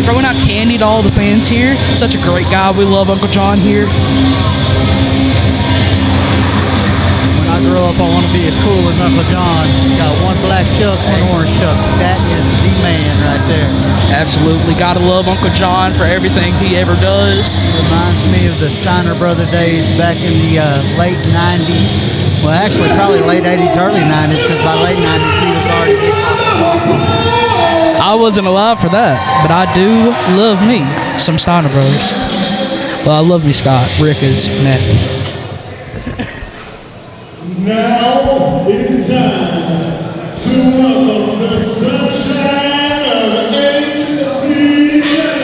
throwing out candy to all the fans here. Such a great guy. We love Uncle John here. When I grow up, I want to be as cool as Uncle John. Got one black chuck, one orange chuck. That is the man right there. Absolutely. Gotta love Uncle John for everything he ever does. He reminds me of the Steiner brother days back in the late 90s. Well, actually, probably late 80s, early 90s, because by late 90s, he was already big. I wasn't alive for that, but I do love me some Steiner brothers. Well, I love me Scott. Rick is meh. Now it's time to welcome the sunshine of HCW.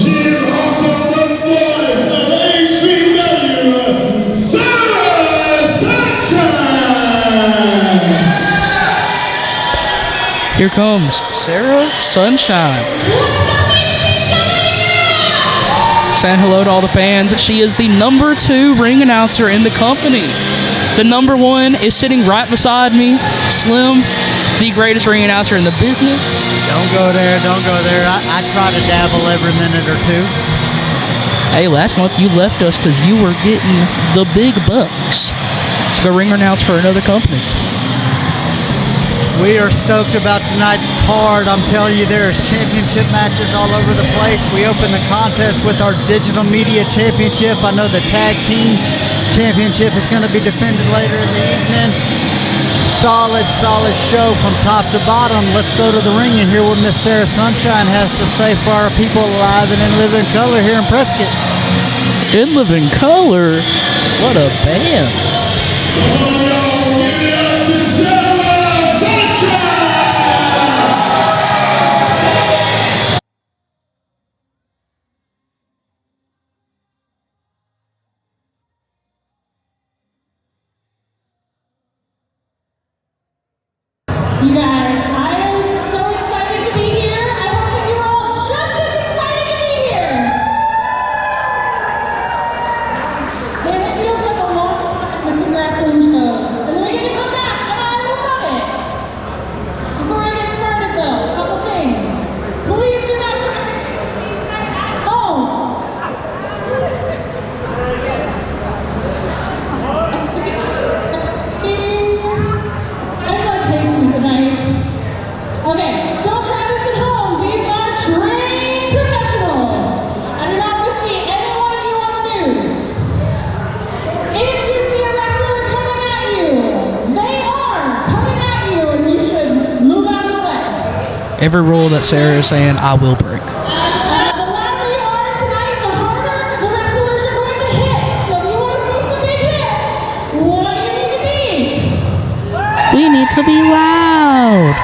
She is also the voice of HCW, Sarah Sunshine. Here comes Sarah Sunshine. Saying hello to all the fans. She is the number 2 ring announcer in the company. The number 1 is sitting right beside me, Slim, the greatest ring announcer in the business. Don't go there, don't go there. I try to dabble every minute or two. Hey, last month you left us because you were getting the big bucks to go ring announce for another company. We are stoked about tonight's card. I'm telling you, there's championship matches all over the place. We open the contest with our digital media championship. I know the tag team championship is going to be defended later in the evening. Solid show from top to bottom. Let's go to the ring and hear what Miss Sarah Sunshine has to say for our people live and in living color here in Prescott. In living color? What a band. You guys, I am so excited to be here. I hope that you're all just as excited to be here. Man, it feels like a long time when the wrestling shows. And then we get to come back, and I love it. Before I get started though, a couple things. Please do not forget to see tonight at home. Everyone hates me tonight. Okay, don't try this at home. These are trained professionals. I do not want to see any one of you on the news. If you see a wrestler coming at you, they are coming at you, and you should move out of the way. Every rule that Sarah is saying, I will break. The louder you are tonight, the harder the wrestlers are going to hit. So if you want to see some big hits, what do you need to be? We need to be loud.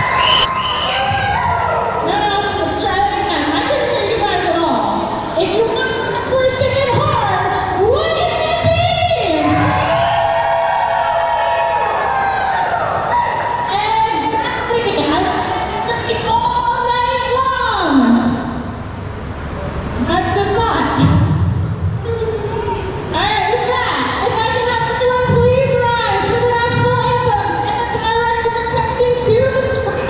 No, let's try that again. I couldn't hear you guys at all. If you want wrestlers to hit hard, what do you need to be? Exactly. I want to be all night long. That does not. All right, with that, if I can have everyone please rise for the national anthem, and I recommend texting to the screen.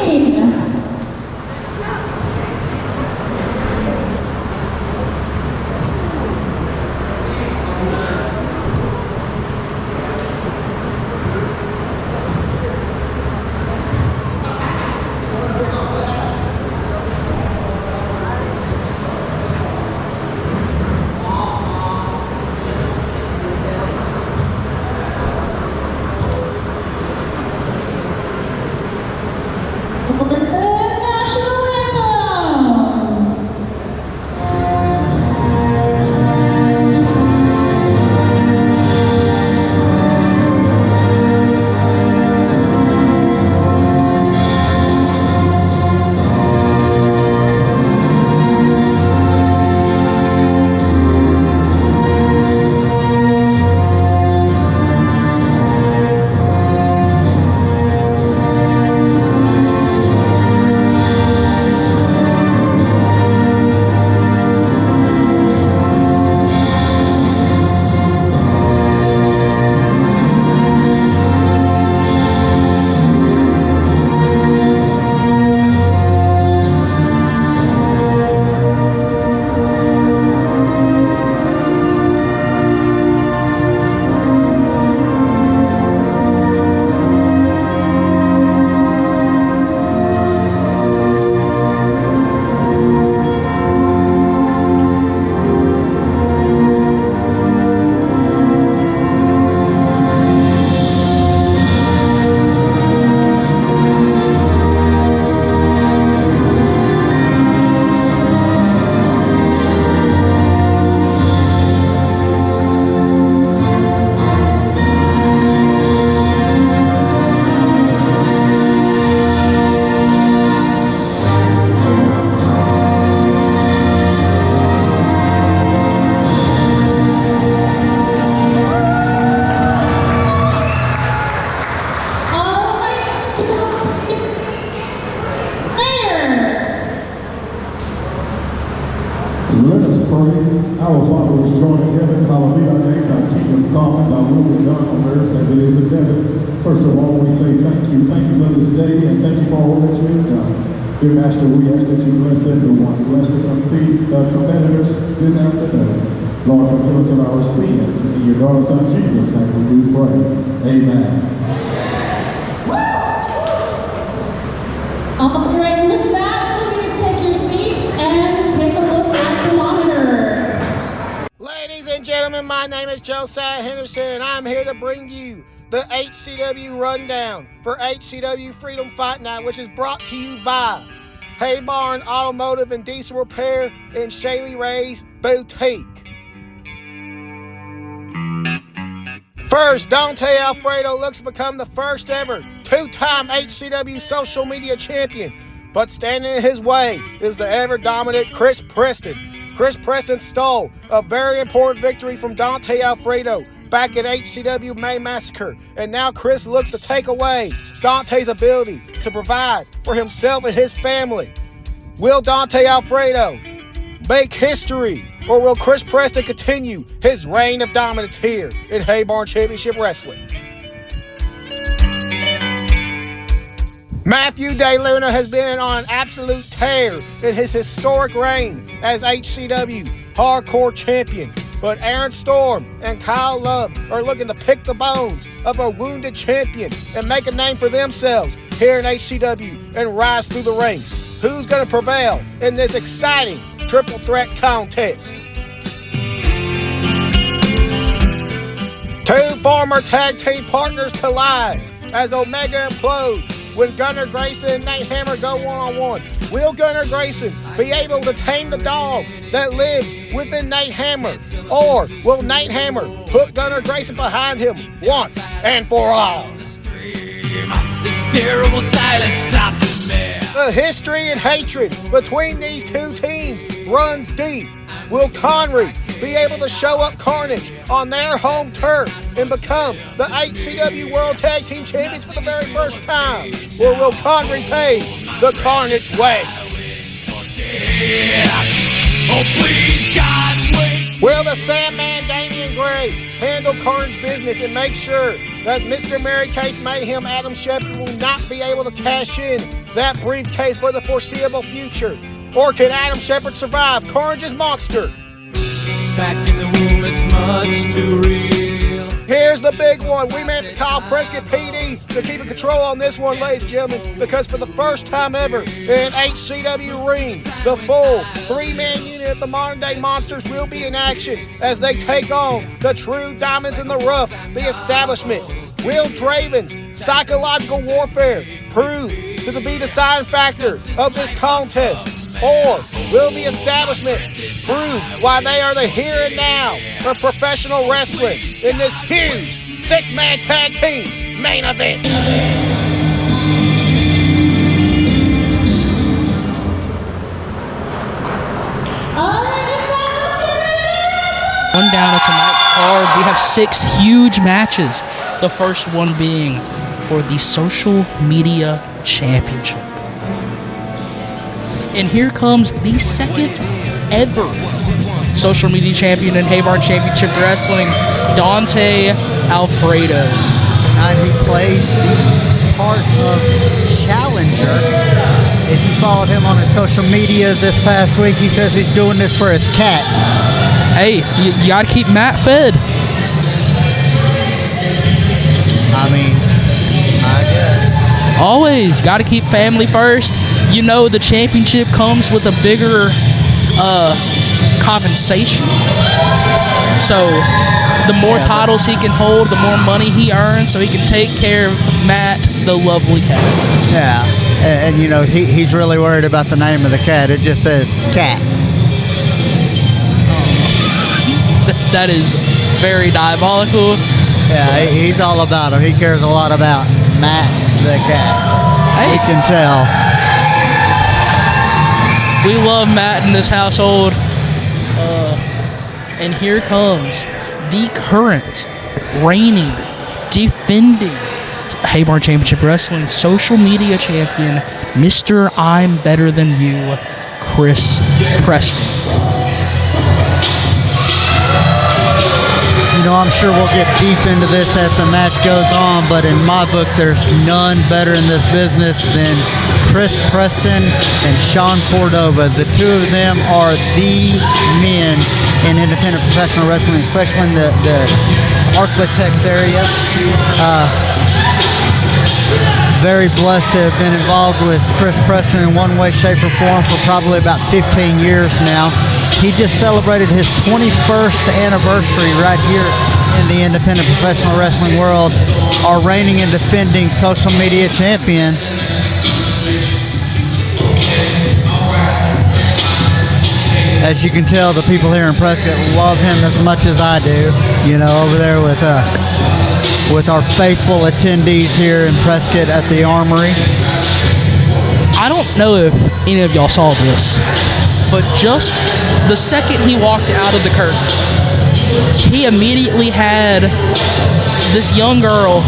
Let us pray. Our Father which art in heaven, hallowed be thy name, thy kingdom come, and thy will be done on earth as it is in heaven. First of all, we say thank you. Thank you for this day, and thank you for all that you have done. Dear Master, we ask that you bless everyone. Bless the competitors this afternoon. Lord, forgive us of our sins. In your daughter's son Jesus' name we do pray. Amen. All right, with that, please take your seats and take a look at the monitor. Ladies and gentlemen, my name is Josiah Henderson, and I'm here to bring you the HCW Rundown for HCW Freedom Fight Night, which is brought to you by Haybarn Automotive and Diesel Repair in Shaley Ray's Boutique. First, Dante Alfredo looks to become the first ever two-time HCW social media champion, but standing in his way is the ever-dominant Chris Preston. Chris Preston stole a very important victory from Dante Alfredo back at HCW May Massacre, and now Chris looks to take away Dante's ability to provide for himself and his family. Will Dante Alfredo make history, or will Chris Preston continue his reign of dominance here in Haybarn Championship Wrestling? Matthew DeLuna has been on an absolute tear in his historic reign as HCW Hardcore Champion, but Aaron Storm and Kyle Love are looking to pick the bones of a wounded champion and make a name for themselves here in HCW and rise through the ranks. Who's going to prevail in this exciting triple threat contest? Two former tag team partners collide as Omega implodes when Gunnar Grayson and Nate Hammer go one-on-one. Will Gunnar Grayson be able to tame the dog that lives within Nate Hammer? Or will Nate Hammer put Gunnar Grayson behind him once and for all? This terrible silence stops in there. The history and hatred between these two teams runs deep. Will Connery be able to show up Carnage on their home turf and become the HCW World Tag Team Champions for the very first time? Or will Connery pave the Carnage way? Oh, please, God, wait. Will the Sandman Damian Gray handle Carnage business and make sure that Mr. Mary Case Mayhem Adam Shepard will not be able to cash in that briefcase for the foreseeable future? Or can Adam Shepard survive Carnage's monster? Back in the room, it's much too real. Here's the big one. We may have to call Prescott PD to keep control on this one, ladies and gentlemen, because for the first time ever in HCW Ring, the full three-man unit of the modern-day Monsters will be in action as they take on the true diamonds in the rough, the establishment. Will Draven's psychological warfare prove to be the deciding factor of this contest? Or will the establishment prove why they are the here and now for professional wrestling in this huge six-man tag team main event? One down at tonight's card, we have 6 huge matches. The first one being for the Social Media Championship. And here comes the second ever Social Media Champion in Haybarn Championship Wrestling, Dante Alfredo. Tonight he plays the part of Challenger. If you followed him on his social media this past week, he says he's doing this for his cat. Hey, you got to keep Matt fed. I mean, I guess. Always got to keep family first. You know the championship comes with a bigger compensation. So the more titles he can hold, the more money he earns, so he can take care of Matt, the lovely cat. Yeah, and you know, he's really worried about the name of the cat. It just says cat. That is very diabolical. Yeah, he's all about him. He cares a lot about Matt, the cat. Hey. We can tell. We love Matt in this household. And here comes the current, reigning, defending Haybarn Championship Wrestling Social Media Champion, Mr. I'm Better Than You, Chris Preston. You know, I'm sure we'll get deep into this as the match goes on, but in my book, there's none better in this business than Chris Preston and Sean Cordova. The two of them are the men in independent professional wrestling, especially in the Arklatex area. Very blessed to have been involved with Chris Preston in one way, shape, or form for probably about 15 years now. He just celebrated his 21st anniversary right here in the independent professional wrestling world. Our reigning and defending social media champion. As you can tell, the people here in Prescott love him as much as I do. You know, over there with our faithful attendees here in Prescott at the Armory. I don't know if any of y'all saw this, but just the second he walked out of the curtain, he immediately had this young girl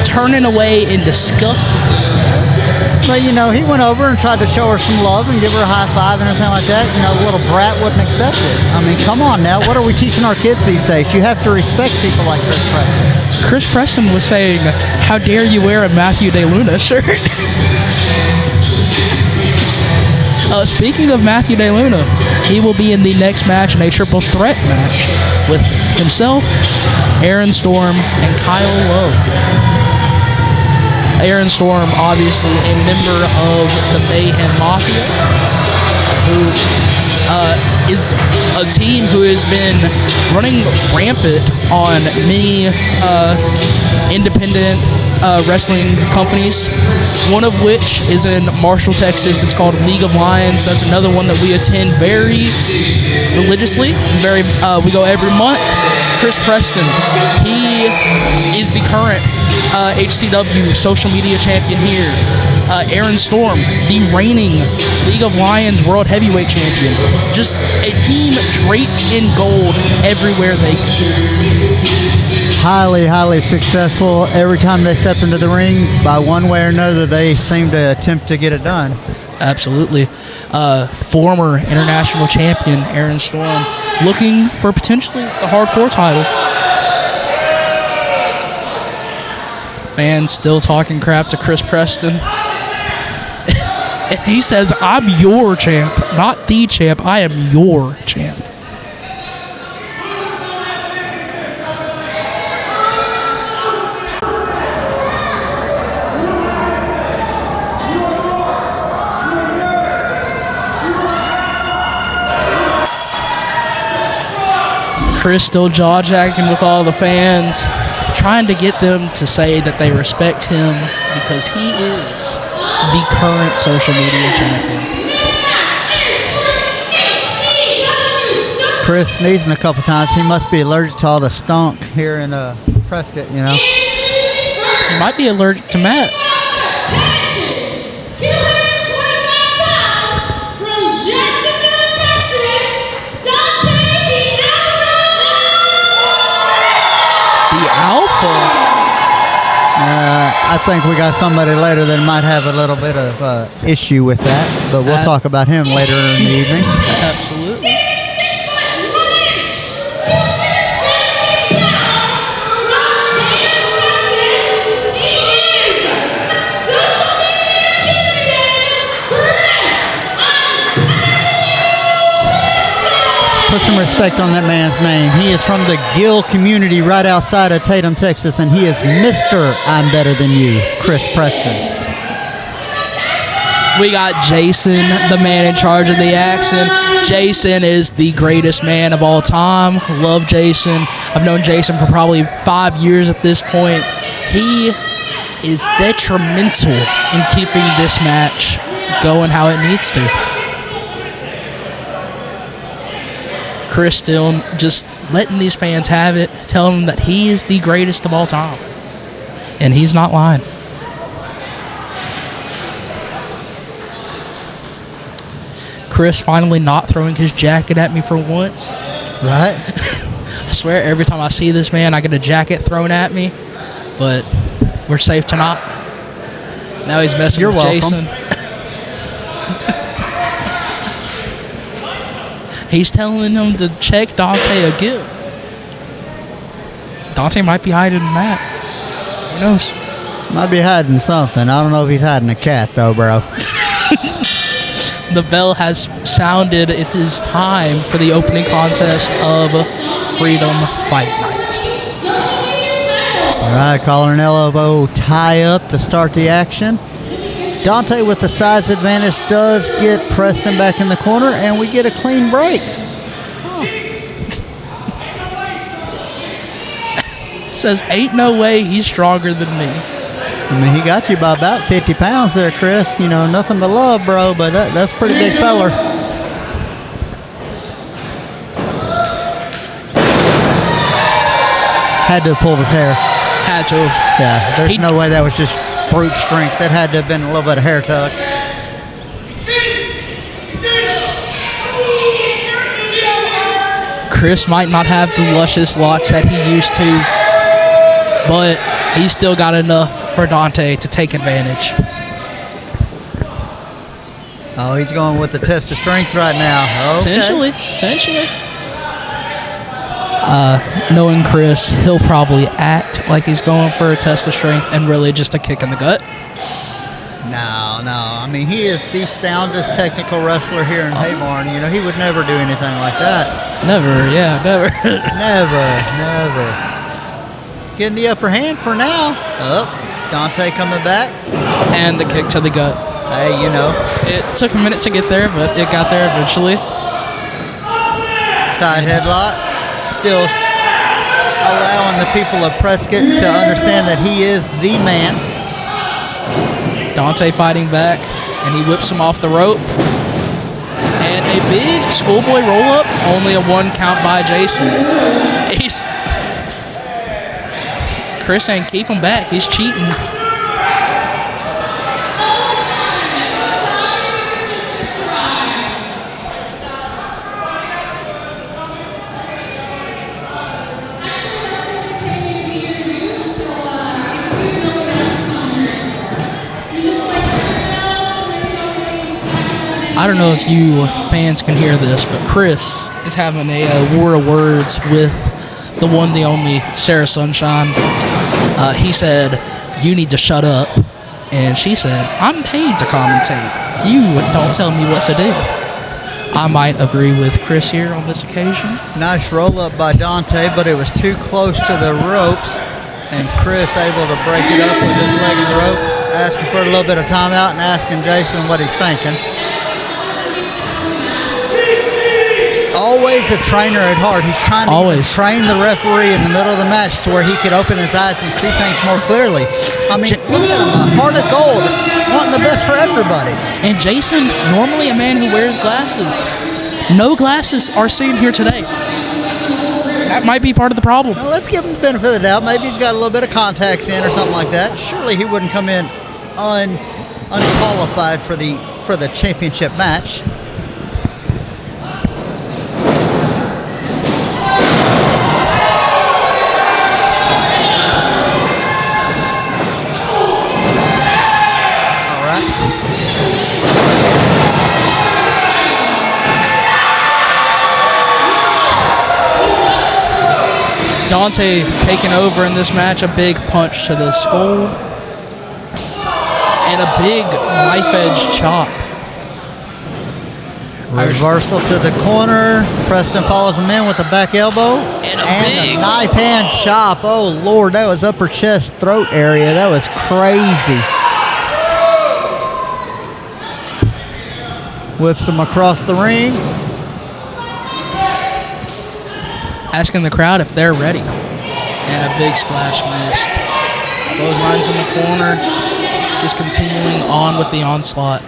turning away in disgust. But, you know, he went over and tried to show her some love and give her a high five and everything like that. You know, the little brat wouldn't accept it. I mean, come on now. What are we teaching our kids these days? You have to respect people like Chris Preston. Chris Preston was saying, "How dare you wear a Matthew DeLuna shirt?" Speaking of Matthew DeLuna, he will be in the next match in a triple threat match with himself, Aaron Storm, and Kyle Lowe. Aaron Storm, obviously a member of the Mayhem Mafia, who is a team who has been running rampant on many independent wrestling companies, one of which is in Marshall, Texas. It's called League of Lions. That's another one that we attend very religiously. We go every month. Chris Preston, he is the current HCW social media champion here. Aaron Storm, the reigning League of Lions World Heavyweight Champion. Just a team draped in gold everywhere they go. Highly, highly successful. Every time they step into the ring, by one way or another, they seem to attempt to get it done. Absolutely. Former international champion Aaron Storm looking for potentially the hardcore title. Fans still talking crap to Chris Preston. And he says, "I'm your champ, not the champ. I am your champ." Chris still jaw-jacking with all the fans, trying to get them to say that they respect him because he is the current social media champion. Chris sneezing a couple times. He must be allergic to all the stunk here in Prescott, you know. He might be allergic to Matt. Alpha. I think we got somebody later that might have a little bit of issue with that, but we'll talk about him later in the evening. Absolutely. Put some respect on that man's name. He is from the Gill community right outside of Tatum, Texas, and he is Mr. I'm Better Than You, Chris Preston. We got Jason, the man in charge of the action. Jason is the greatest man of all time. Love Jason. I've known Jason for probably 5 years at this point. He is detrimental in keeping this match going how it needs to. Chris still just letting these fans have it, telling them that he is the greatest of all time. And he's not lying. Chris finally not throwing his jacket at me for once. Right? I swear every time I see this man, I get a jacket thrown at me. But we're safe tonight. Now he's messing with Jason. He's telling him to check Dante again. Dante might be hiding that. Who knows? Might be hiding something. I don't know if he's hiding a cat, though, bro. The bell has sounded. It is time for the opening contest of Freedom Fight Night. All right, collar and elbow tie up to start the action. Dante, with the size advantage, does get Preston back in the corner, and we get a clean break. Says, ain't no way he's stronger than me. I mean, he got you by about 50 pounds there, Chris. You know, nothing but love, bro, but that's a pretty big feller. Had to have pulled his hair. Had to. Yeah, there's no way that was just brute strength. That had to have been a little bit of hair tug. Chris might not have the luscious locks that he used to, but he's still got enough for Dante to take advantage. Oh, he's going with the test of strength right now. Okay. Potentially. Knowing Chris, he'll probably act like he's going for a test of strength and really just a kick in the gut. No. I mean, he is the soundest technical wrestler here in Haybarn. You know, he would never do anything like that. Never. Never. Getting the upper hand for now. Dante coming back. And the kick to the gut. Hey, you know. It took a minute to get there, but it got there eventually. Side headlock. Still allowing the people of Prescott to understand that he is the man. Dante fighting back, and he whips him off the rope. And a big schoolboy roll-up, only a 1 count by Jason. Chris ain't keep him back. He's cheating. I don't know if you fans can hear this, but Chris is having a war of words with the one, the only, Sarah Sunshine. He said, "You need to shut up." And she said, "I'm paid to commentate. You don't tell me what to do." I might agree with Chris here on this occasion. Nice roll-up by Dante, but it was too close to the ropes. And Chris able to break it up with his leg in the rope, asking for a little bit of timeout and asking Jason what he's thinking. Always a trainer at heart. He's trying to train the referee in the middle of the match to where he could open his eyes and see things more clearly. I mean, look at him, a heart of gold, wanting the best for everybody. And Jason, normally a man who wears glasses. No glasses are seen here today. That might be part of the problem. Well, let's give him the benefit of the doubt. Maybe he's got a little bit of contacts in or something like that. Surely he wouldn't come in unqualified for the championship match. Dante taking over in this match, a big punch to the skull, and a big knife edge chop. Reversal to the corner. Preston follows him in with a back elbow. And a knife hand chop. Oh, Lord, that was upper chest, throat area. That was crazy. Whips him across the ring. Asking the crowd if they're ready. And a big splash missed. Clotheslines in the corner. Just continuing on with the onslaught.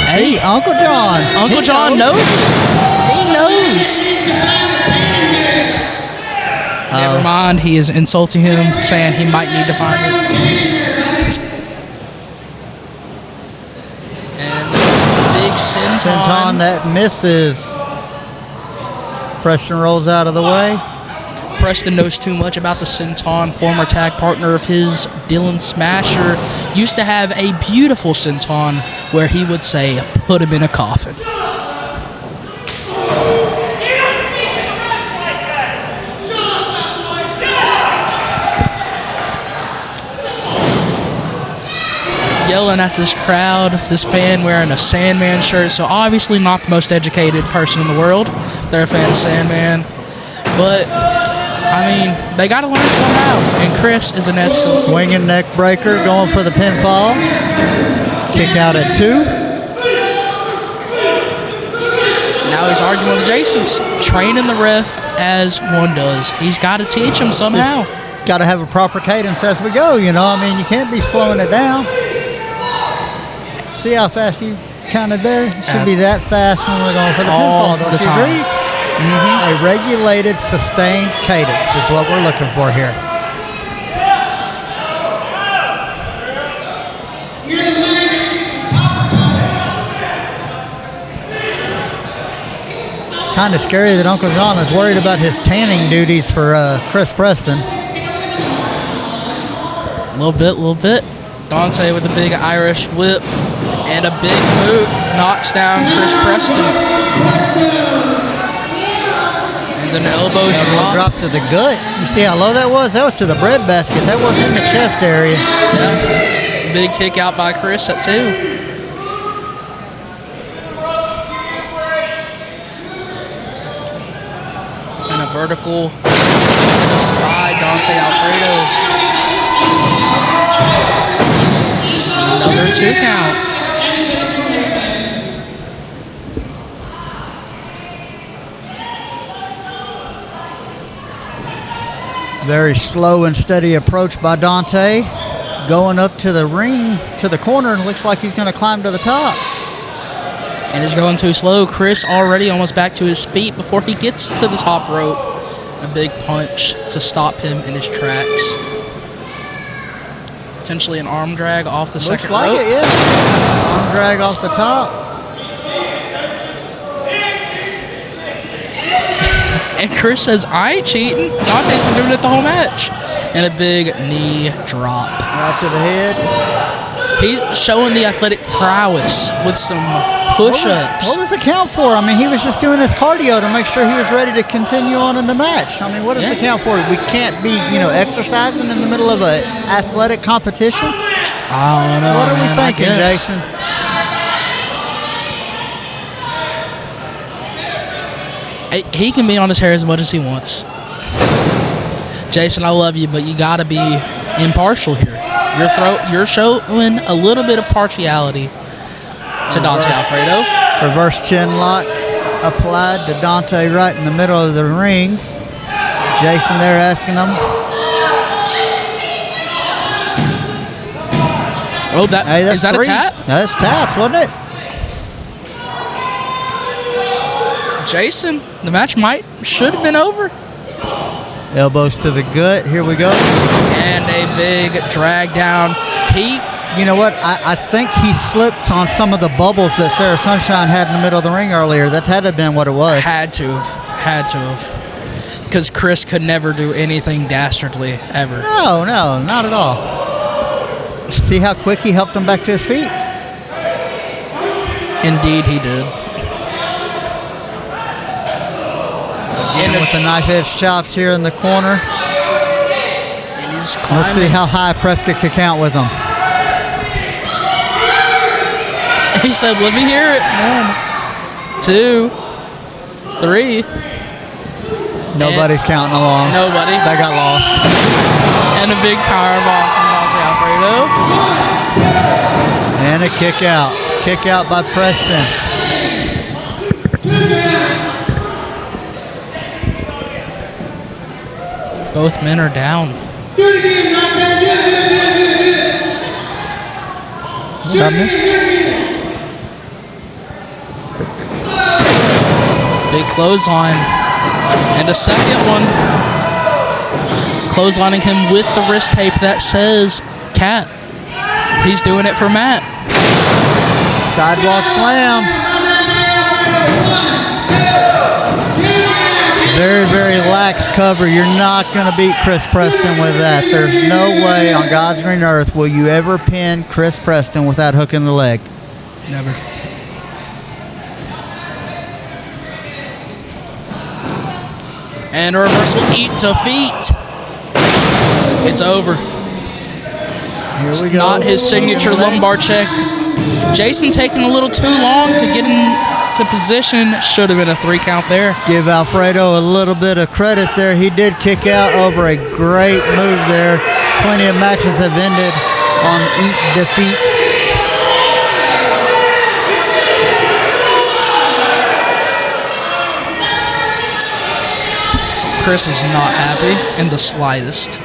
Hey, Uncle John. Uncle John knows. He knows. Never mind. He is insulting him, saying he might need to find his place. Senton that misses. Preston rolls out of the way. Preston knows too much about the Senton, former tag partner of his, Dylan Smasher, used to have a beautiful Senton where he would say, "Put him in a coffin." yelling at this crowd, this fan wearing a Sandman shirt. So obviously not the most educated person in the world. They're a fan of Sandman. But, I mean, they got to learn somehow. And Chris is an excellent. Swinging neck breaker, going for the pinfall. Kick out at 2. Now he's arguing with Jason, training the ref as one does. He's got to teach him somehow. Got to have a proper cadence as we go, you know. I mean, you can't be slowing it down. See how fast you counted there? It should be that fast when we're going for the pinfall. Don't you agree? A regulated, sustained cadence is what we're looking for here. Kind of scary that Uncle John is worried about his tanning duties for Chris Preston. A little bit. Dante with a big Irish whip and a big boot knocks down Chris Preston. And an elbow drop to the gut. You see how low that was? That was to the bread basket. That wasn't in the chest area. Yeah. Big kick out by Chris at 2. And a vertical by Dante Alfredo. Another 2 count. Very slow and steady approach by Dante. Going up to the ring, to the corner, and looks like he's going to climb to the top. And he's going too slow. Chris already almost back to his feet before he gets to the top rope. A big punch to stop him in his tracks. Potentially an arm drag off the second rope. Looks like it, yeah. Arm drag off the top. And Chris says, I ain't cheating. Dante's been doing it the whole match. And a big knee drop. Right to the head. He's showing the athletic prowess with some push-ups. What was the count for? I mean, he was just doing his cardio to make sure he was ready to continue on in the match. I mean, what is the count for? We can't be, exercising in the middle of an athletic competition. I don't know. What are we thinking, Jason? He can be on his hair as much as he wants. Jason, I love you, but you got to be impartial here. You're showing a little bit of partiality to Dante Alfredo. Reverse chin lock applied to Dante right in the middle of the ring. Jason there asking him. Oh, is that 3. A tap? That's taps, wasn't it? Jason, the match should have been over. Elbows to the gut. Here we go. And a big drag down. You know what? I think he slipped on some of the bubbles that Sarah Sunshine had in the middle of the ring earlier. That's had to have been what it was. Had to have. Because Chris could never do anything dastardly, ever. No, not at all. See how quick he helped him back to his feet? Indeed, he did. And with the knife edge chops here in the corner. And he's climbing. Let's see how high Prescott can count with him. He said, let me hear it. 1, 2, 3. Nobody's counting along. Nobody. They got lost. And a big powerbomb from Dante Alfredo. And a kick out. Kick out by Preston. Both men are down. Big clothesline. And a second one. Clotheslining him with the wrist tape that says Cat. He's doing it for Matt. Sidewalk slam. Very, very lax cover. You're not going to beat Chris Preston with that. There's no way on God's green earth will you ever pin Chris Preston without hooking the leg. Never. And a reversal eat to feet. It's over. Here we go. Not his signature lumbar check. Jason taking a little too long to get into position. Should have been a 3 count there. Give Alfredo a little bit of credit there. He did kick out over a great move there. Plenty of matches have ended on defeat. Chris is not happy in the slightest.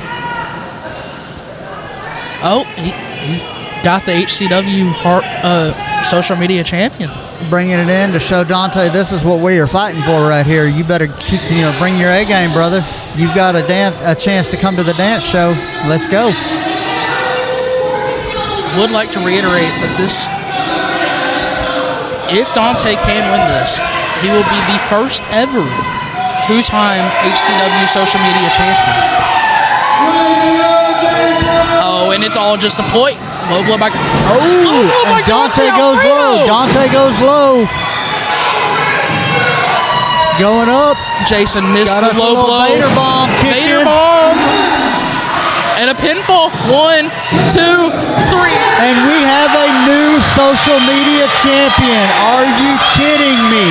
Oh, he's got the HCW social media champion. Bringing it in to show Dante this is what we are fighting for right here. You better bring your A game, brother. You've got a chance to come to the dance show. Let's go. Would like to reiterate that if Dante can win this, he will be the first ever 2-time HCW social media champion. Oh, and it's all just a point. Low blow back. And Dante goes low. Dante goes low. Going up. Jason missed Got the low blow. Vader bomb. Vader bomb. And a pinfall. 1, 2, 3. And we have a new social media champion. Are you kidding me?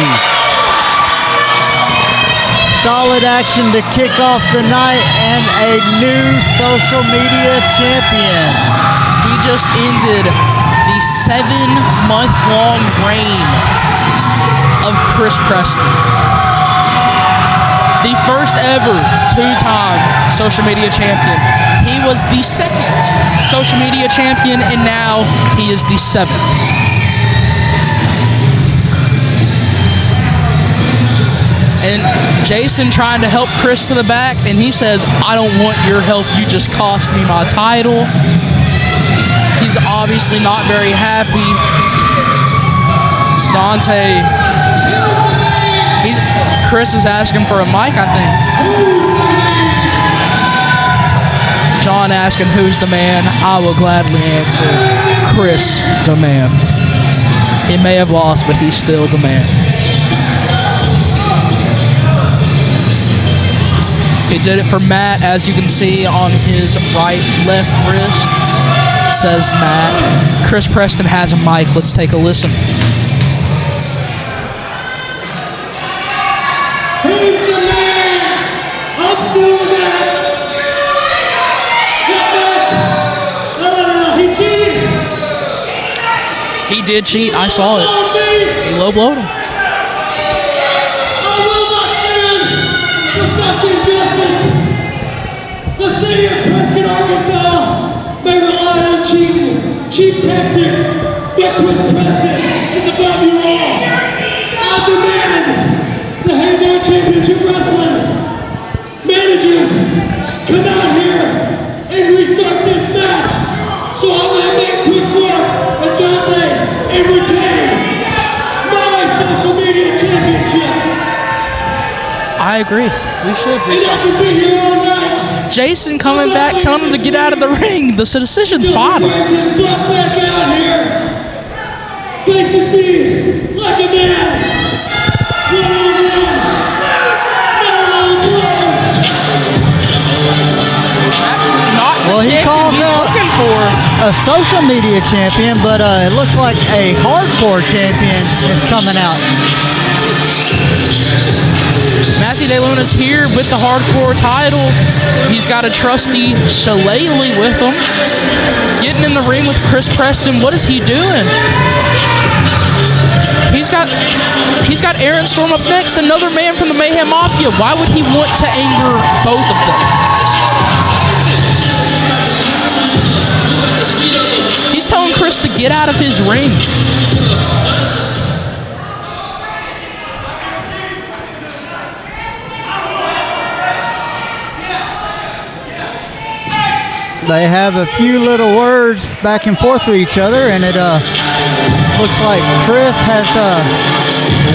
Solid action to kick off the night and a new social media champion. He just ended the 7-month-long reign of Chris Preston. The first ever 2-time social media champion. He was the 2nd social media champion, and now he is the 7th. And Jason trying to help Chris to the back, and he says, I don't want your help, you just cost me my title. He's obviously not very happy. Dante, Chris is asking for a mic, I think. John asking who's the man. I will gladly answer, Chris, the man. He may have lost, but he's still the man. He did it for Matt, as you can see on his left wrist. It says Matt. Chris Preston has a mic. Let's take a listen. Who's the man? I'm still the man. That match, no, he cheated. He did cheat. I saw it. He low blowed him. I will not stand for such injustice. The city of Prescott, Arkansas may rely on cheap tactics, but Chris Preston is above you all. I demand the Haybarn Championship Wrestling managers come out here and restart this match so I may make quick work of Dante and retain my social media championship. I agree. We should And I can be here all night. Jason coming back, telling him to get out of the ring. The decision's final. Brings his butt back out here. Faces me like a man. Well, he calls he's out looking for. a social media champion, but it looks like a hardcore champion is coming out. Matthew DeLuna's here with the hardcore title. He's got a trusty Shillelagh with him. Getting in the ring with Chris Preston. What is he doing? He's got Aaron Storm up next, another man from the Mayhem Mafia. Why would he want to anger both of them? He's telling Chris to get out of his ring. They have a few little words back and forth with each other, and it looks like Chris has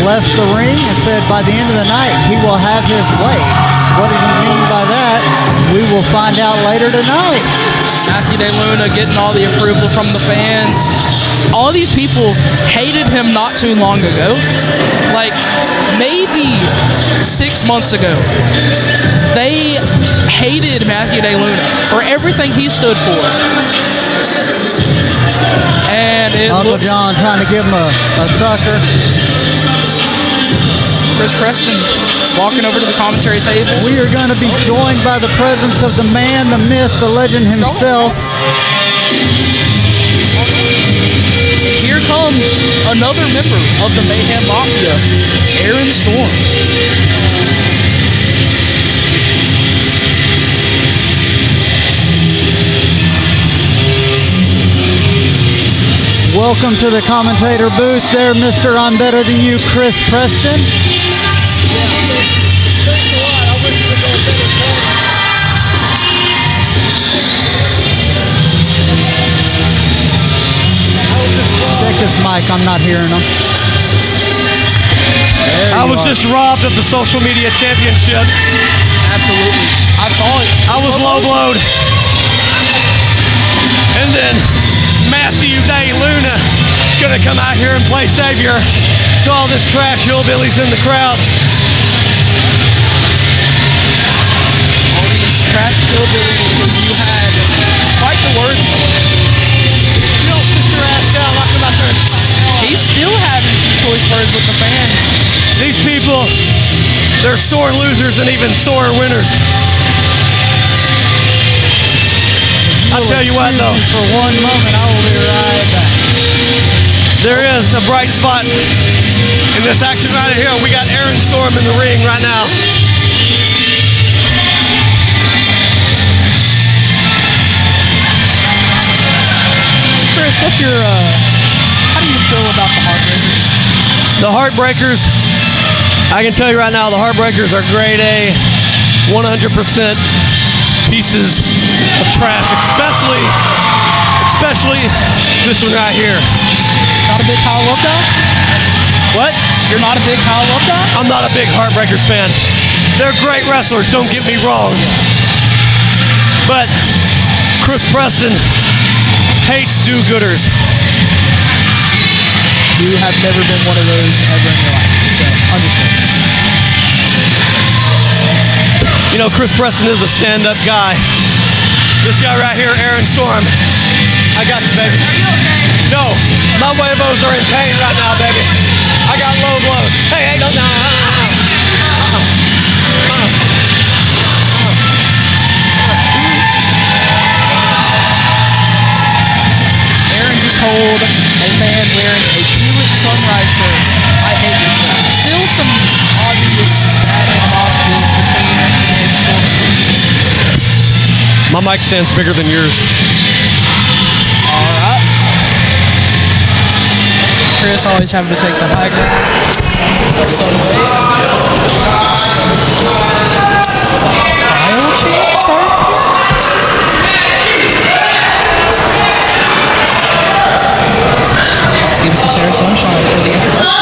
left the ring and said by the end of the night he will have his way. What does he mean by that? We will find out later tonight. Matthew DeLuna getting all the approval from the fans. All these people hated him not too long ago. Like, maybe 6 months ago. They hated Matthew Day Luna for everything he stood for. And it Uncle looks John trying to give him a sucker. Chris Preston walking over to the commentary table. We are going to be joined by the presence of the man, the myth, the legend himself. Here comes another member of the Mayhem Mafia, Aaron Storm. Welcome to the commentator booth there, Mr. I'm Better Than You, Chris Preston. Check this mic, I'm not hearing them. I was just robbed of the social media championship. Absolutely. I saw it. I was low blowed. And then Matthew Day Luna is going to come out here and play savior to all this trash hillbillies in the crowd. All these trash hillbillies who you had quite the words for. You don't sit your ass down like I'm out there. He's still having some choice words with the fans. These people, they're sore losers and even sore winners. I'll tell you what though. For one moment, I will be right back. There is a bright spot in this action right here. We got Aaron Storm in the ring right now. Chris, what's your, how do you feel about the Heartbreakers? The Heartbreakers, I can tell you right now, the Heartbreakers are grade A, 100% pieces of trash, especially this one right here. Not a big Kyle Love guy? What? You're not a big Kyle Love guy? I'm not a big Heartbreakers fan. They're great wrestlers, don't get me wrong. But Chris Preston hates do-gooders. You have never been one of those ever in your life, so understand. You know, Chris Preston is a stand-up guy. This guy right here, Aaron Storm. I got you, baby. Are you okay? No, my huevos are in pain right now, baby. I got low blows. Hey, don't. Aaron just told a fan wearing a Buick Sunrise shirt, I hate your shirt. Still some obvious bad animosity between him and Storm. My mic stand's bigger than yours. All right. Chris always having to take the high ground. Some way. Kyle chant start? Let's give it to Sarah Sunshine for the introductions.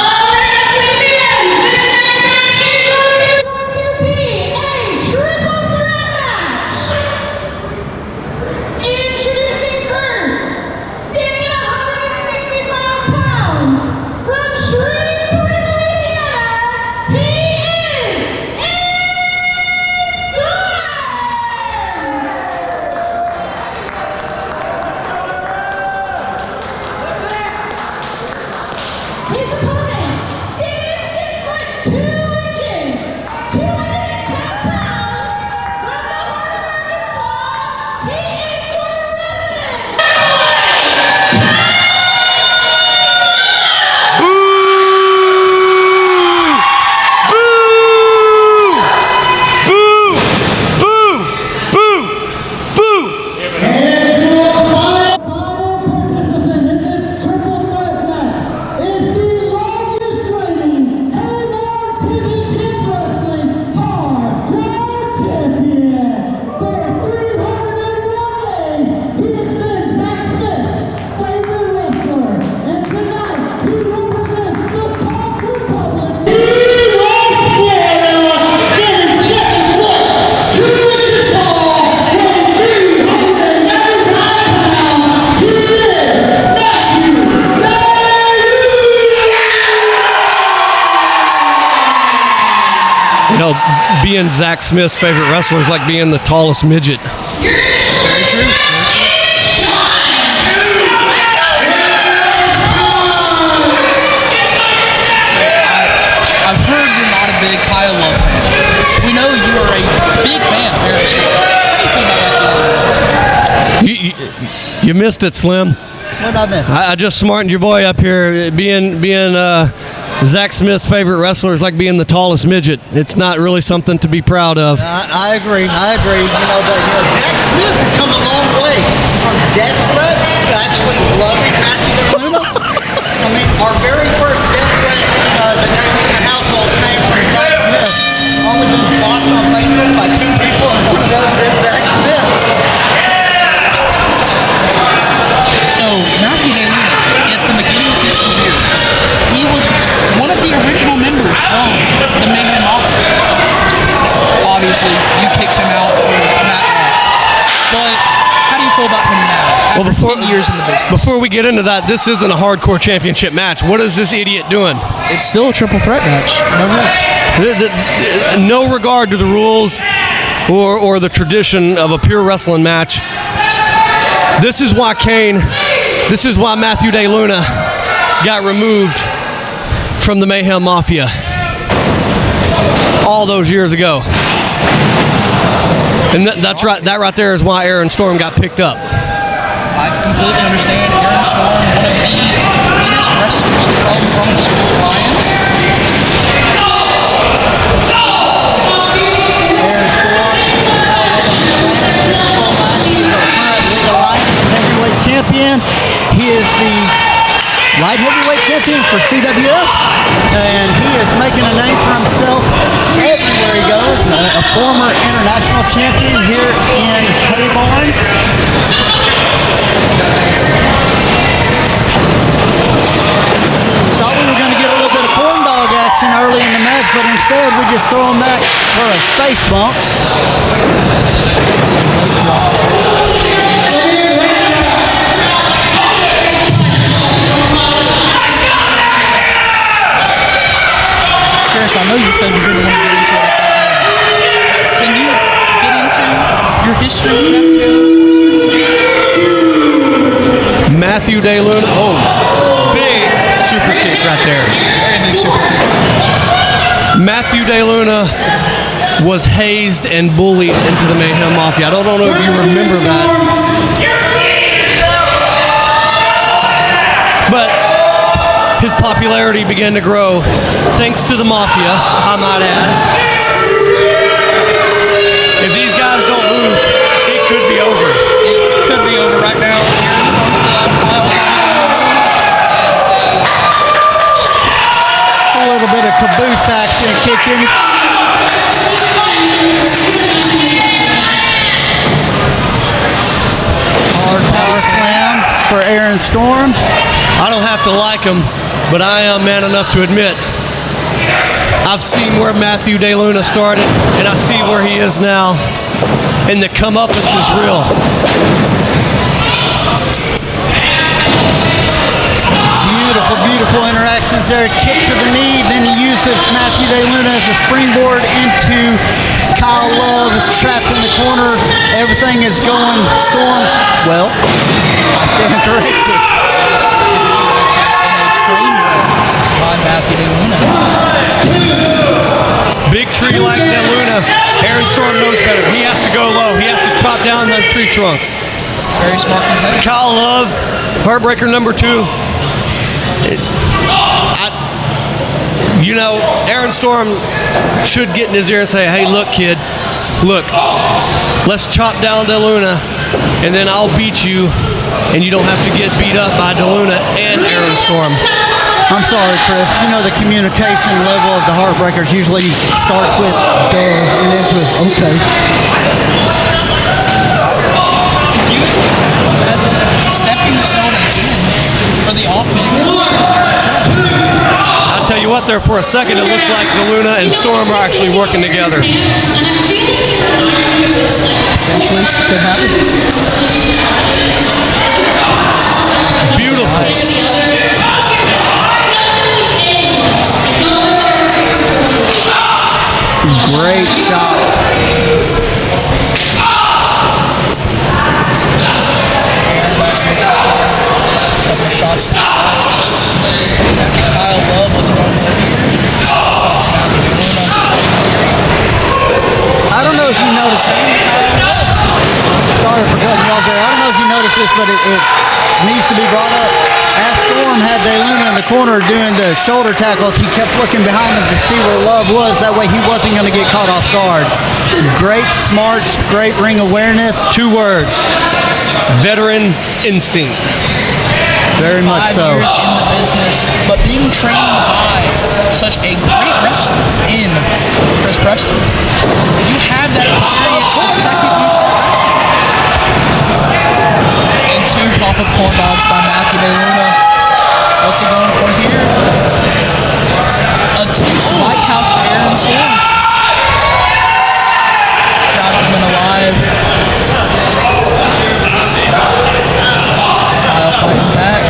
He's You know, being Zach Smith's favorite wrestler is like being the tallest midget. Very true. I've heard you're not a big Kyle Love fan. We know you are a big fan of Aaron Storm. How do you feel about that? You missed it, Slim. What did I miss? I just smartened your boy up here. Being Zach Smith's favorite wrestler is like being the tallest midget. It's not really something to be proud of. I agree. You know, but Zach Smith has come a long way from death threats to actually loving Matthew DeLuna. I mean, our very first death threat in the DeLuna household came from Zach Smith. Only been blocked on Facebook by 2 people, and one of those is Zach Smith. So, Matthew DeLuna, at the beginning of his career, he was one of the original members of the Mayhem Mafia. Obviously, you kicked him out for that long. But how do you feel about him now, after 10 years in the business? Before we get into that, this isn't a hardcore championship match. What is this idiot doing? It's still a triple threat match. No rules. No regard to the rules or the tradition of a pure wrestling match. This is why Matthew DeLuna got removed from the Mayhem Mafia all those years ago. And that's right. That right there is why Aaron Storm got picked up. I completely understand. Aaron Storm, one of the greatest wrestlers to come from the school of Lions. Heavyweight champion. He is the light heavyweight champion for CWF, and he is making a name for himself everywhere he goes. A former international champion here in Haybarn. Thought we were going to get a little bit of corn dog action early in the match, but instead we just throw him back for a face bump. Chris, I know you said you didn't want to get into it. Can you get into your history with Matthew DeLuna. Oh, big super kick right there. Very big super kick. Matthew DeLuna was hazed and bullied into the Mayhem Mafia. I don't know if you remember that. But his popularity began to grow thanks to the Mafia, I might add. If these guys don't move, it could be over. It could be over right now. Aaron Storm's still out. A little bit of caboose action kicking. Hard power slam for Aaron Storm. I don't have to like him, but I am man enough to admit I've seen where Matthew DeLuna started, and I see where he is now, and the comeuppance is real. Beautiful, beautiful interactions there. Kick to the knee, then he uses Matthew DeLuna as a springboard into Kyle Love, trapped in the corner. Everything is going Storm's, well, I stand corrected. By Matthew DeLuna. Big tree like DeLuna, Aaron Storm knows better. He has to go low. He has to chop down them tree trunks. Very smart competitor. Kyle Love, Heartbreaker number 2. Aaron Storm should get in his ear and say, hey, look, kid, look, let's chop down DeLuna, and then I'll beat you, and you don't have to get beat up by DeLuna and Aaron Storm. I'm sorry, Chris. You know the communication level of the Heartbreakers usually starts with duh and ends with okay. Use it as a stepping stone again for the offense. I'll tell you what, there for a second, it looks like DeLuna and Storm are actually working together. Potentially could happen. Beautiful. that needs to be brought up. As Storm had DeLuna in the corner doing the shoulder tackles, he kept looking behind him to see where Love was. That way he wasn't going to get caught off guard. Great smarts, great ring awareness. 2 words. Veteran instinct. Very much 5 so. years in the business, but being trained by such a great wrestler in Chris Preston. You have that experience the second you start wrestling. And 2 pop-up corn dogs by Matthew DeLuna. What's he going for here? A tense White House there in Storm. Crowd coming alive. Kyle fighting back.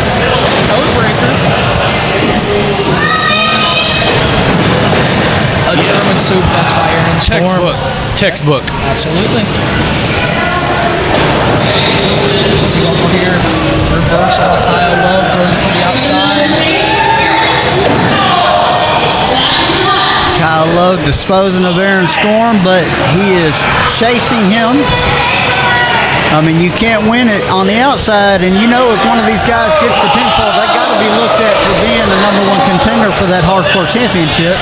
Codebreaker. A German suplex by Aaron Storm. Textbook. Absolutely. What's he going for here? Reversal by Kyle Love, throws it to the outside. Kyle Love disposing of Aaron Storm, but he is chasing him. I mean, you can't win it on the outside, and you know if one of these guys gets the pinfall, they got to be looked at for being the #1 contender for that hardcore championship.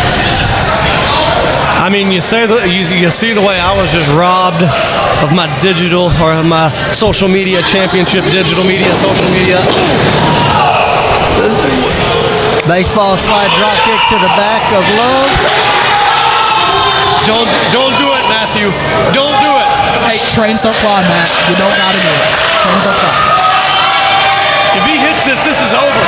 I mean, you see the way I was just robbed of my digital or my social media championship, digital media, social media. Baseball slide drop kick to the back of Love. Don't do it, Matthew. Don't do it. Hey, trains don't fly, Matt. You don't gotta do it. Trains don't fly. If he hits this is over.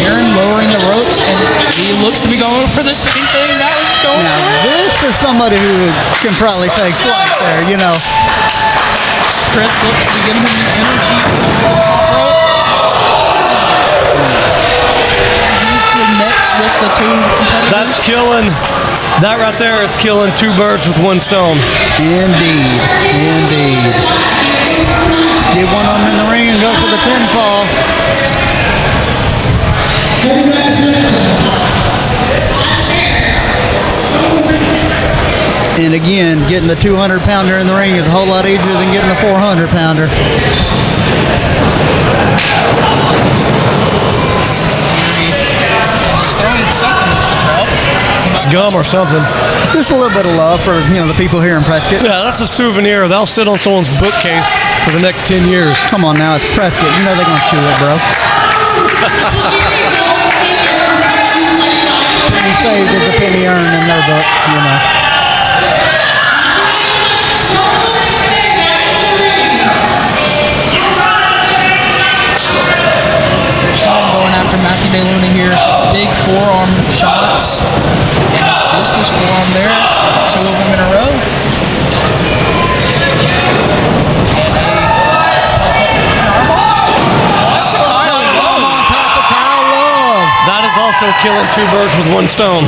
Aaron lowering the ropes, and he looks to be going for the same thing that was going Now, for. this is somebody who can probably take flight there, you know. Chris looks to be giving him the energy to go over the top rope. And he connects with the 2 competitors. That right there is killing 2 birds with 1 stone. Indeed. Get one of them in the ring and go for the pinfall. And again, getting the 200-pounder in the ring is a whole lot easier than getting the 400-pounder. He's throwing something into the crowd. It's gum or something. Just a little bit of love for the people here in Prescott. Yeah, that's a souvenir. They'll sit on someone's bookcase for the next 10 years. Come on now, it's Prescott. You know they're gonna chew it, bro. Penny saved is a penny earned in their book, you know. Going after Matthew DeLuna here. Big forearm shots. And a discus forearm there. 2 of them in a row. And a pop-up to Kyle Love. On top of Kyle Love. That is also killing 2 birds with 1 stone.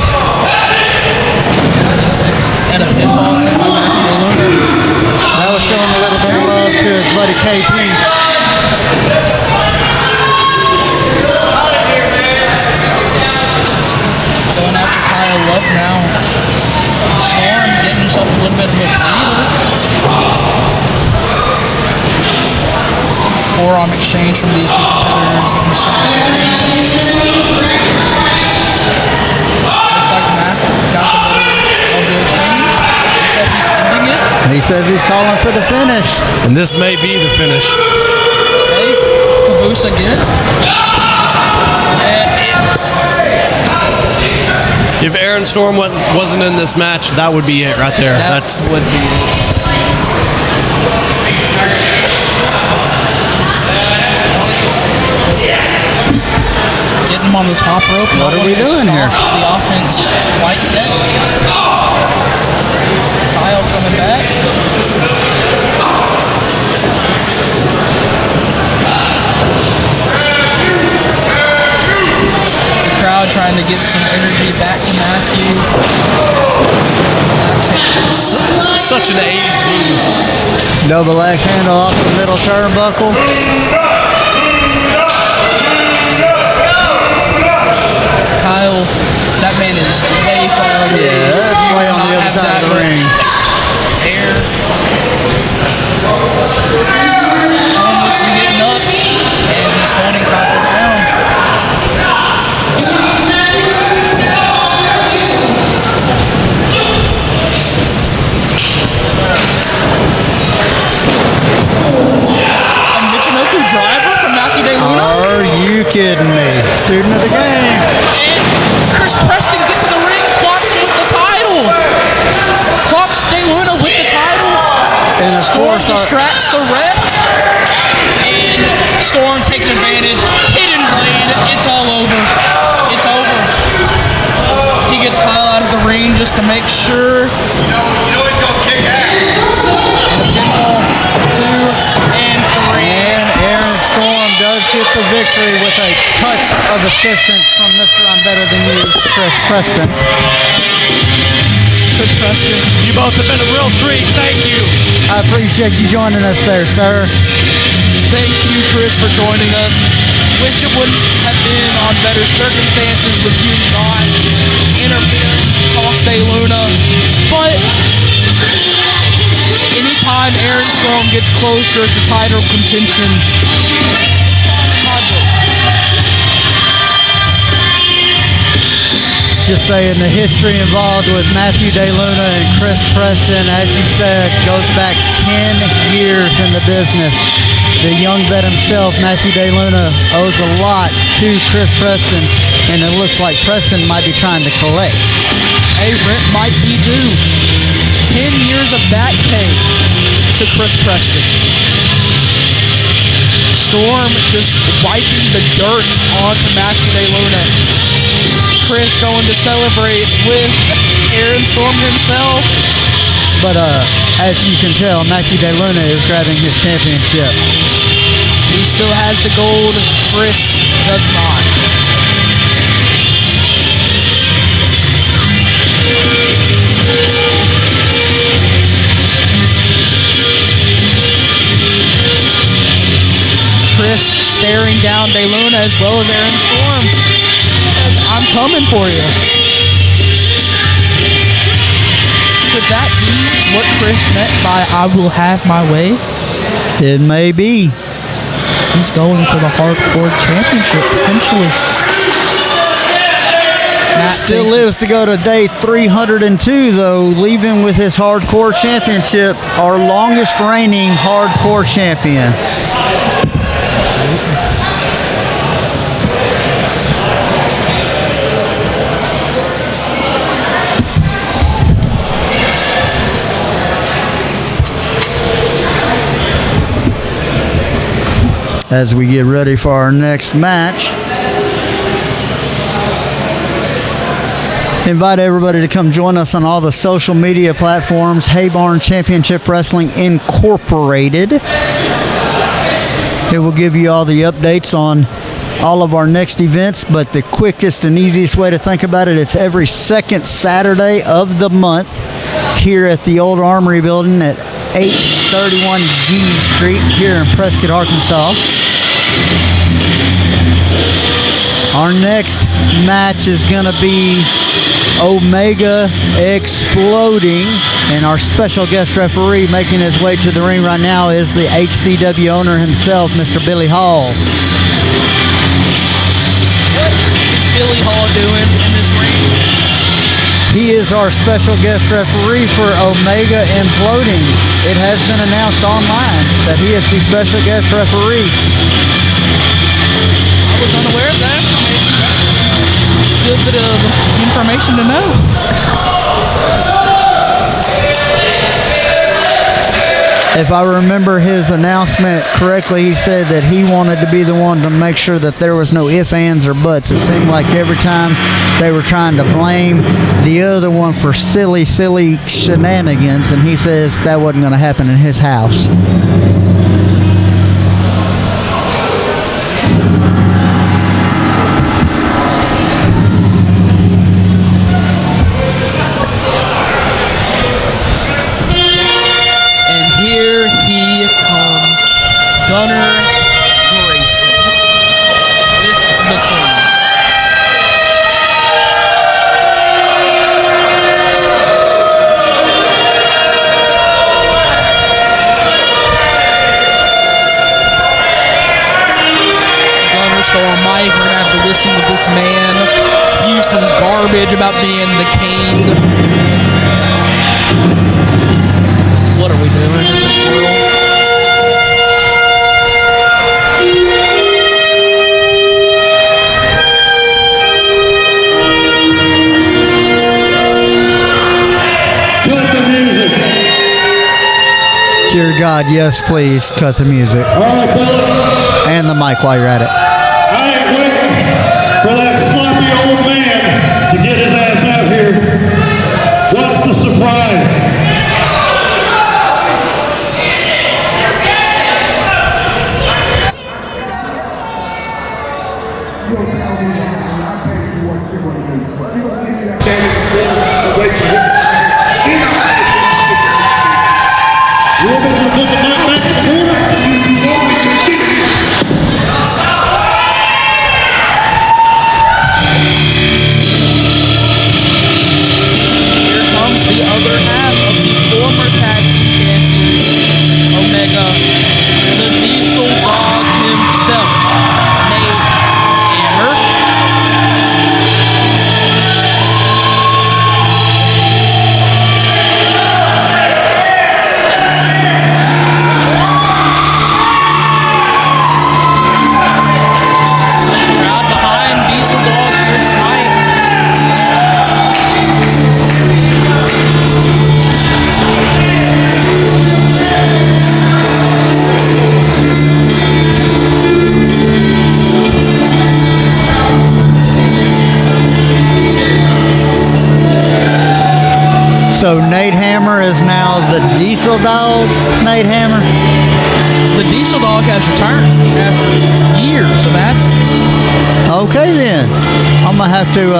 And a pinfall attempt by Matthew DeLuna. That was showing a little bit of love to his buddy KP. Going after Kyle Love now. Storm getting himself a little bit of a breather. Forearm exchange from these 2 competitors in the center of the ring. Looks like Matt got the better of the exchange. He said he's ending it. He says he's calling for the finish. And this may be the finish. Okay, caboose again. And If Aaron Storm wasn't in this match, that would be it right there. that would be it. Getting him on the top rope. What are we doing here? The offense quite yet. Kyle coming back. The crowd trying to get some energy back to Matthew. Such an 80s move. Double axe handle off the middle turnbuckle. Kyle, that man is way far away. Yeah, that's way on the other side of the ring. Air. kidding me? Student of the game. And Chris Preston gets in the ring, clocks him with the title. Clocks De Luna with the title. And of Storm course, distracts the ref. And Storm taking advantage. Hidden blade. It's all over. It's over. He gets Kyle out of the ring just to make sure. And a pinfall. 2 and 3. and Aaron Storm does get the victory with a touch of assistance from Mr. I'm Better Than You, Chris Preston. Chris Preston. You both have been a real treat. Thank you. I appreciate you joining us there, sir. Thank you, Chris, for joining us. Wish it wouldn't have been on better circumstances with you not interfering, cost De Luna. But anytime Aaron Storm gets closer to title contention, Just saying, the history involved with Matthew De Luna and Chris Preston, as you said, goes back 10 years in the business. The young vet himself, Matthew De Luna, owes a lot to Chris Preston, and it looks like Preston might be trying to collect. a rent might be due. 10 years of back pay to Chris Preston. Storm just wiping the dirt onto Matthew De Luna. Chris going to celebrate with Aaron Storm himself. But as you can tell, Matthew De Luna is grabbing his championship. He still has the gold. Chris does not. Chris staring down De Luna as well as Aaron Storm. He says, I'm coming for you. Could that be what Chris meant by I will have my way? It may be. He's going for the hardcore championship, potentially. Matt Still Baker. lives to go to day 302, though, leaving with his hardcore championship, our longest reigning hardcore champion. As we get ready for our next match, invite everybody to come join us on all the social media platforms. Haybarn Championship Wrestling Incorporated. It will give you all the updates on all of our next events, but the quickest and easiest way to think about it, it's every second Saturday of the month here at the Old Armory Building at 831 G Street here in Prescott, Arkansas. Our next match is going to be Omega Exploding, and our special guest referee making his way to the ring right now is the HCW owner himself, Mr. Billy Hall. What is Billy Hall doing in this ring? He is our special guest referee for Omega Imploding. It has been announced online that he is the special guest referee. I was unaware of that. Good bit of information to know. If I remember his announcement correctly, he said that he wanted to be the one to make sure that there was no ifs, ands, or buts. It seemed like every time they were trying to blame the other one for silly shenanigans, and he says that wasn't going to happen in his house. Gunnar Grayson with the Queen. Gunnar stole a mic. We're going to have to listen to this man spew some garbage about being the king. What are we doing in this world? God, yes, please cut the music. All right, Billy. And the mic while you're at it. I ain't waiting for that sloppy old man to get his ass out here. What's the surprise? The other half of the former tag team champions, Omega, the Diesel Dog himself, Nate Hammer. Crowd behind Diesel Dog here tonight. So Nate Hammer is now the Diesel Dog, Nate Hammer? The Diesel Dog has returned after years of absence. Okay then. I'm going to have to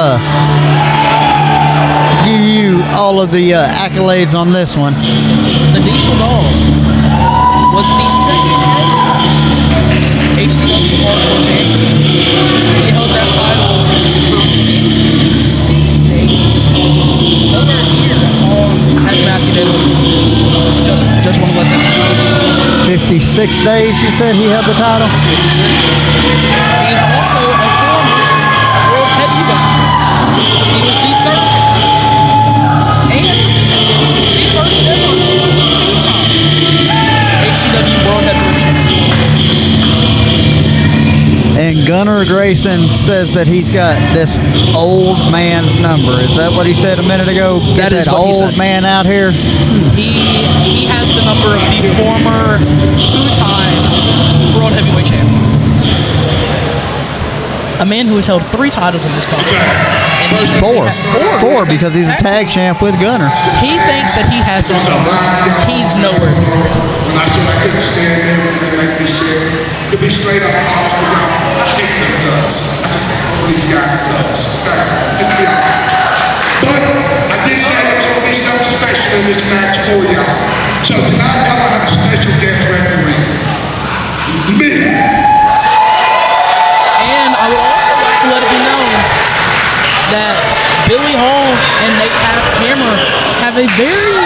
give you all of the accolades on this one. The Diesel Dog was the second ever HCW Hardcore champion. He held that title for 56 days. Over a year, that's all, as Matthew did. Just want to let them know. 56 days, you said he held the title? 56. He is also a former world heavyweight. He was the third and the first ever two-time HCW world heavyweight champion. And Gunnar Grayson says that he's got this old man's number. Is that what he said a minute ago? Get That is that what he old said. man out here. He has the number of the former two-time world heavyweight champion. A man who has held 3 titles in this company. And he thinks he has- Four because he's a tag champ with Gunnar. He thinks that he has his number. He's nowhere near it. When I said I couldn't stand everything like this shit, to be straight up honest with y'all, I hate them guts. I just hate these guys' guts. Okay? Just be honest. But I did say there was going to be something special in this match for y'all. So tonight y'all have a special guest referee. Me. And I would also like to let it be known that Billy Hall and Nate Hammer have a very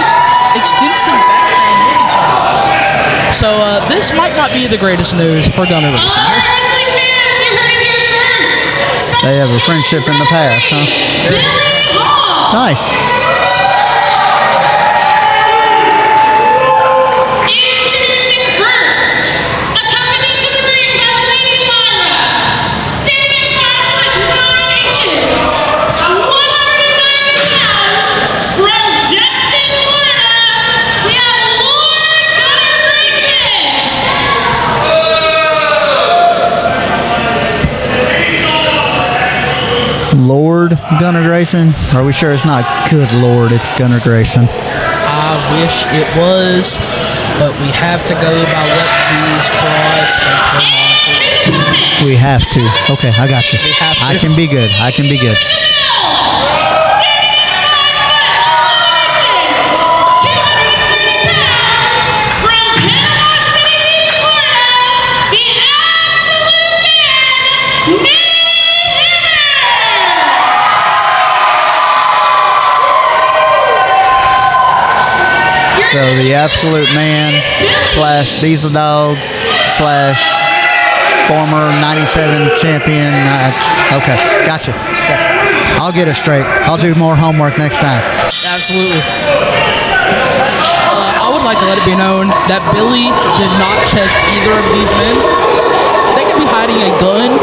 extensive background with each other. So this might not be the greatest news for Gunnar Racing All here. right, wrestling fans, you heard it here first. They have a friendship in the past, huh? Billy Hall. Nice. Introducing first, accompanied to the ring by Lady Lyra, standing at 5'9" 190 pounds, from Destin, Florida, we have Lord Gunnar Grayson. Lord Gunnar Grayson? Are we sure it's not good Lord, it's Gunnar Grayson? I wish it was, but we have to go by what these frauds think their moniker is. We have to. Okay, I got you. We have to. I can be good. I can be good. So the Absolute Man / Diesel Dog / former 97 champion. Okay, gotcha. I'll get it straight. I'll do more homework next time. Absolutely. I would like to let it be known that Billy did not check either of these men. They could be hiding a gun.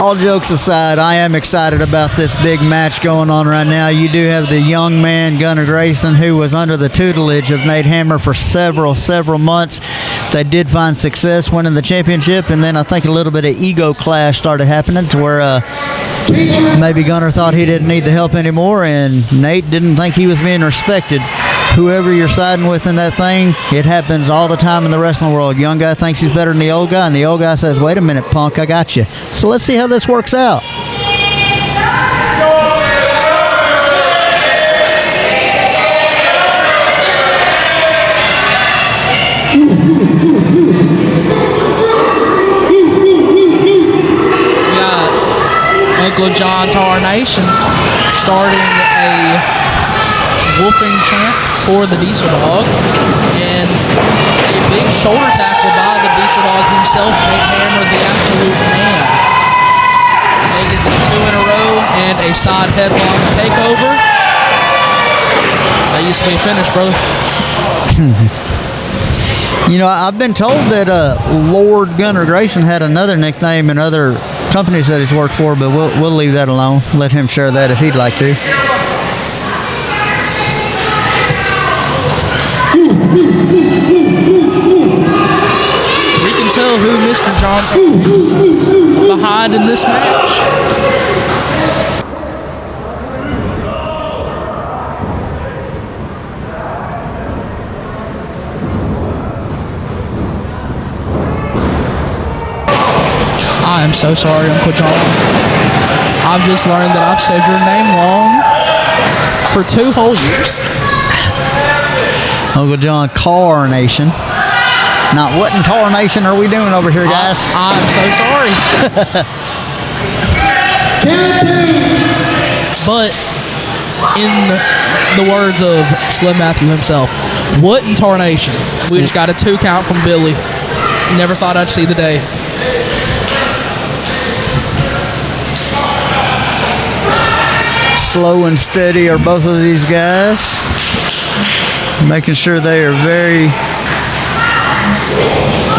All jokes aside, I am excited about this big match going on right now. You do have the young man, Gunnar Grayson, who was under the tutelage of Nate Hammer for several months. They did find success winning the championship, and then I think a little bit of ego clash started happening to where maybe Gunnar thought he didn't need the help anymore, and Nate didn't think he was being respected. Whoever you're siding with in that thing, it happens all the time in the wrestling world. Young guy thinks he's better than the old guy, and the old guy says, wait a minute, punk, I got you. So let's see how this works out. We got Uncle John Tarnation starting a wolfing chant for the Diesel Dog, and a big shoulder tackle by the Diesel Dog himself, Nate Hammer, the absolute man. Makes it 2 in a row, and a side headlock takeover. That used to be a finish, brother. You know, I've been told that Lord Gunnar Grayson had another nickname in other companies that he's worked for, but we'll leave that alone. Let him share that if he'd like to. We can tell who Mr. Johnson is behind in this match. I am so sorry, Uncle John. I've just learned that I've said your name wrong for 2 whole years. Uncle John, Carnation. Now, what in tarnation are we doing over here, guys? I'm so sorry. But in the words of Slim Matthew himself, what in tarnation? We just got a 2 count from Billy. Never thought I'd see the day. Slow and steady are both of these guys, making sure they are very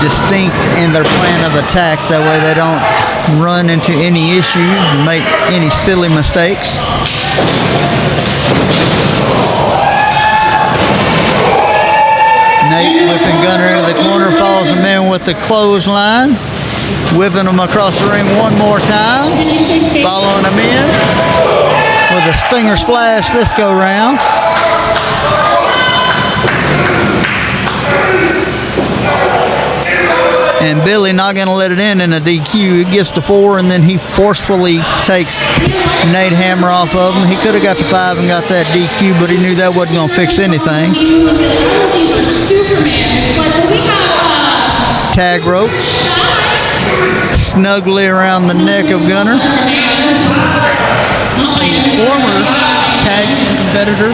distinct in their plan of attack. That way they don't run into any issues and make any silly mistakes. Nate whipping Gunnar into the corner, follows him in with the clothesline, whipping him across the ring one more time, following him in with a stinger splash this go round. And Billy not going to let it in a DQ. He gets to 4, and then he forcefully takes Nate Hammer off of him. He could have got to 5 and got that DQ, but he knew that wasn't going to fix anything. Tag rope. Snugly around the neck of Gunnar. Former tag team competitor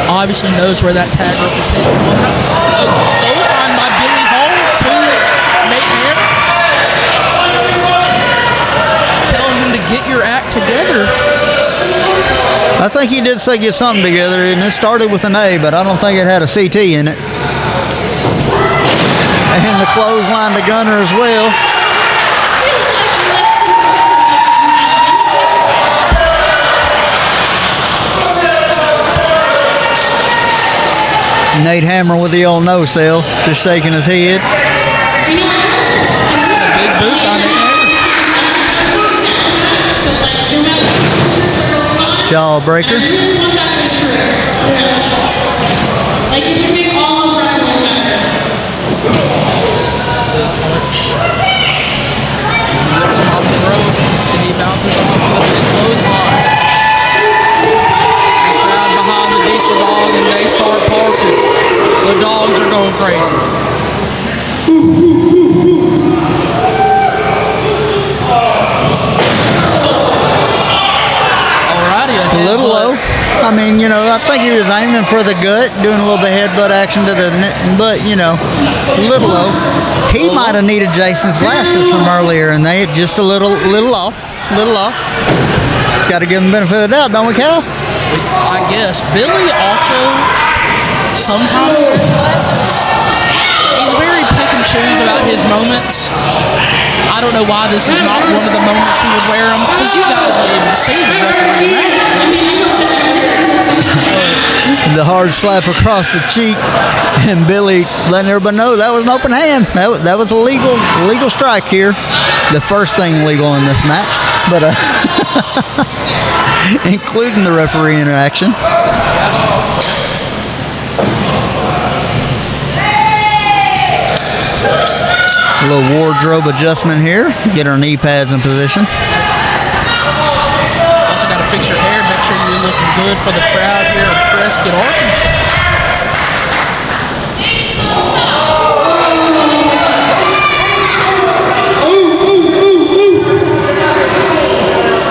obviously knows where that tag rope is hit. A clothesline by Billy Hall to Nate Hammer, telling him to get your act together. I think he did say get something together, and it started with an A, but I don't think it had a CT in it. And the clothesline to Gunnar as well. Nate Hammer with the old no sell, just shaking his head. Big boot on Nate Hammer. Jawbreaker. Like if you make all of wrestling better. He whips him off the rope, and he bounces off with a big clothesline. The crowd behind the Diesel Dog, and they start parking. The dogs are going crazy. Alrighty, A little low. I mean, you know, I think he was aiming for the gut, doing a little bit of headbutt action to the neck, but, you know, a little low. He might have needed Jason's glasses from earlier, and they just a little off. It's got to give him the benefit of the doubt, don't we, Cal? I guess. Billy also sometimes wears glasses. He's very pick and choose about his moments. I don't know why this is not one of the moments he would wear them, because you got to be able to see the referee in action. The hard slap across the cheek, and Billy letting everybody know that was an open hand. That was a legal strike here. The first thing legal in this match, but including the referee interaction. A little wardrobe adjustment here. Get our knee pads in position. Also got to fix your hair. Make sure you're looking good for the crowd here in Prescott, Arkansas.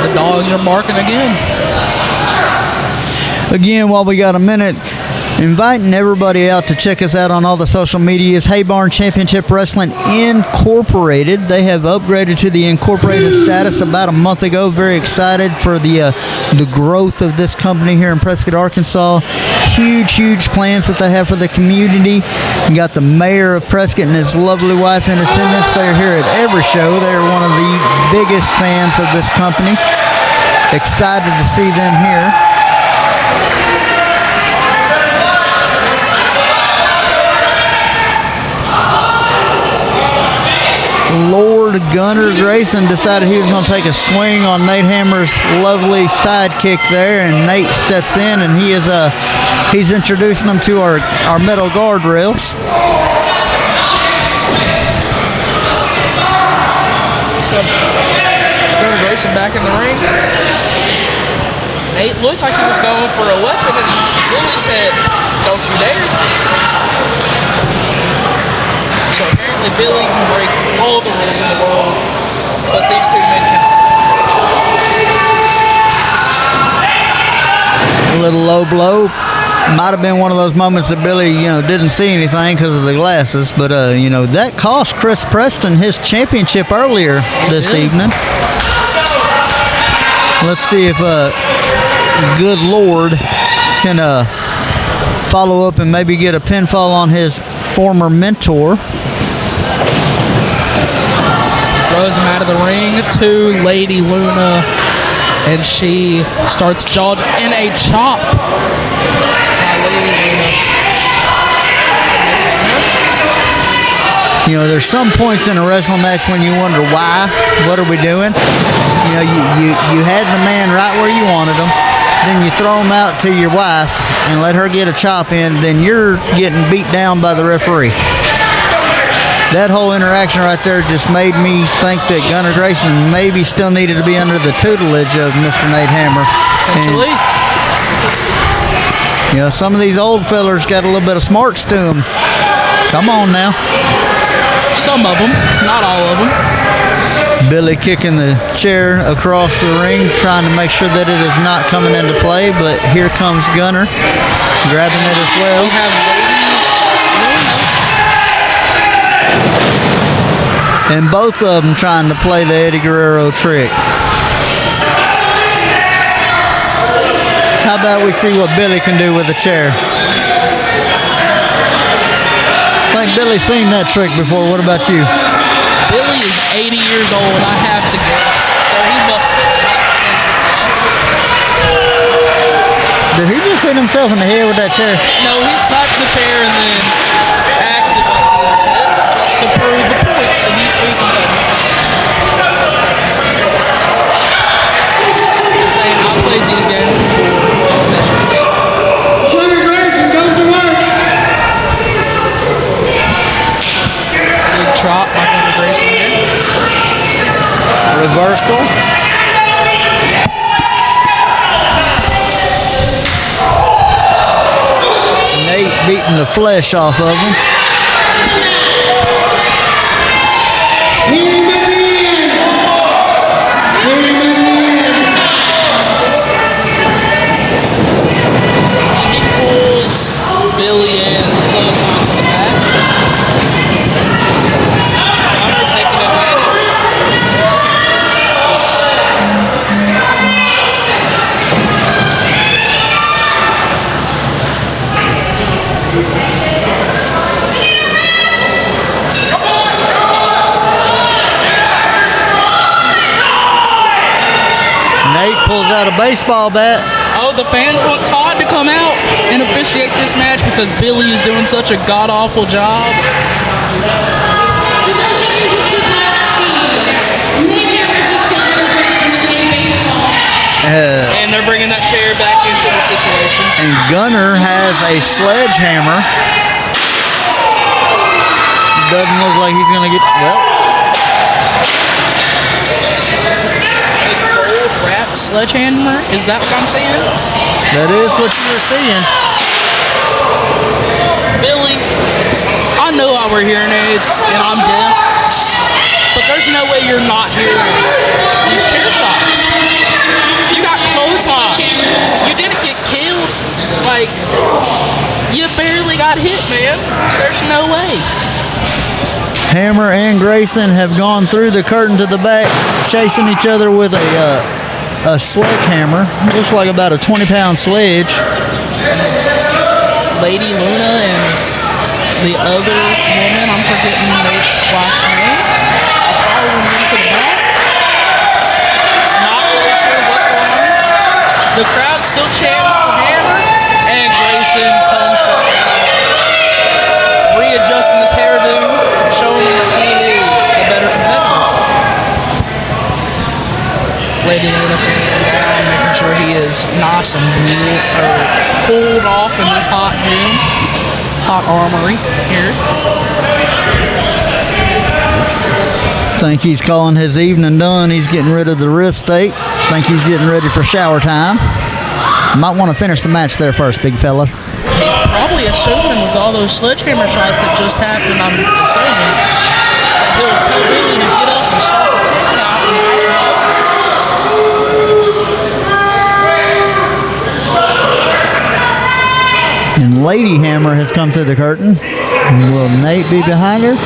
The dogs are barking again. Again, while we got a minute, inviting everybody out to check us out on all the social medias. Haybarn Championship Wrestling Incorporated. They have upgraded to the incorporated status about a month ago. Very excited for the growth of this company here in Prescott, Arkansas. Huge plans that they have for the community. We got the mayor of Prescott and his lovely wife in attendance. They're here at every show. They're one of the biggest fans of this company. Excited to see them here. Lord Gunnar Grayson decided he was going to take a swing on Nate Hammer's lovely sidekick there, and Nate steps in, and he's introducing them to our metal guardrails. Gunnar Grayson back in the ring. Nate looked like he was going for a weapon, and Billy said, "Don't you dare." So apparently Billy can break all the rules in the world, but these two men cannot. A little low blow. Might have been one of those moments that Billy, didn't see anything because of the glasses, but that cost Chris Preston his championship earlier this evening. Let's see if good Lord can follow up and maybe get a pinfall on his former mentor. Throws him out of the ring to Lady Luna, and she starts dodging in a chop by Lady Luna. There's some points in a wrestling match when you wonder why. What are we doing? You had the man right where you wanted him. Then you throw him out to your wife and let her get a chop in. Then you're getting beat down by the referee. That whole interaction right there just made me think that Gunnar Grayson maybe still needed to be under the tutelage of Mr. Nate Hammer. Potentially. And, some of these old fellers got a little bit of smarts to them. Come on now. Some of them, not all of them. Billy kicking the chair across the ring, trying to make sure that it is not coming into play, but here comes Gunnar, grabbing it as well. We have Lady and both of them trying to play the Eddie Guerrero trick. How about we see what Billy can do with a chair? I think Billy's seen that trick before. What about you? Billy is 80 years old, I have to guess, so he must have seen it. Did he just hit himself in the head with that chair? No, he slapped the chair and then acted like he was hit, just to prove the point to these two competitors. Saying, I played these games before, don't mess with me. Gunnar Grayson goes to work. Big chop by Gunnar Grayson here. Reversal. Nate beating the flesh off of him. He pulls Billy in close onto the back. Gunnar taking advantage. Nate pulls out a baseball bat. Oh, the fans want Todd to come out and officiate this match because Billy is doing such a god-awful job. And they're bringing that chair back into the situation. And Gunner has a sledgehammer. Doesn't look like he's going to get, well. A gold wrapped sledgehammer? Is that what I'm seeing? That is what you're seeing. Billy, I know I wear hearing aids and I'm deaf, but there's no way you're not hearing these chair shots. You got clothes on. You didn't get killed. Like, you barely got hit, man. There's no way. Hammer and Grayson have gone through the curtain to the back, chasing each other with a sledgehammer. Looks like about a 20-pound sledge. Lady Luna and the other woman, I'm forgetting Nate's wife's name, are following into the back. Not really sure what's going on. The crowd's still chanting for Hammer, and Grayson comes back out, readjusting his hairdo, showing him that he is the better competitor. Lady Luna figuring down, making sure he is nice and cooled off in this hot gym, hot armory here. Think he's calling his evening done. He's getting rid of the wrist tape. Think he's getting ready for shower time. Might want to finish the match there first, big fella. He's probably assuming with all those sledgehammer shots that just happened, I'm assuming, that he'll tell Billy to get up and start the 10 count and match him up. And Lady Hammer has come through the curtain. Will Nate be behind her?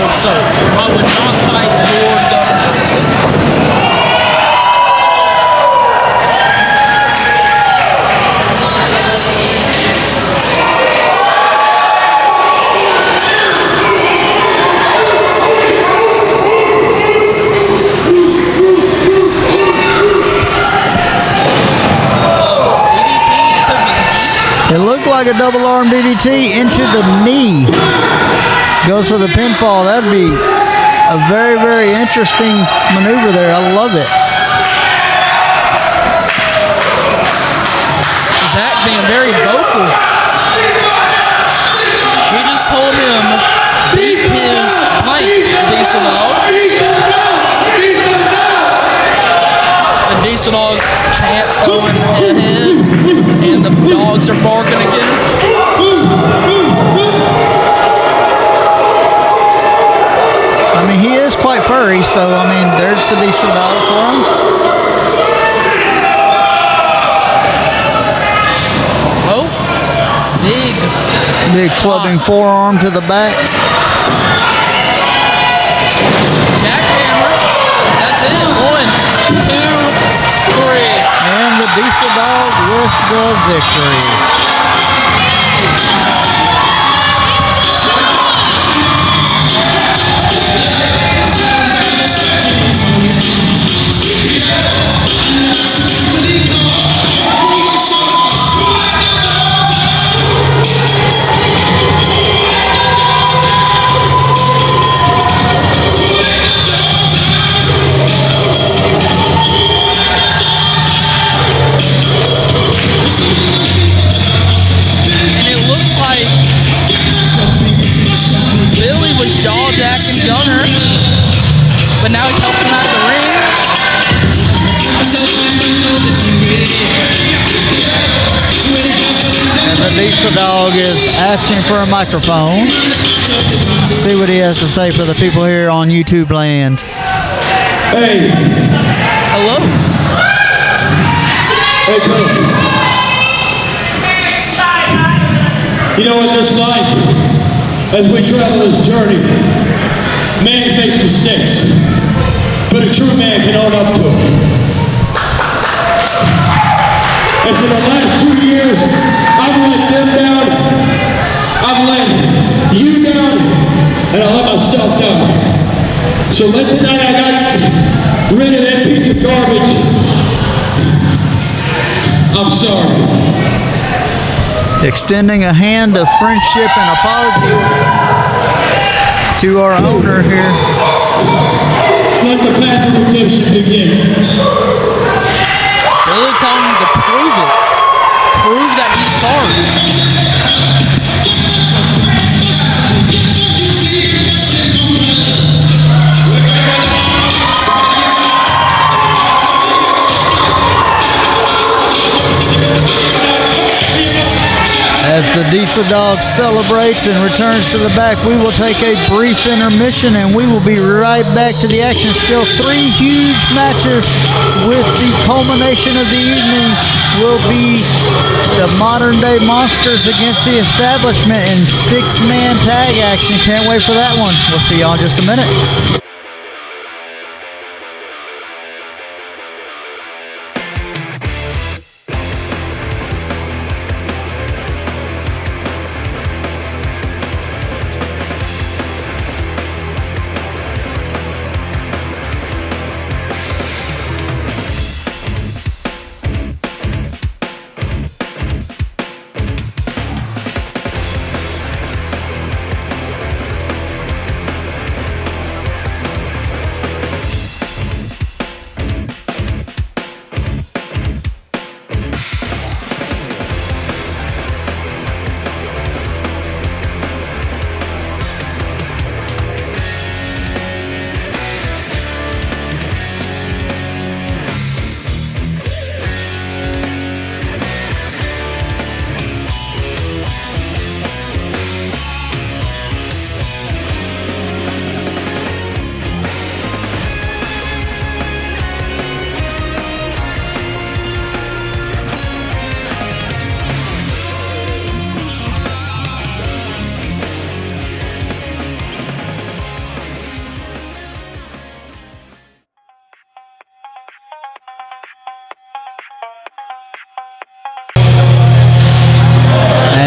So, I would not fight Lord Gunner Grayson. DDT to the knee. It looked like a double arm DDT into the knee. Goes for the pinfall. That'd be a very, very interesting maneuver there. I love it. Zach being very vocal. We just told him beat his blank, Diesel Dog. The Diesel Dog chants going ahead, and the dogs are barking again. I mean, he is quite furry, so, I mean, there's the Diesel Dog for him. Oh, big clubbing forearm to the back. Jackhammer. That's it. 1, 2, 3. And the Diesel Dog with the victory. Jackson Gunner, but now he's helped him out of the ring. And the Diesel Dog is asking for a microphone. See what he has to say for the people here on YouTube land. Hey. Hello. Hey, bro. You know, in this life, as we travel this journey, man makes mistakes, but a true man can own up to them. And for the last 2 years, I've let them down, I've let you down, and I let myself down. So then tonight I got rid of that piece of garbage. I'm sorry. Extending a hand of friendship and apology to our owner here. Let the path of redemption begin. Billy telling him to prove it. Prove that he's sorry. As the Diesel Dog celebrates and returns to the back, we will take a brief intermission and we will be right back to the action. Still 3 huge matches, with the culmination of the evening will be the Modern Day Monsters against the Establishment in 6-man tag action. Can't wait for that one. We'll see y'all in just a minute.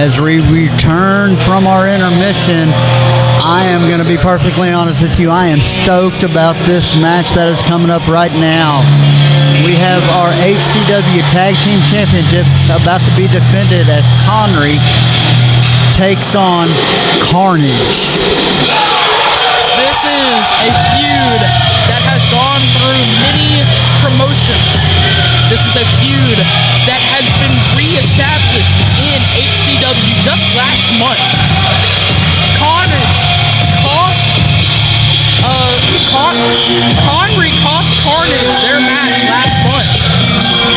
As we return from our intermission, I am going to be perfectly honest with you. I am stoked about this match that is coming up right now. We have our HCW Tag Team Championships about to be defended as Connery takes on Carnage. This is a feud that has gone through many promotions. This is a feud that has been re-established in HCW just last month. Carnage Connery cost Carnage their match last month.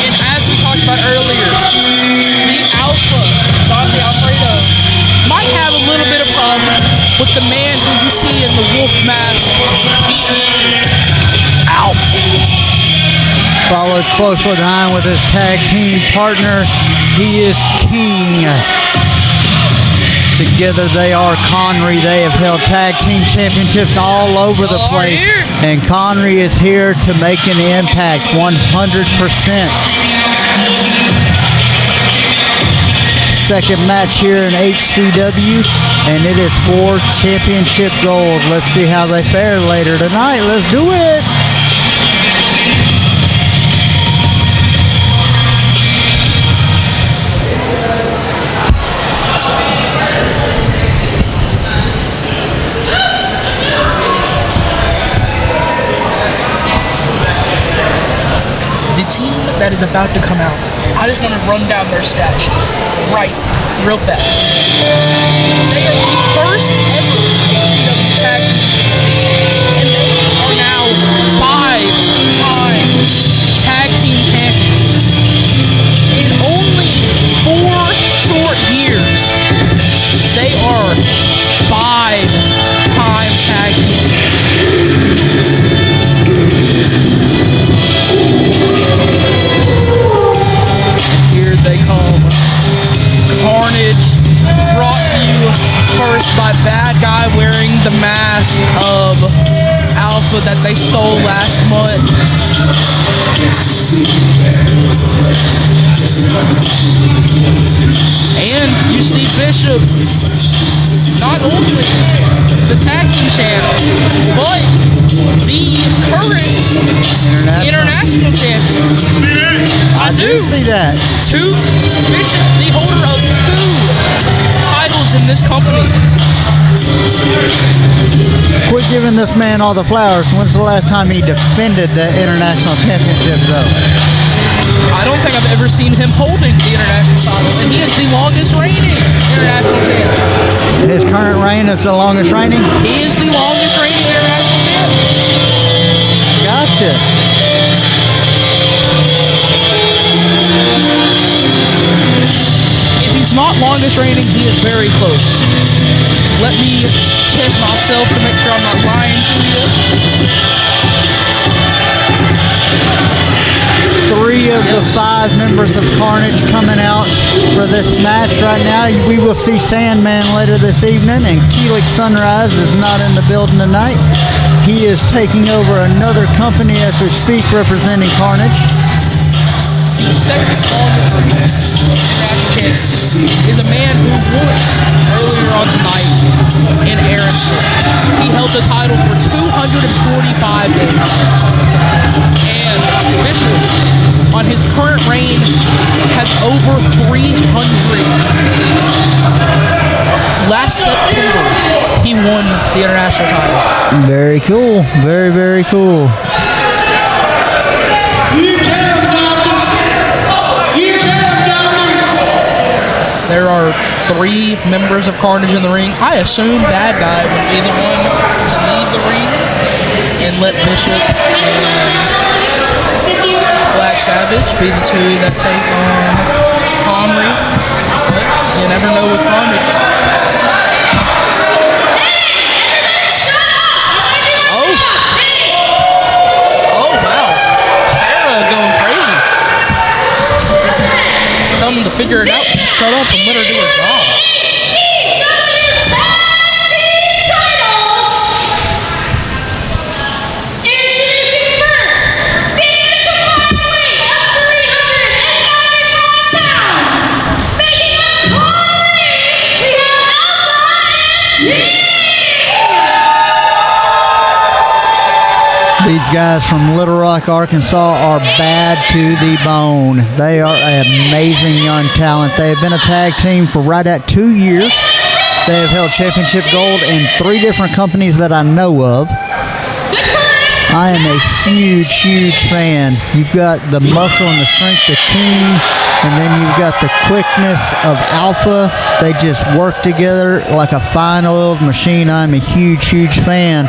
And as we talked about earlier, the Alpha, Dante Alfredo, might have a little bit of problems with the man who you see in the wolf mask. He is Alpha. Followed closely behind with his tag team partner, he is King. Together they are Connery. They have held tag team championships all over the place. And Connery is here to make an impact 100%. Second match here in HCW, and it is for championship gold. Let's see how they fare later tonight. Let's do it. The team that is about to come out, I just want to run down their stats real fast. They are the first ever HCW Tag Team Champions, and they are now 5-time Tag Team Champions. In only 4 short years, 5-time tag team. Here they come. Carnage, brought to you first by Bad Guy wearing the mask of Alpha that they stole last month. And you see Bishop, not only the tag team champ, but the current international champion. I do see that. Bishop, the holder of 2 titles in this company. Quit giving this man all the flowers. When's the last time he defended the international championship, though? I don't think I've ever seen him holding the international title, and he is the longest reigning international champion. His current reign is the longest reigning? He is the longest reigning international champion. Gotcha. If he's not longest reigning, he is very close. Let me check myself to make sure I'm not lying to you. 3 of the 5 members of Carnage coming out for this match right now. We will see Sandman later this evening, and Keelik Sunrise is not in the building tonight. He is taking over another company as we speak, representing Carnage. The second longest international champion is a man who won earlier on tonight in Aronson. He held the title for 245 days. And Bishop, on his current reign, has over 300. Last September, he won the international title. Very cool. Very, very cool. There are 3 members of Carnage in the ring. I assume Bad Guy would be the one to leave the ring and let Bishop and Black Savage be the 2 that take on Comrie. But you never know with Carnage. Oh, wow. Sarah going crazy. Tell them to figure it out. Shut up and let her do her job. HCW Tag Team Titles. Introducing first, standing at a combined weight of 395 pounds. Making up Comrie, we have Alpha and P. These guys from Little Rock, Arkansas are bad to the bone. They are an amazing young talent. They have been a tag team for right at 2 years. They have held championship gold in 3 different companies that I know of. I am a huge, huge fan. You've got the muscle and the strength of King, and then you've got the quickness of Alpha. They just work together like a fine-oiled machine. I'm a huge, huge fan.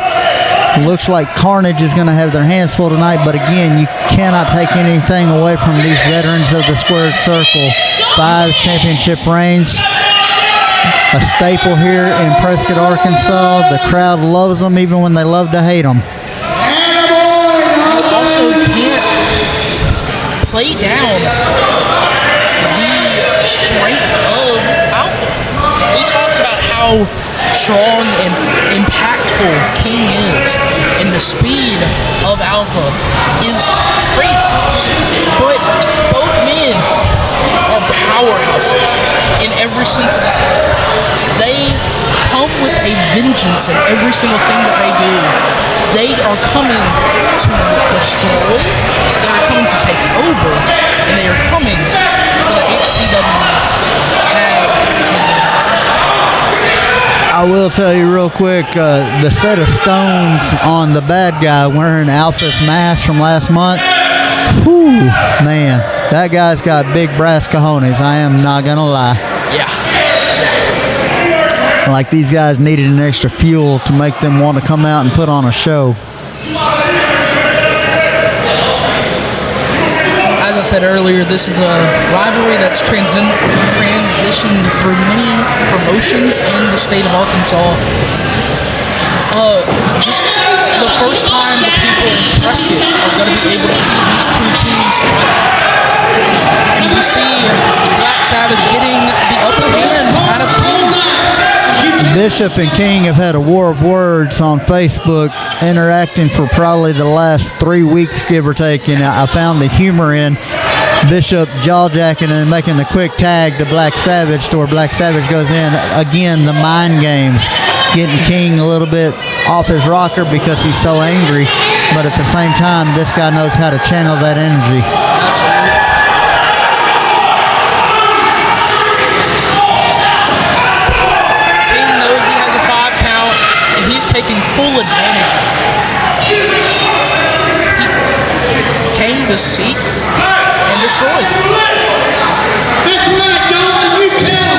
Looks like Carnage is going to have their hands full tonight, but again, you cannot take anything away from these veterans of the Squared Circle. 5 championship reigns, a staple here in Prescott, Arkansas. The crowd loves them even when they love to hate them. You also can't play down the strength of Alpha. We talked about how strong and impactful King is, and the speed of Alpha is crazy. But both men are powerhouses in every sense of that word. They come with a vengeance in every single thing that they do. They are coming to destroy, they are coming to take over, and they are coming for the HCW Tag Team. I will tell you real quick, the set of stones on the Bad Guy wearing Alpha's mask from last month, whew, man, that guy's got big brass cojones. I am not going to lie. Yeah. Like these guys needed an extra fuel to make them want to come out and put on a show. As I said earlier, this is a rivalry that's transitioned through many promotions in the state of Arkansas. Just the first time the people in Prescott are going to be able to see these two teams fight. And we see Black Savage getting the upper hand out of King. Bishop and King have had a war of words on Facebook, interacting for probably the last 3 weeks, give or take, and I found the humor in Bishop jaw-jacking and making the quick tag to Black Savage to where Black Savage goes in. Again, the mind games, getting King a little bit off his rocker because he's so angry, but at the same time, this guy knows how to channel that energy. Absolutely. King knows he has a 5 count, and he's taking full advantage of it. He came to seek and destroy. This way, Dalton, you tell.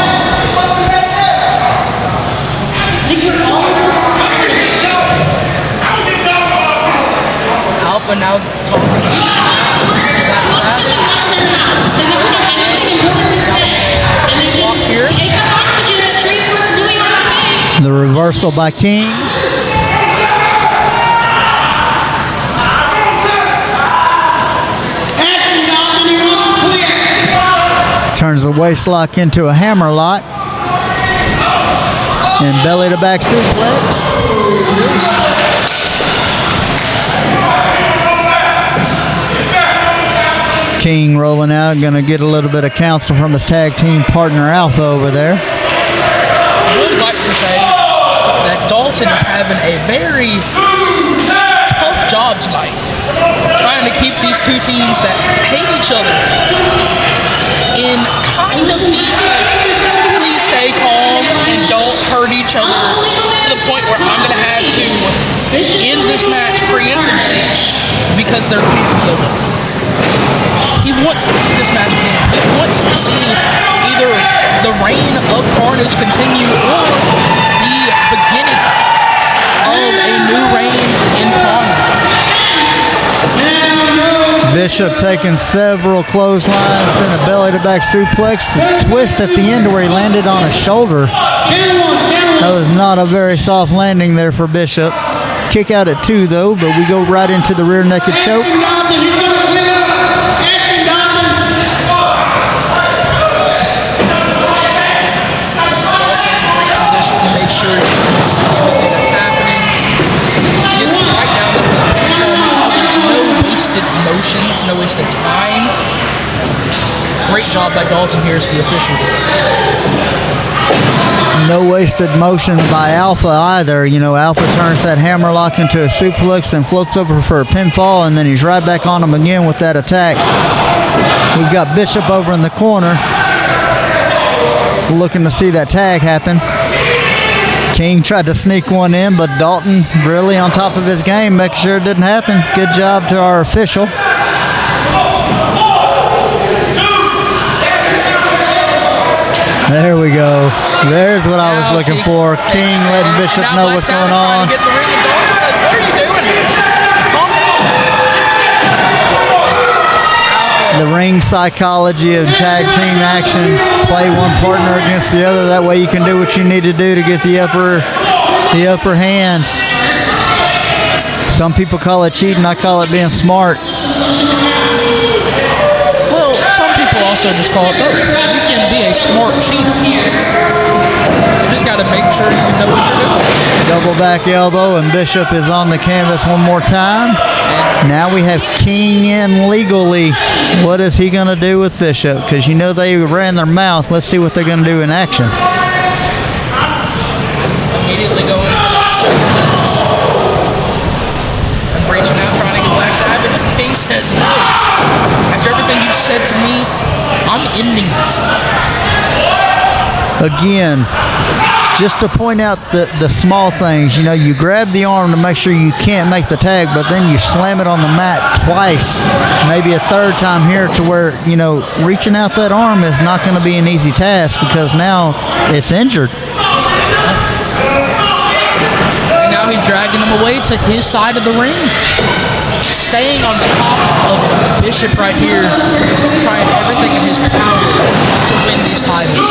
Alpha now talking to Black Savage. Walk here. The reversal by King. Turns the waist lock into a hammer lock. And belly to back suplex. King rolling out, gonna get a little bit of counsel from his tag team partner Alpha over there. I would like to say that Dalton is having a very tough job tonight, trying to keep these two teams that hate each other in kind of please stay calm and don't hurt each other to the point where I'm gonna have to end this match preemptively because there can't be a winner. He wants to see this match end. He wants to see either the reign of Carnage continue or the beginning of a new reign in Carnage. Bishop taking several clotheslines, then a belly to back suplex, a twist at the end where he landed on his shoulder. That was not a very soft landing there for Bishop. Kick out at 2 though, but we go right into the rear naked choke. Make sure you can see everything that's happening. Gets right down to the pinfall. There's no wasted motions, no wasted time. Great job by Dalton here as the official. No wasted motion by Alpha either. You know, Alpha turns that hammer lock into a suplex and floats over for a pinfall, and then he's right back on him again with that attack. We've got Bishop over in the corner, looking to see that tag happen. King tried to sneak one in, but Dalton really on top of his game, making sure it didn't happen. Good job to our official. There we go. There's what I was looking for. King letting Bishop know what's going on. Get in the ring and Dalton says, "What are you doing here? Calm down." The ring psychology of tag team action. Play one partner against the other. That way you can do what you need to do to get the upper hand. Some people call it cheating. I call it being smart. Well, some people also just call it both. You can be a smart cheater. You just got to make sure you know what you're doing. Double back elbow, and Bishop is on the canvas one more time. Now we have King in legally. What is he going to do with Bishop? Because you know they ran their mouth. Let's see what they're going to do in action. Immediately going for that suplex. And reaching out, trying to get Black Savage. And King says no. After everything you've said to me, I'm ending it. Again, just to point out the small things, you know, you grab the arm to make sure you can't make the tag, but then you slam it on the mat twice, maybe a third time here, to where, you know, reaching out that arm is not going to be an easy task because now it's injured. And now he's dragging him away to his side of the ring. staying on top of Bishop right here, trying everything in his power to win these titles.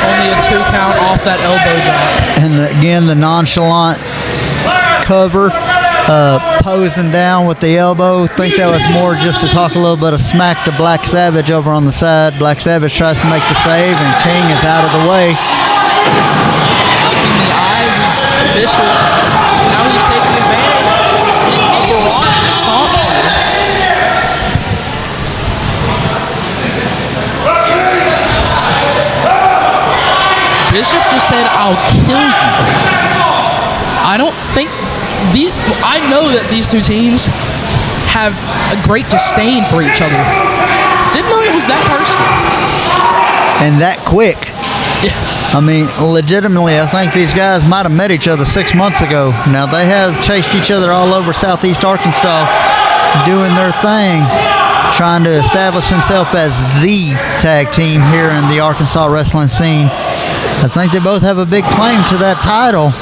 Only a 2 count off that elbow drop. And again, the nonchalant cover, posing down with the elbow. I think that was more just to talk a little bit of smack to Black Savage over on the side. Black Savage tries to make the save, and King is out of the way. Looking in the eyes is Bishop. Now he's taking advantage. A barrage of stomps here. Bishop just said, "I'll kill you." I don't think I know that these two teams have a great disdain for each other. Didn't know it was that personal. And that quick. Yeah. I mean, legitimately, I think these guys might have met each other 6 months ago. Now, they have chased each other all over Southeast Arkansas, doing their thing, trying to establish themselves as the tag team here in the Arkansas wrestling scene. I think they both have a big claim to that title.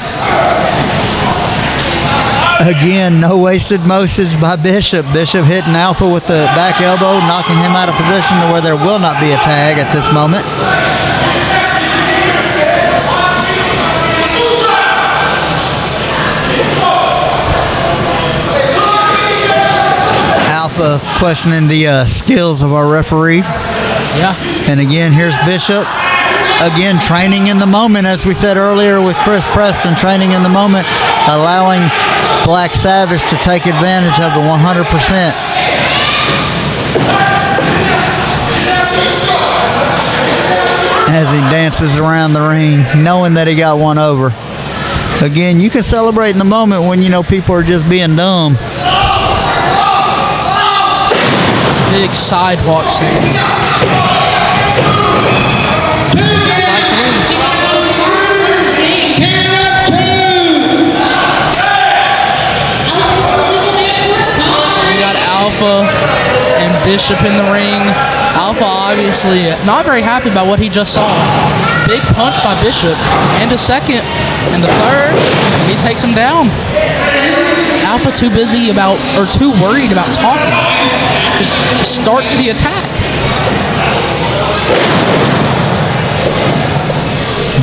Again, no wasted motions by Bishop. Bishop hitting Alpha with the back elbow, knocking him out of position to where there will not be a tag at this moment. Alpha questioning the skills of our referee. Yeah. And again, here's Bishop. Again, training in the moment, as we said earlier with Chris Preston, training in the moment, allowing Black Savage to take advantage of it 100%. As he dances around the ring, knowing that he got one over. Again, you can celebrate in the moment when you know people are just being dumb. Big sidewalk scene. Alpha and Bishop in the ring. Alpha obviously not very happy about what he just saw. Big punch by Bishop, and a second, and the third, and he takes him down. Alpha too worried about talking to start the attack.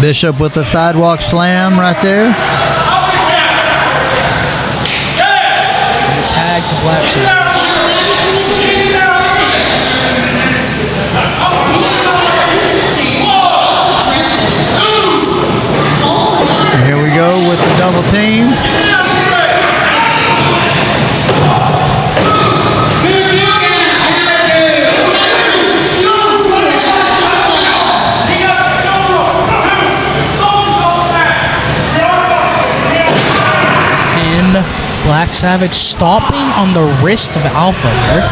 Bishop with the sidewalk slam right there. And a tag to Black Savage. Here we go with the double team. And Black Savage stomping on the wrist of Alpha here.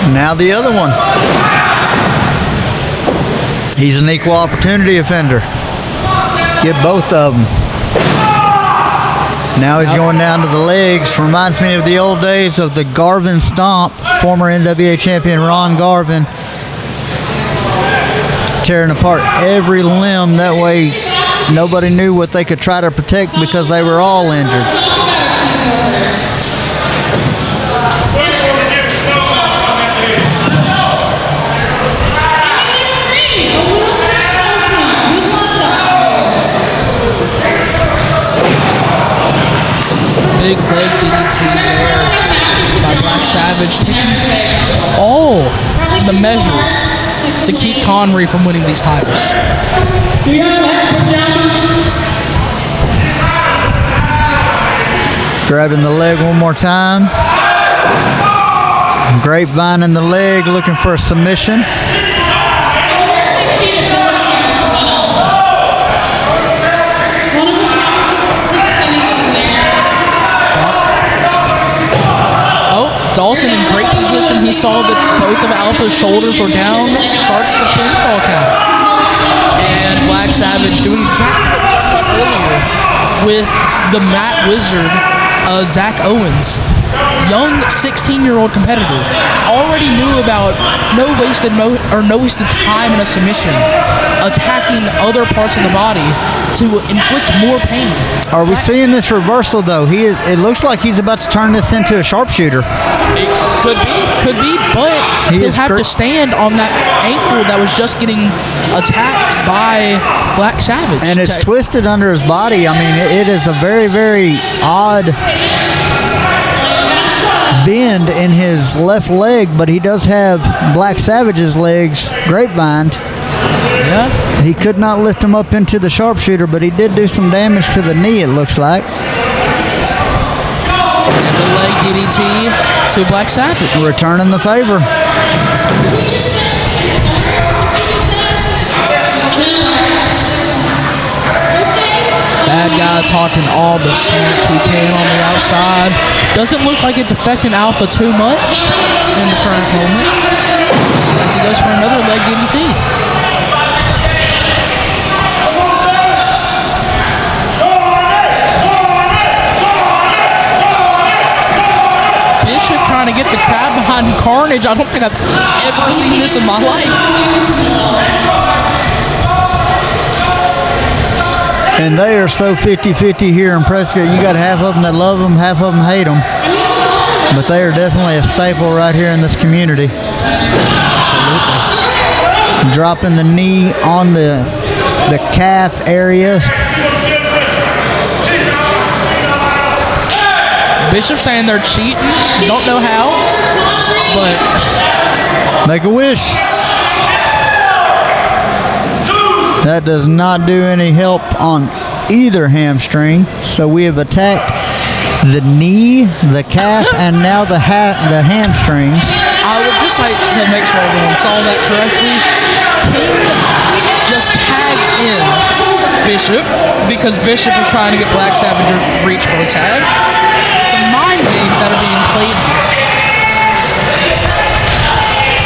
And now the other one. He's an equal opportunity offender. Get both of them. Now he's going down to the legs. Reminds me of the old days of the Garvin Stomp. Former NWA champion Ron Garvin. Tearing apart every limb. That way nobody knew what they could try to protect because they were all injured. Big leg DDT there by Black Savage, taking all the measures to keep Connery from winning these titles. Do y'all have pajamas? Grabbing the leg one more time. Grapevine in the leg, looking for a submission. Dalton in great position. He saw that both of Alpha's shoulders were down. Starts the pinfall count. And Black Savage doing exactly what we talked about earlier with the Matt Wizard, Zach Owens. Young 16-year-old competitor. Already knew about no wasted time in a submission. Attacking other parts of the body to inflict more pain. Are we seeing this reversal though? It looks like he's about to turn this into a sharpshooter. It could be, but he'll have to stand on that ankle that was just getting attacked by Black Savage. And it's twisted under his body. I mean, it is a very, very odd bend in his left leg, but he does have Black Savage's legs grapevine. Yeah. He could not lift him up into the sharpshooter, but he did do some damage to the knee, it looks like. And the leg DDT to Black Savage. Returning the favor. Bad guy talking all the smack he can on the outside. Doesn't look like it's affecting Alpha too much in the current moment as he goes for another leg DDT. Bishop trying to get the crowd behind Carnage. I don't think I've ever seen this in my life. And they are so 50-50 here in Prescott. You got half of them that love them, half of them hate them. But they are definitely a staple right here in this community. Absolutely. Dropping the knee on the calf area. Bishop saying they're cheating. Don't know how, but make a wish. That does not do any help on either hamstring. So we have attacked the knee, the calf, and now the hamstrings. I would just like to make sure everyone saw that correctly. King just tagged in Bishop because Bishop was trying to get Black Savage to reach for a tag. The mind games that are being played here.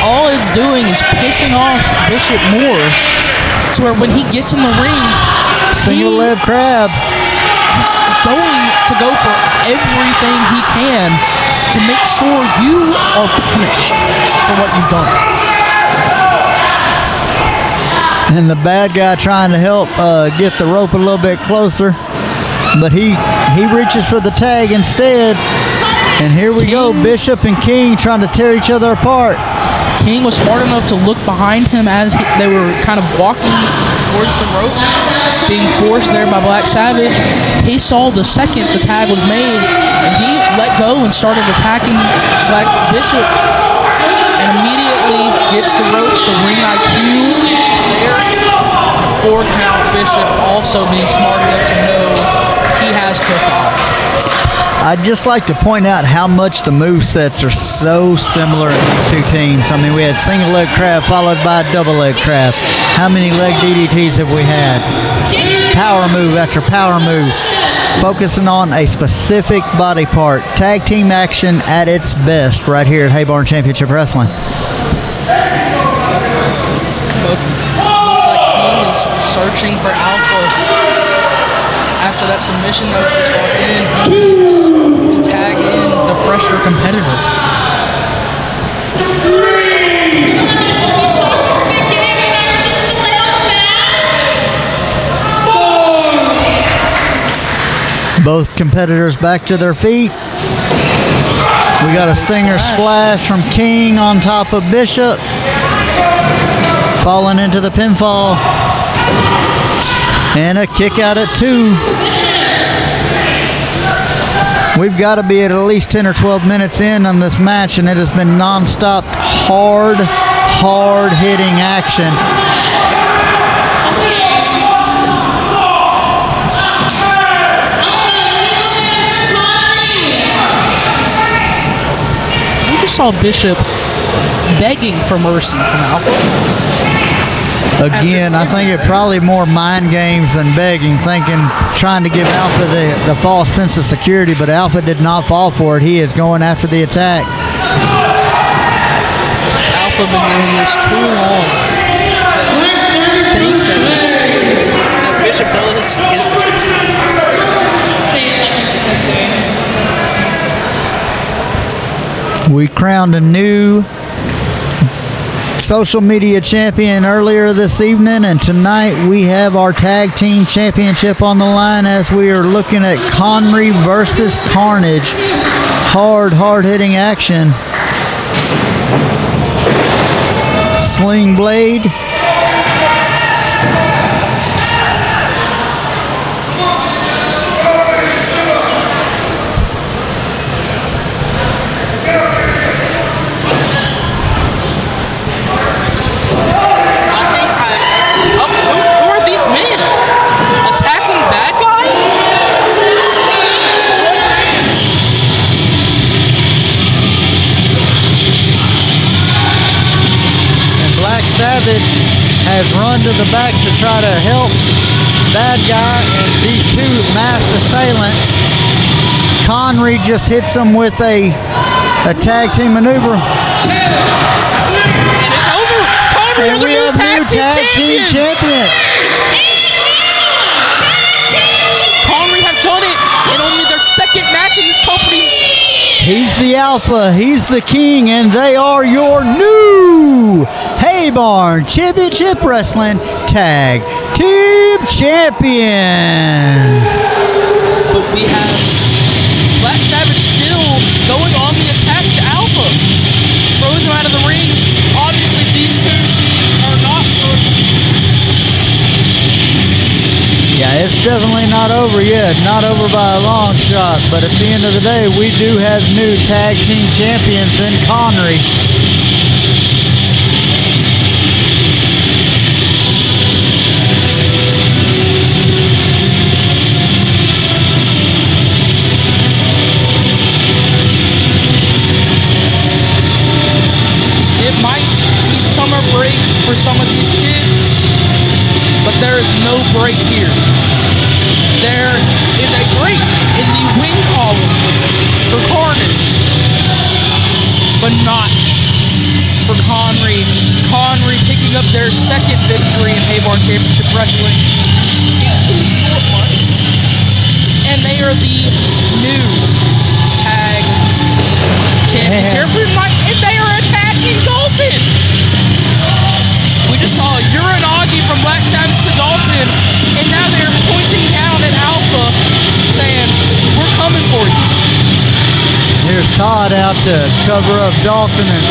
All it's doing is pissing off Bishop more to where when he gets in the ring, single leg crab. He's going to go for everything he can to make sure you are punished for what you've done. And the bad guy trying to help get the rope a little bit closer, but he reaches for the tag instead. And here we go, Bishop and King trying to tear each other apart. King was smart enough to look behind him as they were kind of walking towards the rope, being forced there by Black Savage. He saw the second the tag was made, and he let go and started attacking Black Bishop, and immediately gets the ropes. The ring IQ is there. 4 count. Bishop also being smart enough to know he has to fall. I'd just like to point out how much the movesets are so similar in these two teams. I mean, we had single leg crab followed by double leg crab. How many leg DDTs have we had? Power move after power move, focusing on a specific body part. Tag team action at its best right here at Haybarn Championship Wrestling. Looks like King is searching for Alpha. After that submission that was just walked in, he needs to tag in the fresher competitor. Both competitors back to their feet. We got a stinger splash from King on top of Bishop. Falling into the pinfall. And a kick out at 2. We've got to be at least 10 or 12 minutes in on this match, and it has been non-stop hard-hitting action. We just saw Bishop begging for mercy from Alpha. Again, I think it probably more mind games than begging, trying to give Alpha the false sense of security, but Alpha did not fall for it. He is going after the attack. Alpha been doing this too long to think that Bishop Billis is the truth. We crowned a new social media champion earlier this evening, and tonight we have our tag team championship on the line as we are looking at Connery versus Carnage. Hard-hitting action. Sling blade. Savage has run to the back to try to help Bad Guy and these two masked assailants. Connery just hits him with a tag team maneuver. And it's over. Connery and are the we new have tag team champions. Connery have done it in only their second match in this company's. He's the alpha, he's the king, and they are your new Haybarn Championship Wrestling Tag Team Champions. But we have Black Savage still going on the attack to Alpha. Throws him out of the ring. Obviously, these two teams are not good. Yeah, it's definitely not over yet. Not over by a long shot. But at the end of the day, we do have new tag team champions in Connery. It might be summer break for some of these kids, but there is no break here. There is a break in the win column for Carnage, but not for Connery. Connery picking up their second victory in Haybarn Championship Wrestling in 2 short months. And they are the new tag champions here for tonight, and they are attacking Dalton. We just saw Uranagi from Black Savage to Dalton, and now they're pointing down at Alpha, saying, "We're coming for you." Here's Todd out to cover up Dalton, and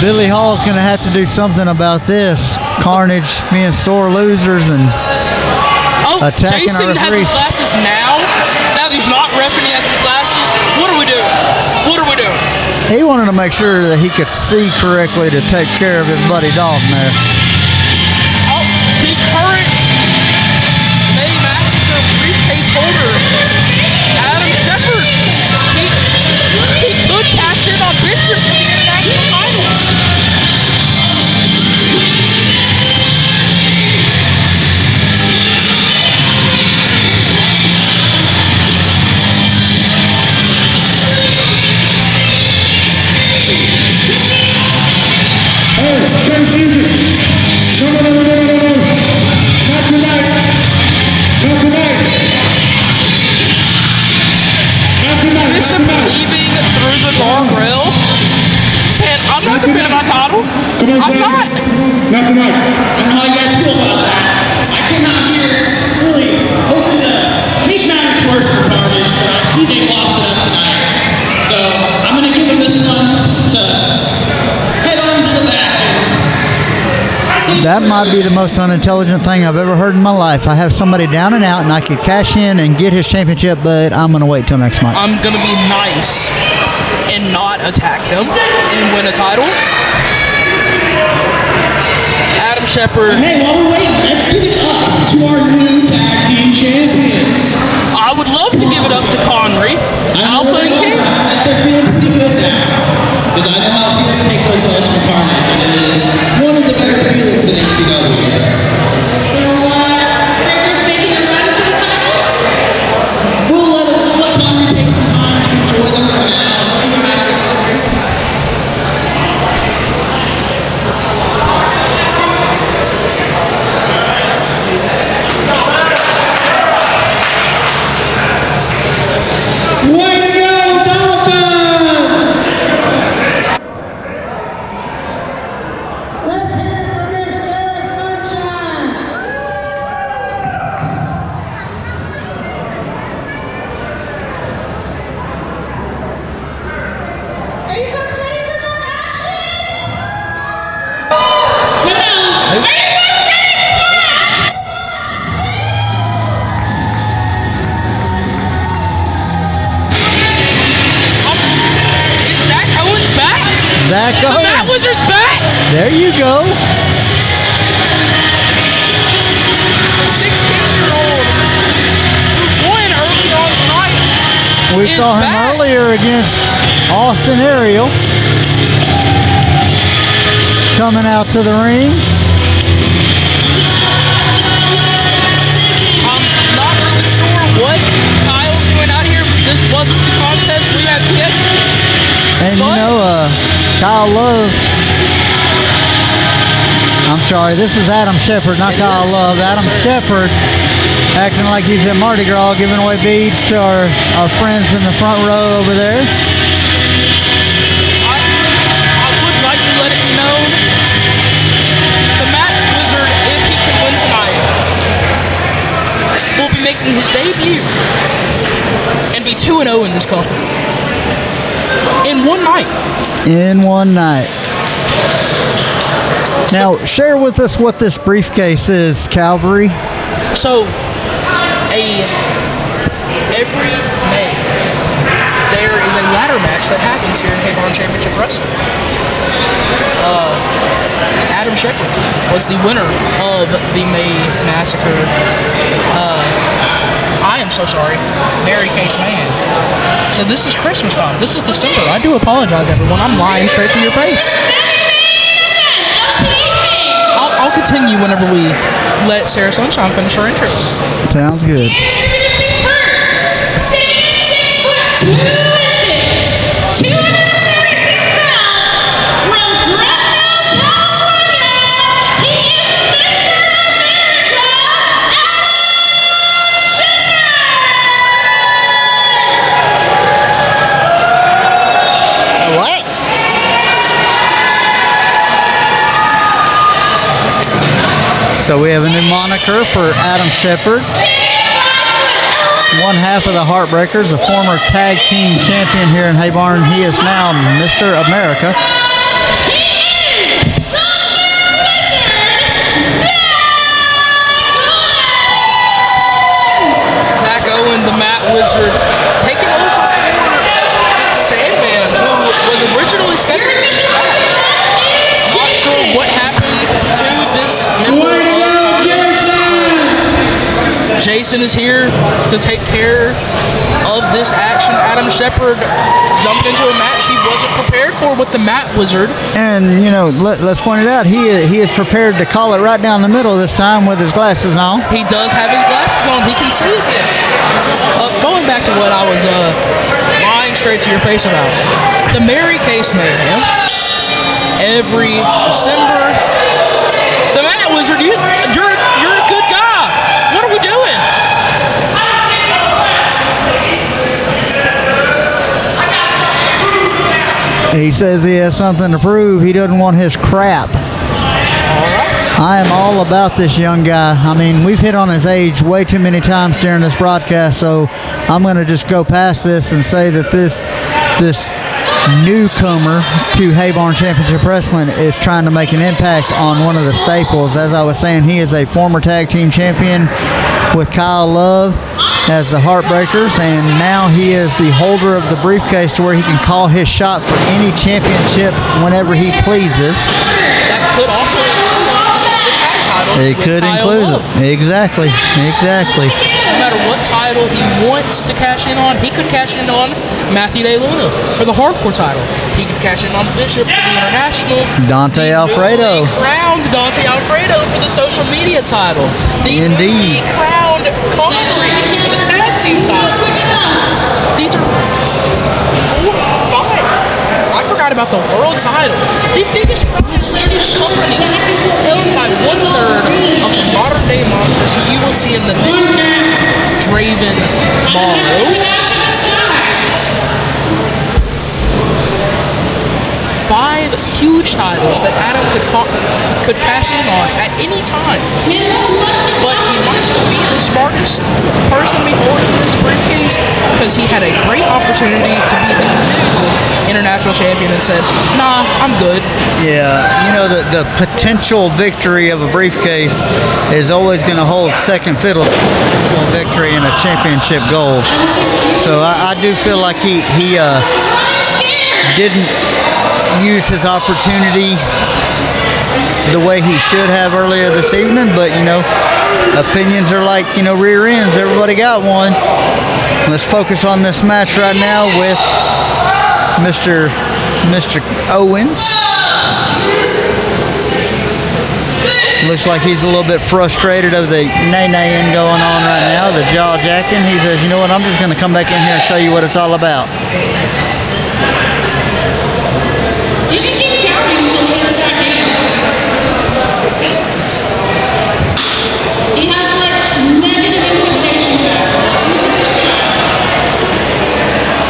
Billy Hall's going to have to do something about this. Carnage being sore losers and attacking Jason our has his referees. glasses now. Now that he's not reffing, he has his glasses. What are we doing? What are we doing? He wanted to make sure that he could see correctly to take care of his buddy Dalton there. Oh, the current May Massacre briefcase holder, Adam Shepard. He could cash in on Bishop for the international title. Bishop leaving through the guardrail, saying, "I'm not defending my title. I'm not." Not tonight. I don't know how you guys feel about that. I came out here really hoping to make matters worse for Carnage, but I see they lost enough tonight. So I'm going to give them this one to head on to the back. That might be the most unintelligent thing I've ever heard in my life. I have somebody down and out, and I could cash in and get his championship, but I'm going to wait till next month. I'm going to be nice and not attack him and win a title. Adam Shepard. Hey, while we're waiting, let's give it up to our new tag team champions. I would love to give it up to Connery, Alpha, and King. They're feeling pretty good now. Because I know how it feels to take those belts from Carnage, and it is one of the better feelings in HCW. Breaker's making a run for the titles? We'll let Connery take some time to enjoy them for now. See what happens. Zach The Owens. Matt Wizard's back. There you go. 16-year-old who won early on tonight. We is saw him back. earlier against Austin Ariel. Coming out to the ring. I'm not really sure what Kyle's doing out here. This wasn't the contest we had scheduled. And you know, Kyle Love. I'm sorry, this is Adam Shepard, not Kyle Love. Adam Shepard acting like he's at Mardi Gras, giving away beads to our friends in the front row over there. I would like to let it be known the Matt Wizard, if he can win tonight, will be making his debut and be 2-0 in this company. In one night. In one night. Now, share with us what this briefcase is, Calvary. So, every May, there is a ladder match that happens here in Haybarn Championship Wrestling. Adam Shepard was the winner of the May Massacre. I am so sorry, Mary Case Man. So this is Christmas time. This is December. I do apologize, everyone. I'm lying straight to your face. I'll continue whenever we let Sarah Sunshine finish her intro. Sounds good. Introducing first, standing at 6 foot 2 inches, 236 pounds, from Fresno, California, he is Mr. America, Adam Shepard! What? So we have a new moniker for Adam Shepard. One half of the Heartbreakers, a former tag team champion here in Haybarn. He is now Mr. America. Zach Owen, the Matt Wizard, taking over for Sandman, who was originally scheduled for this match. Not sure what happened to this member of Jason is here to take care of this action. Adam Shepard jumped into a match he wasn't prepared for with the Matt Wizard. And, you know, let's point it out, he is prepared to call it right down the middle this time with his glasses on. He does have his glasses on. He can see again. Going back to what I was lying straight to your face about. The Mary Case Mayhem. Every December. The Matt Wizard, you're a good guy. What are we doing? He says he has something to prove. He doesn't want his crap. I am all about this young guy. I mean, we've hit on his age way too many times during this broadcast, so I'm going to just go past this and say that this newcomer to Haybarn Championship Wrestling is trying to make an impact on one of the staples. As I was saying, he is a former tag team champion with Kyle Love as the Heartbreakers, and now he is the holder of the briefcase to where he can call his shot for any championship whenever he pleases. That could also include the tag title. It with could Kyle include Love. it. Exactly. No matter what title he wants to cash in on, he could cash in on Matthew De Luna for the hardcore title. He could cash in on Bishop for the international. Dante Alfredo. Crowned Dante Alfredo for the social media title. The newly Indeed. crowned Concrete for the tag team titles. These are 4, 5. I forgot about the world title. The biggest prize in this company, held by 1/3 of the modern day monsters who you will see in the next match. Draven Morrow. 5 huge titles that Adam could cash in on at any time. But he might be the smartest person to be holding this briefcase because he had a great opportunity to be the new international champion and said, nah, I'm good. Yeah, you know, the potential victory of a briefcase is always going to hold second fiddle to the potential victory in a championship gold. So I do feel like he didn't use his opportunity the way he should have earlier this evening, but opinions are like rear ends. Everybody got one. Let's focus on this match right now with Mr. Owens. Looks like he's a little bit frustrated of the nay-naying going on right now, the jaw-jacking. He says, you know what, I'm just going to come back in here and show you what it's all about. You can keep counting until he gets back in. He has negative intimidation factor. Look at this guy.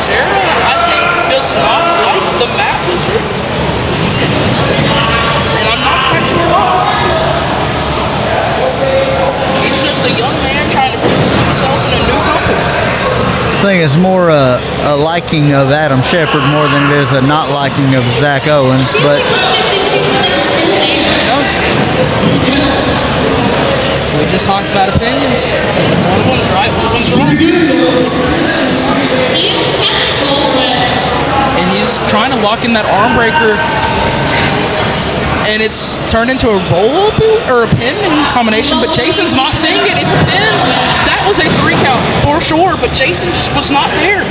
Sarah, I think, does not like the Mat Wizard. And I'm not quite sure why. He's just a young man trying to prove himself in a new company. I think it's more a liking of Adam Shepard more than it is a not liking of Zach Owens, but we just talked about opinions. One of them's right, one of them's wrong. He's technical, but And he's trying to lock in that arm breaker, and it's turned into a roll or a pin combination, but Jason's not seeing it. It's a pin. That was a 3 count for sure, but Jason just was not there.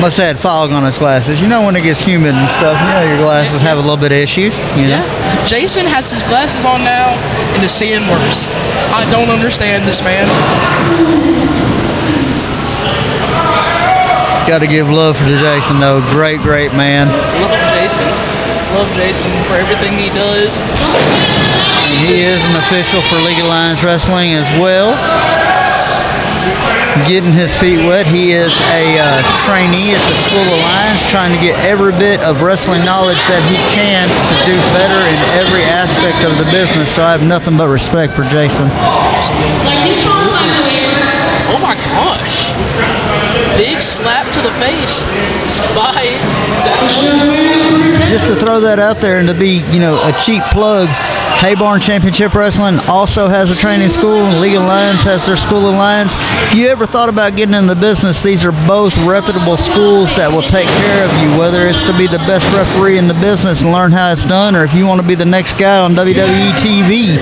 must have had fog on his glasses. When it gets humid and stuff, your glasses have a little bit of issues. Yeah. Jason has his glasses on now and is seeing worse. I don't understand this man. Got to give love for Jason, though. Great man. Love Jason. Love Jason for everything he does. And he is an official for League of Lions Wrestling as well. Getting his feet wet. He is a trainee at the School of Lions, trying to get every bit of wrestling knowledge that he can to do better in every aspect of the business. So I have nothing but respect for Jason. Oh my gosh. Big slap to the face by Zach Owens. Just to throw that out there and to be, a cheap plug, Haybarn Championship Wrestling also has a training school. League of Lions has their School of Lions. If you ever thought about getting into business, these are both reputable schools that will take care of you, whether it's to be the best referee in the business and learn how it's done, or if you want to be the next guy on WWE TV,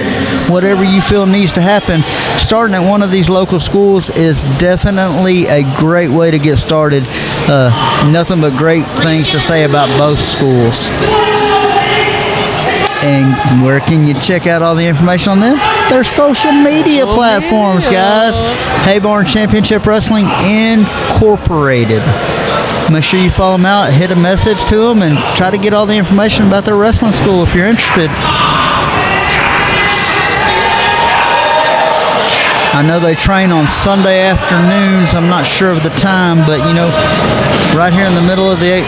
whatever you feel needs to happen. Starting at one of these local schools is definitely a great way to get started. Nothing but great things to say about both schools. And where can you check out all the information on them? Their social media platforms, guys. Haybarn Championship Wrestling Incorporated. Make sure you follow them out, hit a message to them, and try to get all the information about their wrestling school if you're interested. I know they train on Sunday afternoons. I'm not sure of the time, but right here in the middle of the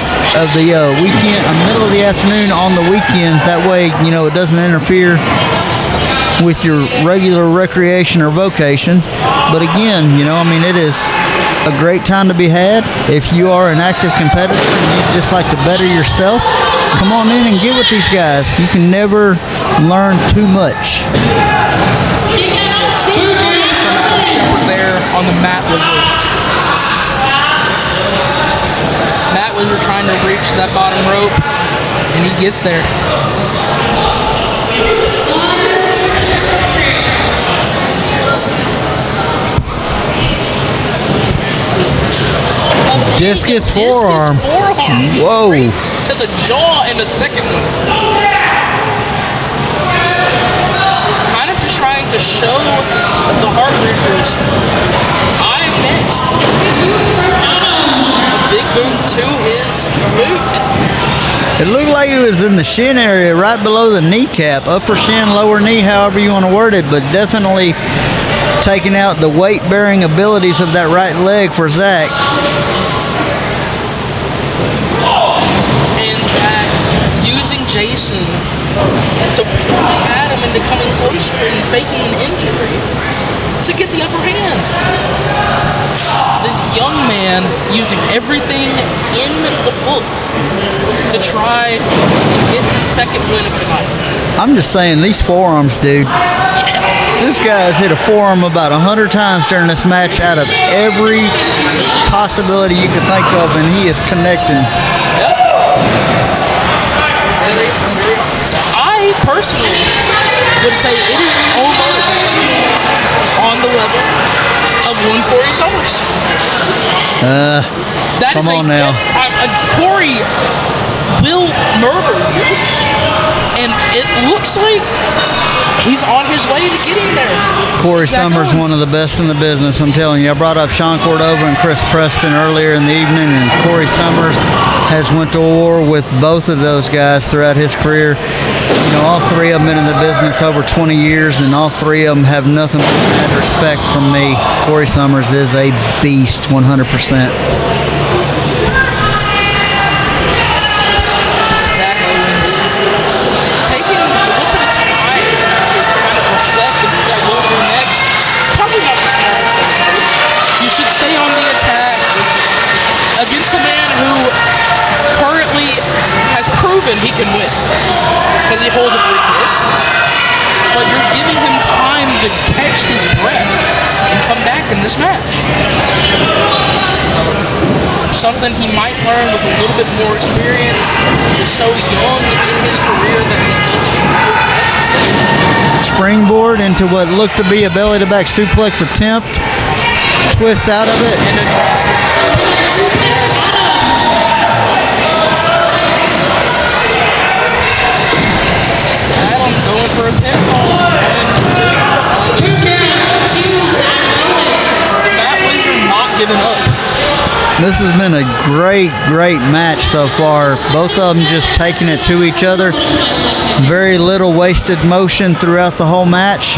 weekend, middle of the afternoon on the weekend. That way, it doesn't interfere with your regular recreation or vocation. But again, it is a great time to be had. If you are an active competitor and you just like to better yourself, come on in and get with these guys. You can never learn too much. Shepard there on the Mat Wizard. Mat Wizard trying to reach that bottom rope, and he gets there. Discus forearm. Whoa. Straight to the jaw in the second one. Kind of just trying to show the Heartbreakers, I'm next. A big boot to his boot. It looked like it was in the shin area, right below the kneecap. Upper shin, lower knee, however you want to word it, but definitely taking out the weight-bearing abilities of that right leg for Zach. And Zach using Jason to pull Adam into coming closer and faking an injury to get the upper hand. This young man using everything in the book to try and get his second win of the night. I'm just saying, these forearms, dude. This guy's hit a forearm about 100 times during this match out of every possibility you could think of, and he is connecting. Yep. I personally would say it is almost on the level of one Corey Summers. That come is on now. Corey will murder you, and it looks like he's on his way to getting there. Corey Zach Summers, Owens. one of the best in the business. I'm telling you, I brought up Sean Cordova and Chris Preston earlier in the evening, and Corey Summers has went to war with both of those guys throughout his career. You know, all three of them been in the business over 20 years, and all three of them have nothing but mad respect from me. Corey Summers is a beast, 100%. Zach Owens taking a little bit of time to kind of reflect and figure out what to do next. Probably not the smartest thing to do. You should stay on the attack against a man who currently has proven he can win because he holds a briefcase. But you're giving him time to catch his breath and come back in this match. Something he might learn with a little bit more experience. Just so young in his career that he doesn't know yet. Springboard into what looked to be a belly-to-back suplex attempt. Twists out of it. And a dragon suplex. Adam going for a pinfall. Matt Windsor not giving up. This has been a great match so far. Both of them just taking it to each other. Very little wasted motion throughout the whole match.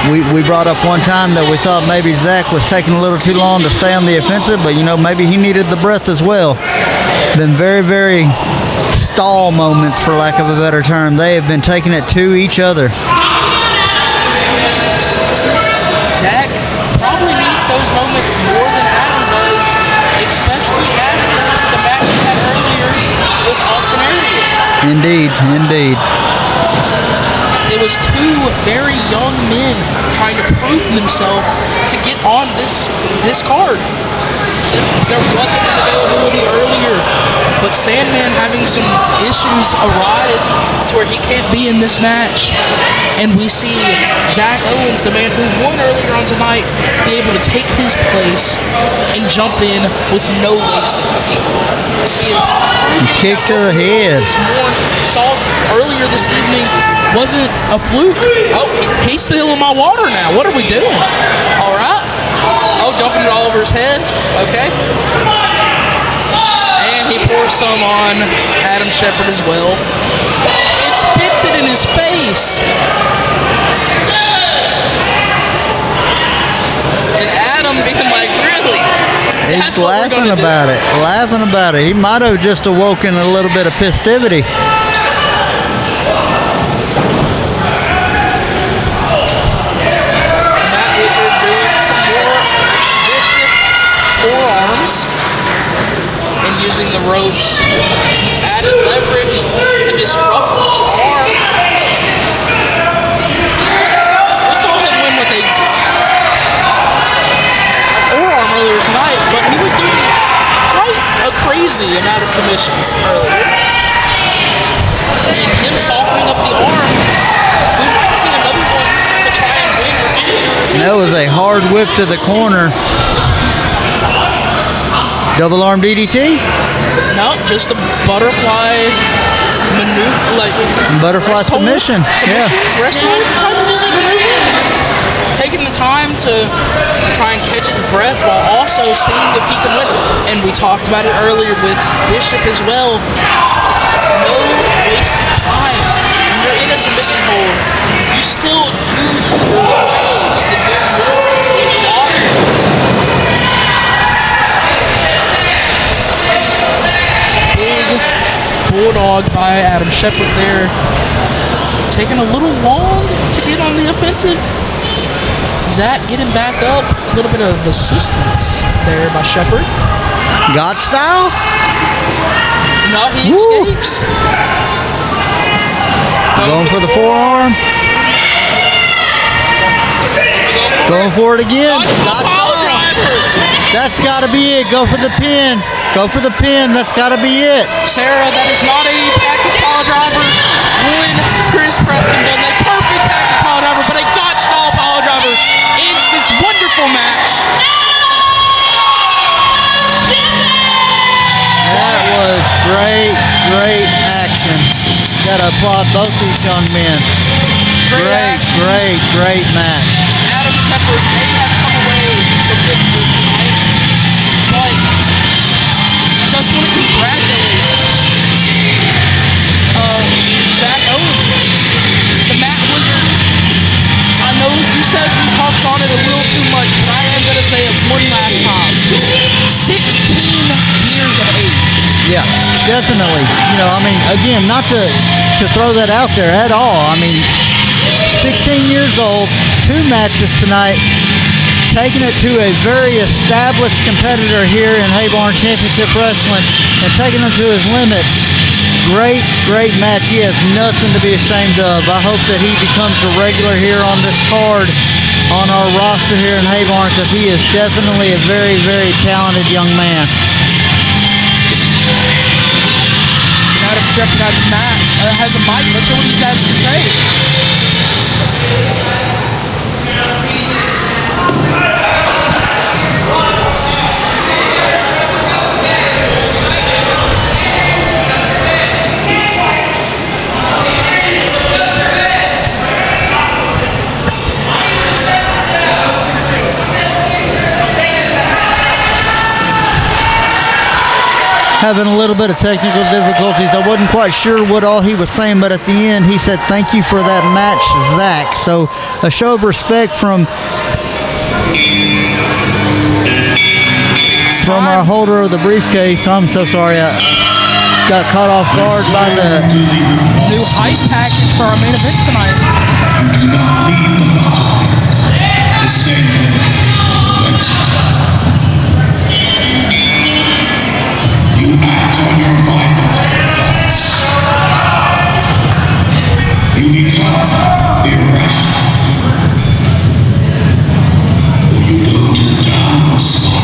We brought up one time that we thought maybe Zach was taking a little too long to stay on the offensive, but you know, maybe he needed the breath as well. Been very stall moments, for lack of a better term. They have been taking it to each other. Zach probably needs those moments more than Adam does, especially after the match he had earlier with Austin Aries. Indeed. It was two very young men trying to prove themselves to get on this card. There wasn't an availability earlier, but Sandman having some issues arise to where he can't be in this match. And we see Zach Owens, the man who won earlier on tonight, be able to take his place and jump in with no wastage. He is Kick to the head. Saw earlier this evening wasn't a fluke. Oh, he's stealing my water now. What are we doing? All right. Oh, dumping it all over his head. Okay. And he pours some on Adam Shepard as well. It spits it in his face. And Adam being like, really? He's laughing about it. He might have just awoken a little bit of festivity. Forearms and using the ropes, added leverage to disrupt the arm. We saw him win with a forearm earlier tonight, but he was doing quite a crazy amount of submissions earlier. And him softening up the arm, we might see another one to try and win later. That was a hard whip to the corner. Double arm DDT? No, just a butterfly maneuver, like butterfly submission. Yeah. Rest hold type of maneuver. Taking the time to try and catch his breath while also seeing if he can win. And we talked about it earlier with Bishop as well. No wasted time. When you're in a submission hold, you still use your waves to get more offense. Big bulldog by Adam Shepard there. Taking a little long to get on the offensive. Zach getting back up. A little bit of assistance there by Shepard. God style? No, he escapes. Going for the forearm. Going Going for it again. God style. That's got to be it. Go for the pin. Go for the pin. That's got to be it. Sarah, that is not a package pile driver. When Chris Preston does a perfect package pile driver, but a Gotch style pile driver ends this wonderful match. That was great, great action. Got to applaud both these young men. Great match. Adam Shepard may have come away with the victory tonight, but just want to congratulate Zach Owens, the Matt Wizard. I know you said we talked on it a little too much, but I am going to say it one last time. 16 years of age. Yeah, definitely. You know, I mean, again, not to throw that out there at all. I mean, 16 years old, 2 matches tonight, taking it to a very established competitor here in Haybarn Championship Wrestling and taking him to his limits. Great match. He has nothing to be ashamed of. I hope that he becomes a regular here on this card on our roster here in Haybarn, because he is definitely a very talented young man. Adam Shepard has a mic. Let's hear what he has to say. Having a little bit of technical difficulties. I wasn't quite sure what all he was saying, but at the end he said, "Thank you for that match, Zach." So a show of respect from our holder of the briefcase. I'm so sorry I got caught off guard by the new hype package for our main event tonight. You do not leave the battlefield the same way you entered. You act on your violent thoughts. You become irrational. Or you go to down spiral.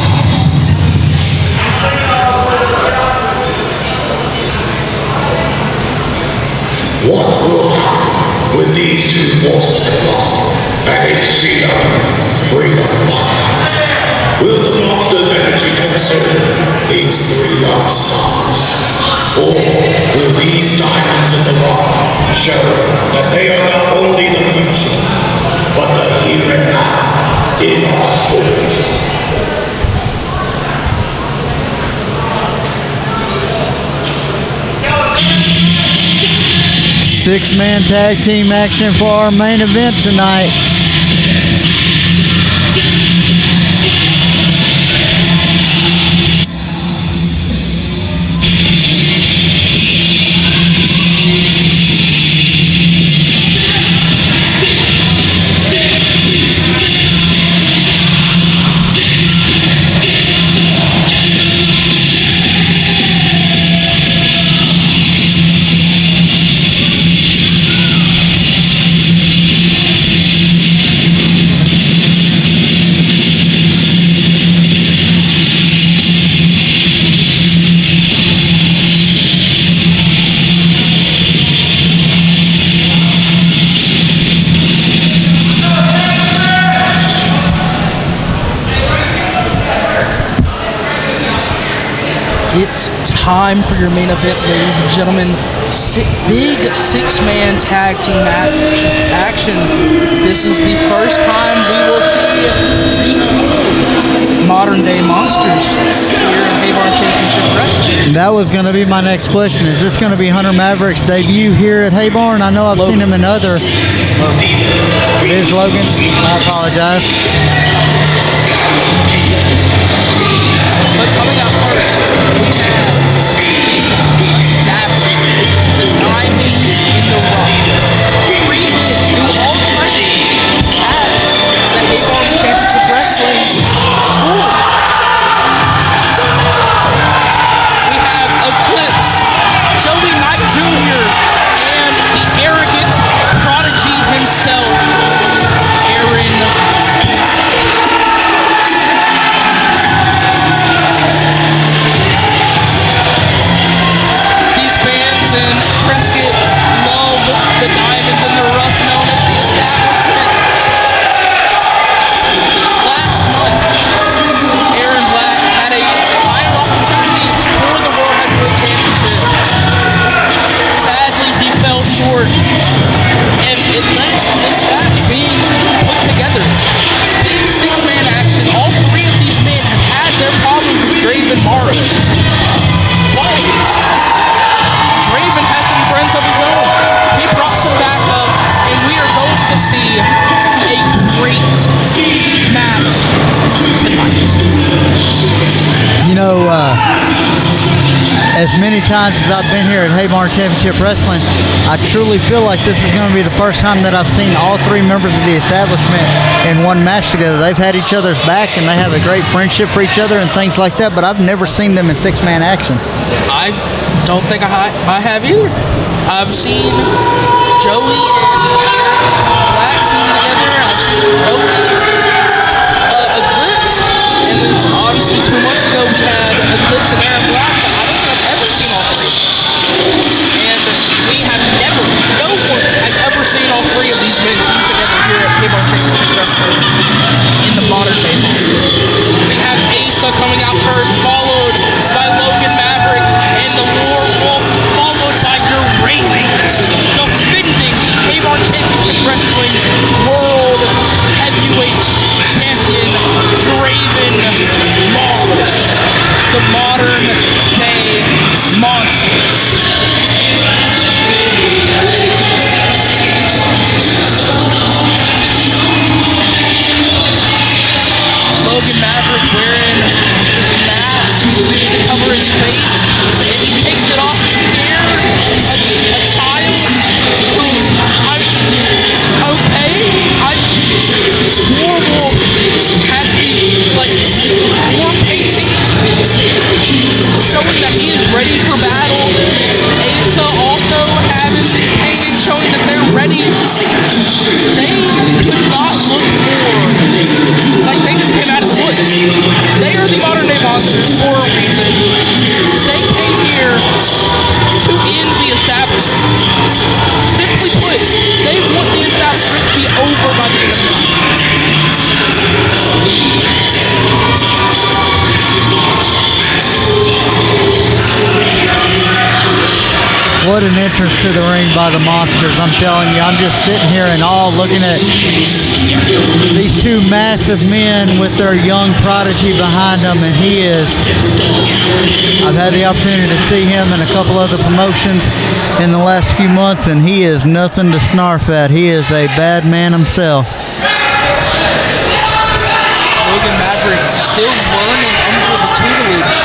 What will happen when these 2 forces collide and HCW bring a fight? Will the monster's energy consume these 3 young stars? Or will these diamonds in the rock show that they are not only the future, but the here and now in our sport? 6-man tag team action for our main event tonight. It's time for your main event, ladies and gentlemen. Big 6-man tag team action. This is the first time we will see the modern day monsters here in Haybarn Championship Wrestling. That was going to be my next question. Is this going to be Hunter Maverick's debut here at Haybarn? I know I've seen him in other. It is Logan. I apologize. But coming up first, we have the establishment Diamonds in the Rock. 3 men who all trained at the Haybarn Championship Wrestling School. We have Eclipse, Joey Knight Jr., and the arrogant prodigy himself, Aaron. many times as I've been here at Haybarn Championship Wrestling, I truly feel like this is going to be the first time that I've seen all three members of the establishment in one match together. They've had each other's back and they have a great friendship for each other and things like that, but I've never seen them in six-man action. I don't think I have either. I've seen Joey and Aaron's Black team together. I've seen Joey Eclipse, and then obviously 2 months ago we had Eclipse and Aaron Black. But I don't think I've ever seen all three. And we have never, no one has ever seen all three of these men team together here at Haybarn Championship Wrestling in the modern day roster. We have Asa coming out first, followed by Logan Maverick and the War Wolf, followed by your reigning, defending Haybarn Championship Wrestling World Heavyweight Champion, Draven Long, the modern day monsters. Logan Maverick wearing his mask to cover his face, and he takes it off to scare a child who, Warwolf has these, like, war painting showing that he is ready for battle. Asa also having these paintings showing that they're ready. They could not look more like they just came out of the woods. They are the modern day monsters for a reason. They came here to end the establishment. Simply put, they want the establishment to be over by the end of time. What an entrance to the ring by the monsters. I'm telling you, I'm just sitting here in awe looking at these two massive men with their young prodigy behind them, and he is, I've had the opportunity to see him in a couple other promotions in the last few months, and he is nothing to snarf at. He is a bad man himself. Logan Maverick still learning under the tutelage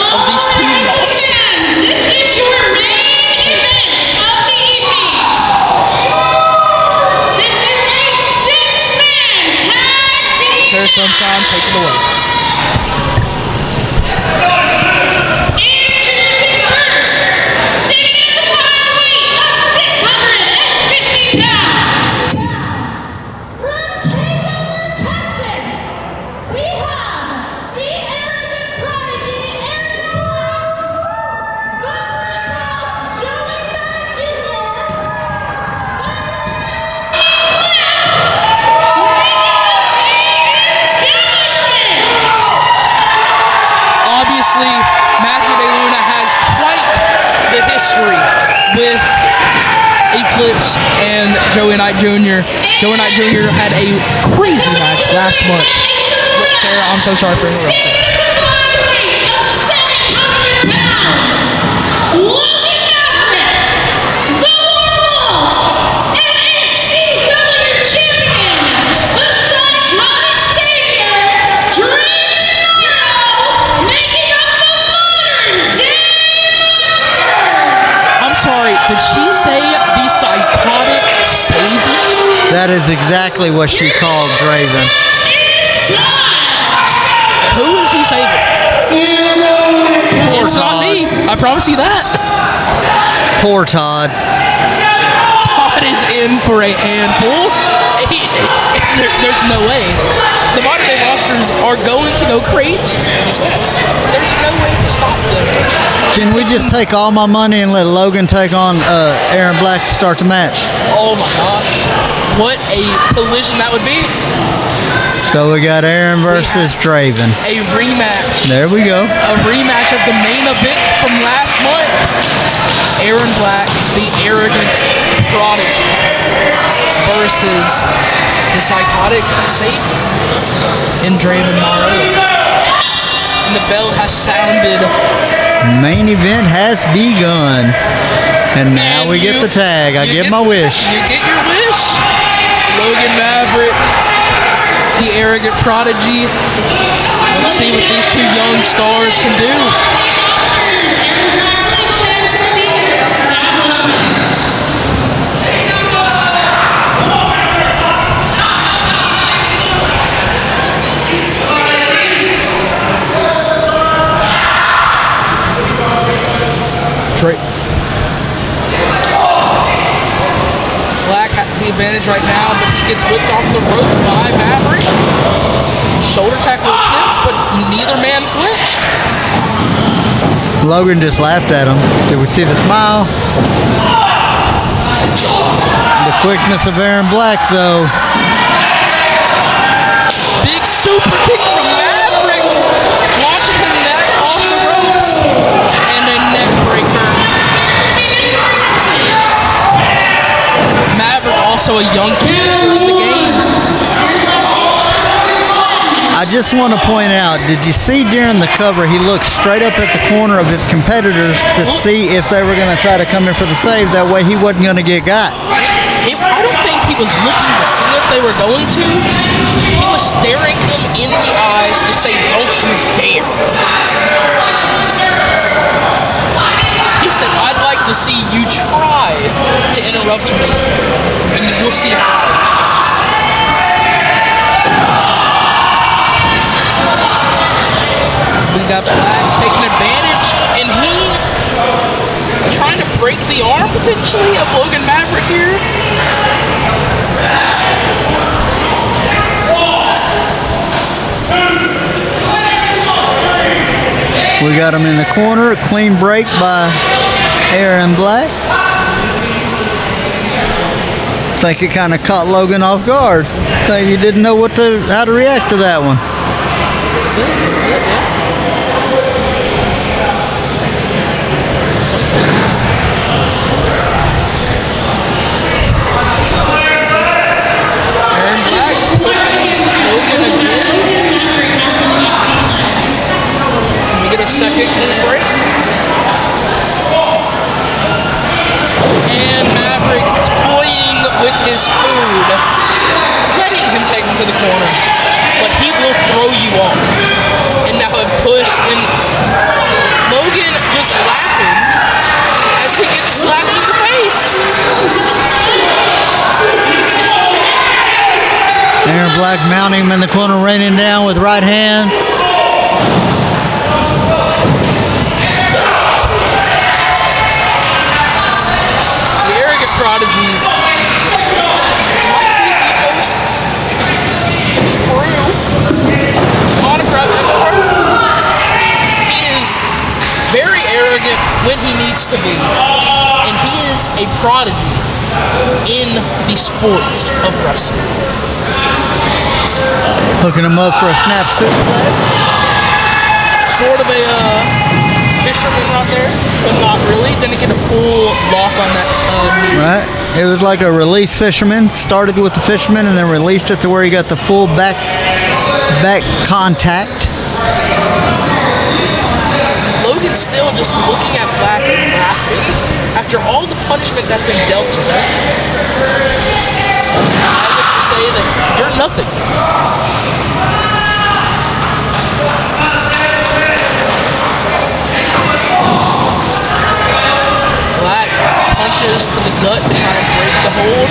of these two monsters. This is your main event of the evening. This is a six-man tag team. Sarah Sunshine, take it away. Introducing first, standing at the combined weight of 650 pounds. From Takeover, Texas, we have the arrogant prodigy, Aaron Black, the Brickhouse, Joey Knight Jr., Obviously, Matthew DeLuna has quite the history with Eclipse and Joey Knight Jr. Joey Knight Jr. had a crazy match last month. Look, Sarah, I'm so sorry for interrupting. Logan Maverick, the Warwolf, and HCW Champion, the Psychotic Savior, Draven Long, making up the modern day monsters. I'm sorry, did she say the Psychotic Savior? That is exactly what she called Draven. Who is he saving? It's not me. I promise you that. Poor Todd. Todd is in for a handful. There's no way. The modern day monsters are going to go crazy. There's no way to stop them. Can we just take all my money and let Logan take on Aaron Black to start the match? Oh my gosh. What a collision that would be. So we got Aaron versus Draven. A rematch. There we go. A rematch of the main event from last month. Aaron Black, the arrogant prodigy, versus the Psychotic Savior in Draven Morrow. And the bell has sounded. Main event has begun. And now we get the tag. I get my wish. You get your wish. Logan Maverick, the arrogant prodigy. Let's see what these two young stars can do. Black has the advantage right now, but he gets whipped off the rope by Maverick. Shoulder tackle attempt, but neither man flinched. Logan just laughed at him. Did we see the smile? The quickness of Aaron Black, though. Big super kick from Maverick. Launching him back off the ropes. And a neck breaker. Maverick also a young kid in the game. I just want to point out, did you see during the cover, he looked straight up at the corner of his competitors to see if they were going to try to come in for the save. That way he wasn't going to get got. I don't think he was looking to see if they were going to. He was staring them in the eyes to say, don't you dare. He said, I'd like to see you try to interrupt me, and you'll see how I respond. We got Black taking advantage, and he trying to break the arm potentially of Logan Maverick here. We got him in the corner, clean break by Aaron Black. I think it kind of caught Logan off guard. I think he didn't know how to react to that one. A second clean break. And Maverick toying with his food, letting him take him to the corner. But he will throw you off. And now a push, and Logan just laughing as he gets slapped in the face. Aaron Black mounting him in the corner, raining down with right hands. Prodigy might be the most true autograph ever. He is very arrogant when he needs to be, and he is a prodigy in the sport of wrestling. Hooking him up for a snap suplex. Sort of a fisherman right there, but not really. Didn't get a full lock on that knee. Right. It was like a release fisherman. Started with the fisherman and then released it to where he got the full back contact. Logan's still just looking at Black and laughing after all the punishment that's been dealt to him. As if to say that you're nothing. Black punches to the gut to try and break the hold.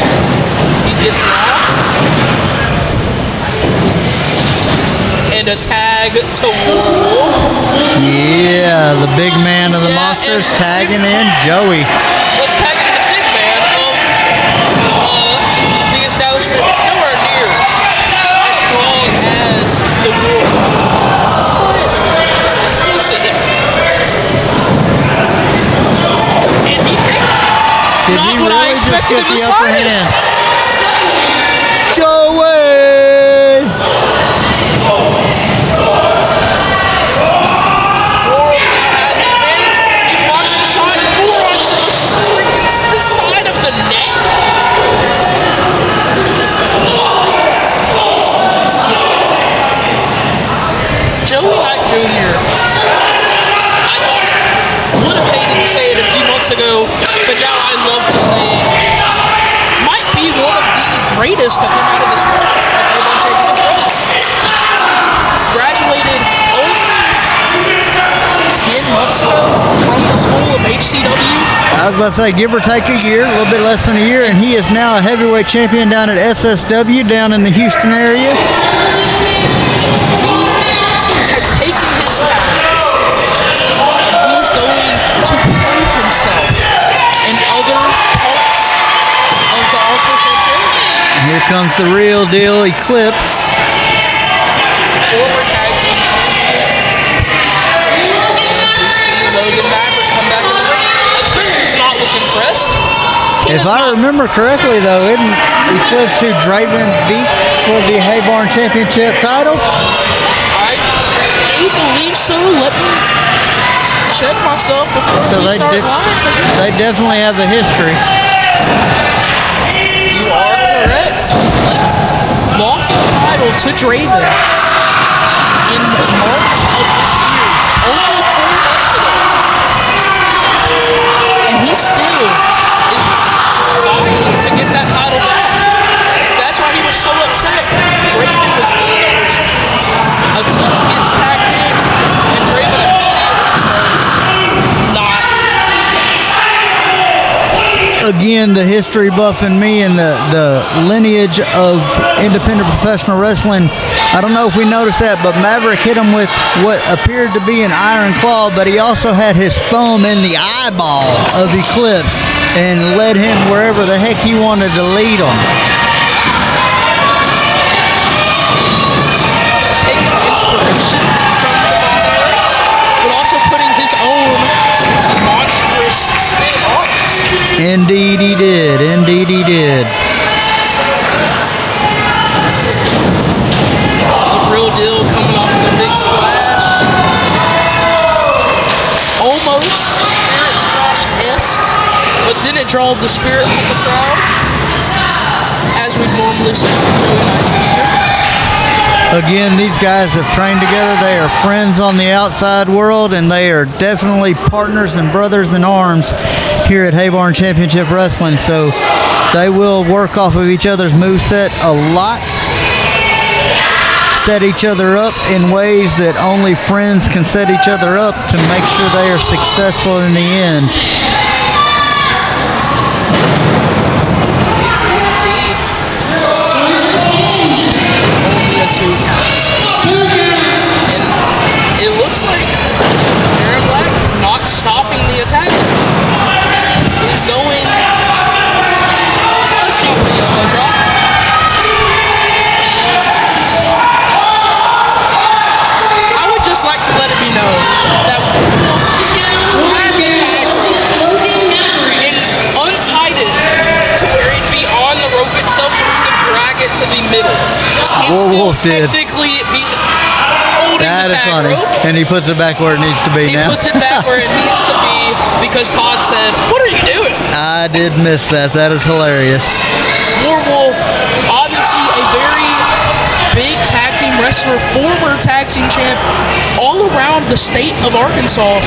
He gets it off. And a tag to Wolf. Yeah, the big man of the Monsters tagging in Joey. Let's tag in the big man of the establishment, nowhere near as strong as the Wolf. But we'll see. And he takes not what I expected in the slightest. Joey! Joey Knight Jr. I would have hated to say it a few months ago, but now I love to say it. Might be one of the greatest to come out of the sport of Haybarn Championship Wrestling. Graduated only 10 months ago from the school of HCW. I was about to say, give or take a year, a little bit less than a year, and he is now a heavyweight champion down at SSW down in the Houston area. Taking his talents, and he's going to prove himself comes the real deal, Eclipse. Former tag team champion. And we see Logan Maverick come back in the ring. Eclipse does not look impressed. If I remember correctly, though, isn't Eclipse who Draven beat for the Haybarn Championship title? I do believe so. Let me check myself before we start live. They definitely have a history. You are correct. Eclipse lost the title to Draven in March of this year, only 4 months ago. And he still is fighting to get that title back. That's why he was so upset. Draven was in the ring. Eclipse gets tagged in, and Draven immediately says, not yet. Again, the history buff in me and the lineage of independent professional wrestling. I don't know if we noticed that, but Maverick hit him with what appeared to be an iron claw, but he also had his thumb in the eyeball of Eclipse and led him wherever the heck he wanted to lead him. Taking inspiration from the Monarchs, but also putting his own monstrous spin on it. Indeed he did. Indeed he did. The real deal coming off of the big splash. Almost a Spirit Splash-esque, but didn't draw the spirit from the crowd, as we normally see from Joey Knight Jr. Again, these guys have trained together. They are friends on the outside world, and they are definitely partners and brothers in arms here at Haybarn Championship Wrestling. So they will work off of each other's moveset a lot, set each other up in ways that only friends can set each other up to make sure they are successful in the end. It's only a 2 count. And it looks like Aaron Black not stopping the attack. He is going to jump the elbow drop. I would just like to let it be known that grabbed the tag rope and untied it to where it'd be on the rope itself so we could drag it to the middle. Wolf did. Technically, it be holding That the is tag funny. rope. And he puts it back where it needs to be He now. puts it back where it needs to be because Todd said, "What are you doing?" I did miss that. That is hilarious. Warwolf, obviously a very big tag team wrestler, former tag team champ, all around the state of Arkansas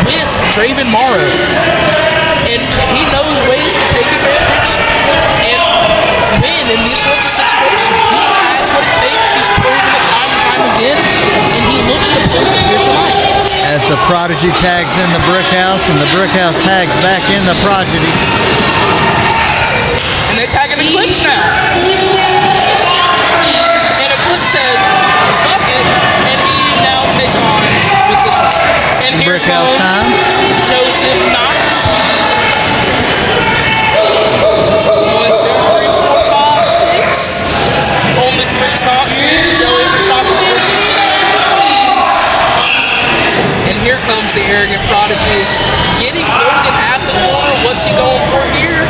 with Draven Morrow. And he knows ways to take advantage and win in these sorts of situations. He has what it takes. He's proven it time and time again, and he looks to prove it here tonight. As the Prodigy tags in the Brick House and the Brick House tags back in the Prodigy. And they're tagging Eclipse now. And Eclipse says, "Suck it," and he now takes on with the shot. And here Brick House comes time. Joseph Knott. 1, 2, 3, 4, 5, 6. Only 3 stops. Thank you, Joey, for stopping the work. And here comes the arrogant Prodigy, getting Logan at the corner. What's he going for here?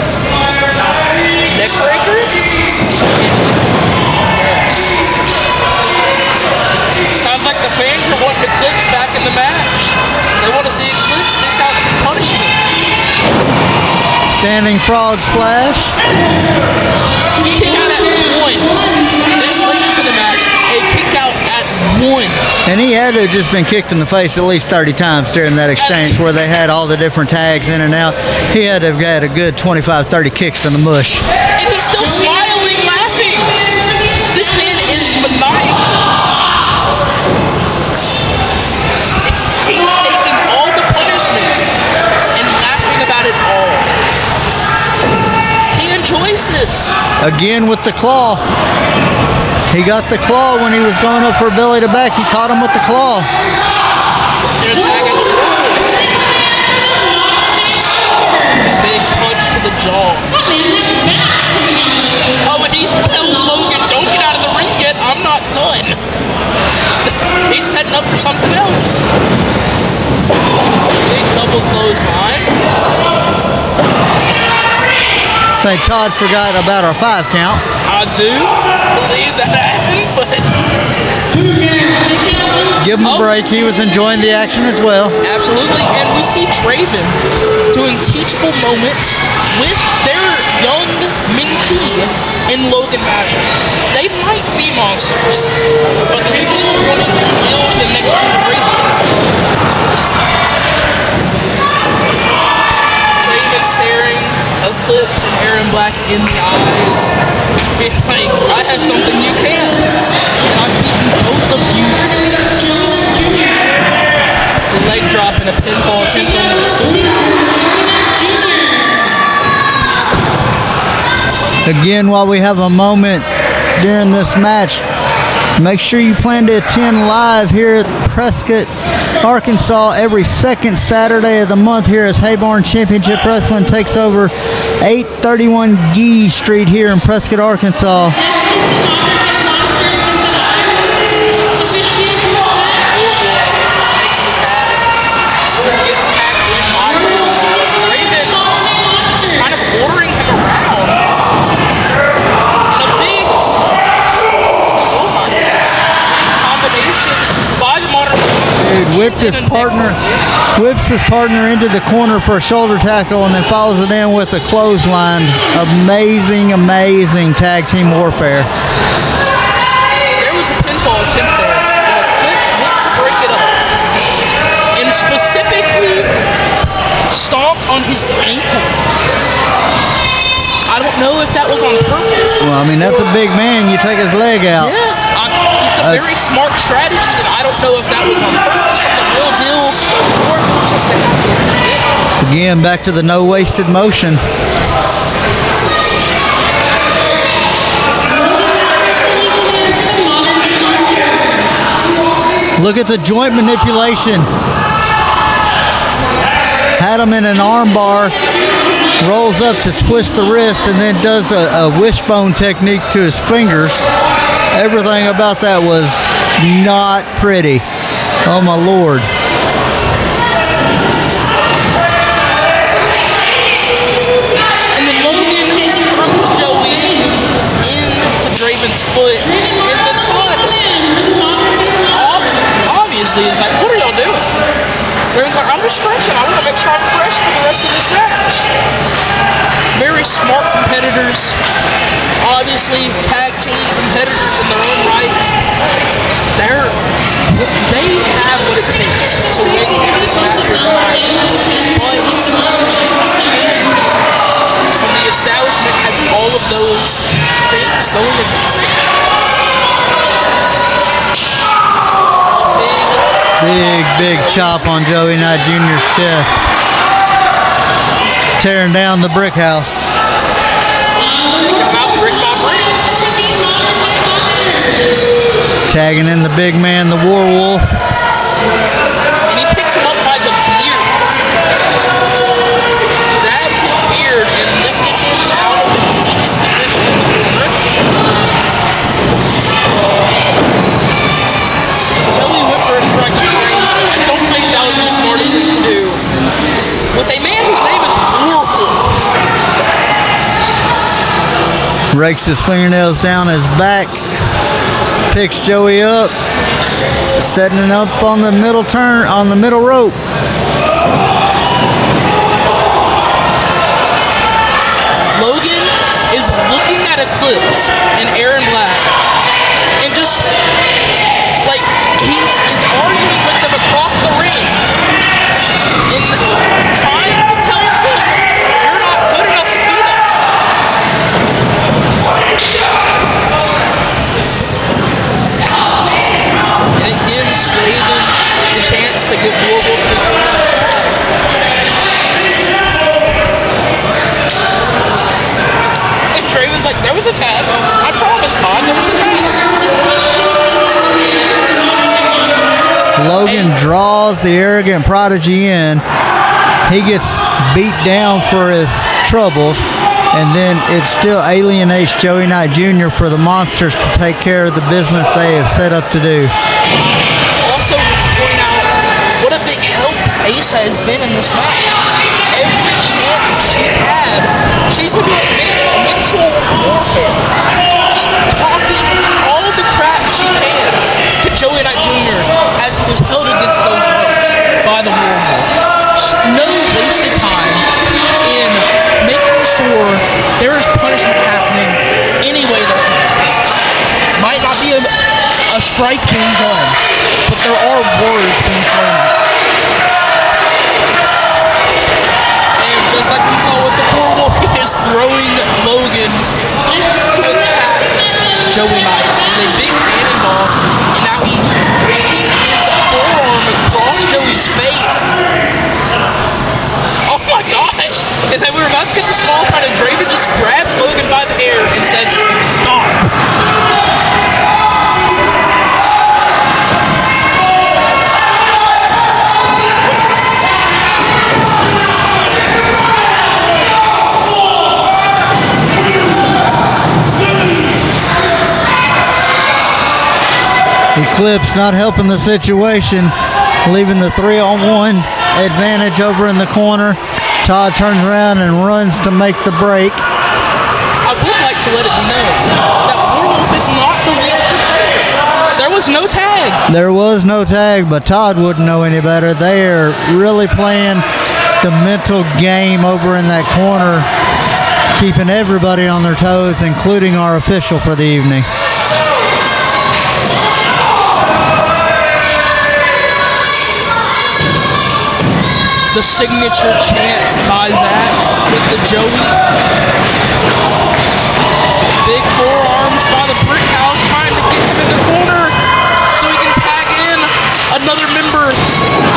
Neckbreaker? Yes. Sounds like the fans are wanting Eclipse back in the match. They want to see Eclipse dish out some punishment. Standing frog splash. Kick out at 1. This late into the match, a kick out at 1. And he had to have just been kicked in the face at least 30 times during that exchange where they had all the different tags in and out. He had to have got a good 25, 30 kicks to the mush. And he's still smiling, laughing. This man is maniacal. He's taking all the punishment and laughing about it all. He enjoys this. Again with the claw. He got the claw when he was going up for belly to back. He caught him with the claw. They're attacking the forward. A big punch to the jaw. Oh, and he he tells Logan, "Don't get out of the ring yet. I'm not done." He's setting up for something else. Big double clothesline. Say Todd forgot about our 5 count. I do believe that happened, but Give him a break. He was enjoying the action as well. absolutely. And we see Draven doing teachable moments with their young mentee in Logan Maverick. They might be monsters, but they're still wanting to build the next generation of monsters. Draven staring Eclipse and Aaron Black in the eyes, being like, "I have something you can't, and I've beaten both of you." The leg drop and a pinfall attempt on the two. Again, while we have a moment during this match, make sure you plan to attend live here at Prescott, Arkansas every second Saturday of the month here as Haybarn Championship Wrestling takes over 831 Gee Street here in Prescott, Arkansas. Gets tagged in by Draven, kind of ordering him around. And a big, oh my God, big combination by the modern. Dude whips his partner into the corner for a shoulder tackle and then follows it in with a clothesline. Amazing, amazing tag team warfare. There was a pinfall attempt there, and Eclipse went to break it up. And specifically stomped on his ankle. I don't know if that was on purpose. Well, I mean, that's a big man. You take his leg out. Yeah, it's a very smart strategy, and I don't know if that was on purpose from the real deal or if it was just a happy accident. Again, back to the no wasted motion. Look at the joint manipulation. Had him in an arm bar, rolls up to twist the wrist, and then does a wishbone technique to his fingers. Everything about that was not pretty. Oh my Lord. And then Logan throws Joey into Draven's foot, and then Todd obviously is like, "What are y'all doing?" Draven's like, "I'm just stretching. I want to make sure I'm fresh for the rest of this match." Very smart competitors. Obviously, tag team competitors in their own rights. They have what it takes to win this match for tonight. But when the establishment has all of those things going against them. Big chop on Joey Knight Jr.'s chest. Tearing down the brick house. Taking him out brick by brick. Tagging in the big man, the Warwolf. And he picks him up by the beard. Grabbed his beard and lifted him out of his seated position in the corner. Joey went for a strike exchange. I don't think that was the smartest thing to do. With a man whose name is Warwolf. Rakes his fingernails down his back. Picks Joey up. Setting it up on the middle turn, on the middle rope. Logan is looking at Eclipse and Aaron Black and just like he is arguing with them across the ring and trying to tell them you're not good enough to beat us. And it gives Draven the chance to get Warwolf to the and Draven's like, "There was a tag. I promised, Todd, there was a tag." Logan draws the arrogant prodigy in. He gets beat down for his troubles. And then it still alienates Joey Knight Jr. for the Monsters to take care of the business they have set up to do. Also, point out what a big help Asa has been in this match. Every chance she's had, she's been doing mental warfare. Just talking all the crap she can to Joey Knight Jr. as he was held against those ropes by the Werewolf. No wasted time in making sure there is punishment happening any way there can be. Might not be a strike being done, but there are words being thrown out. And just like we saw with the Werewolf, he is throwing Logan to attack Joey Knight with a big cannonball, and now he's breaking his forearm across Joey's face. Oh my gosh! And then we were about to get the small part, and Draven just grabs Logan by the hair and says, "Stop." Eclipse not helping the situation, leaving the 3-on-1 advantage over in the corner. Todd turns around and runs to make the break. I would like to let it be known that Werewolf is not the weak competitor. There was no tag. There was no tag, but Todd wouldn't know any better. They are really playing the mental game over in that corner, keeping everybody on their toes, including our official for the evening. The signature chant by Zach with the Joey. Big forearms by the Brick House trying to get him in the corner so he can tag in another member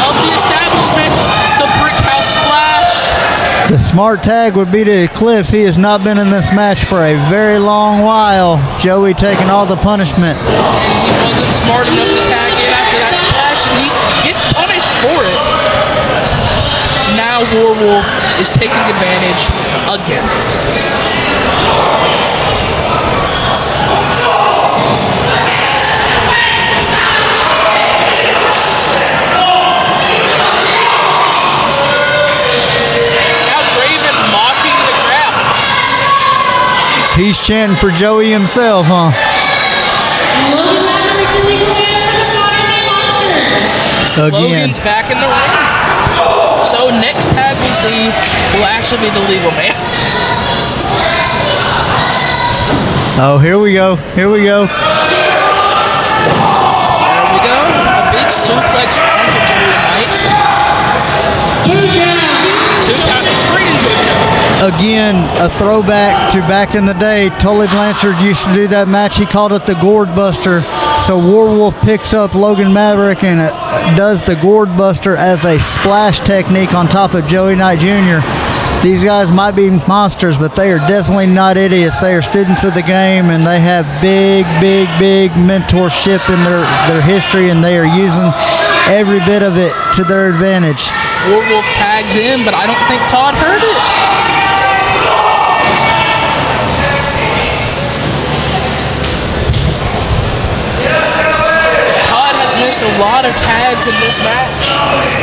of the establishment. The Brick House Splash. The smart tag would be to Eclipse. He has not been in this match for a very long while. Joey taking all the punishment. And he wasn't smart enough to tag in after that splash, and he gets punished for it. Now Werewolf is taking advantage again. Now Draven mocking the crowd. He's chanting for Joey himself, huh? Again. Logan's back in the ring. So next tag we see will actually be the legal man. Oh, here we go. Here we go. There we go. A big suplex onto Joey Knight. 2 count straight into a choke. Again, a throwback to back in the day. Tully Blanchard used to do that match. He called it the Gourd Buster. So Werewolf picks up Logan Maverick and does the Gourd Buster as a splash technique on top of Joey Knight Jr. These guys might be monsters, but they are definitely not idiots. They are students of the game, and they have big mentorship in their history, and they are using every bit of it to their advantage. Werewolf tags in, but I don't think Todd heard it. Missed a lot of tags in this match,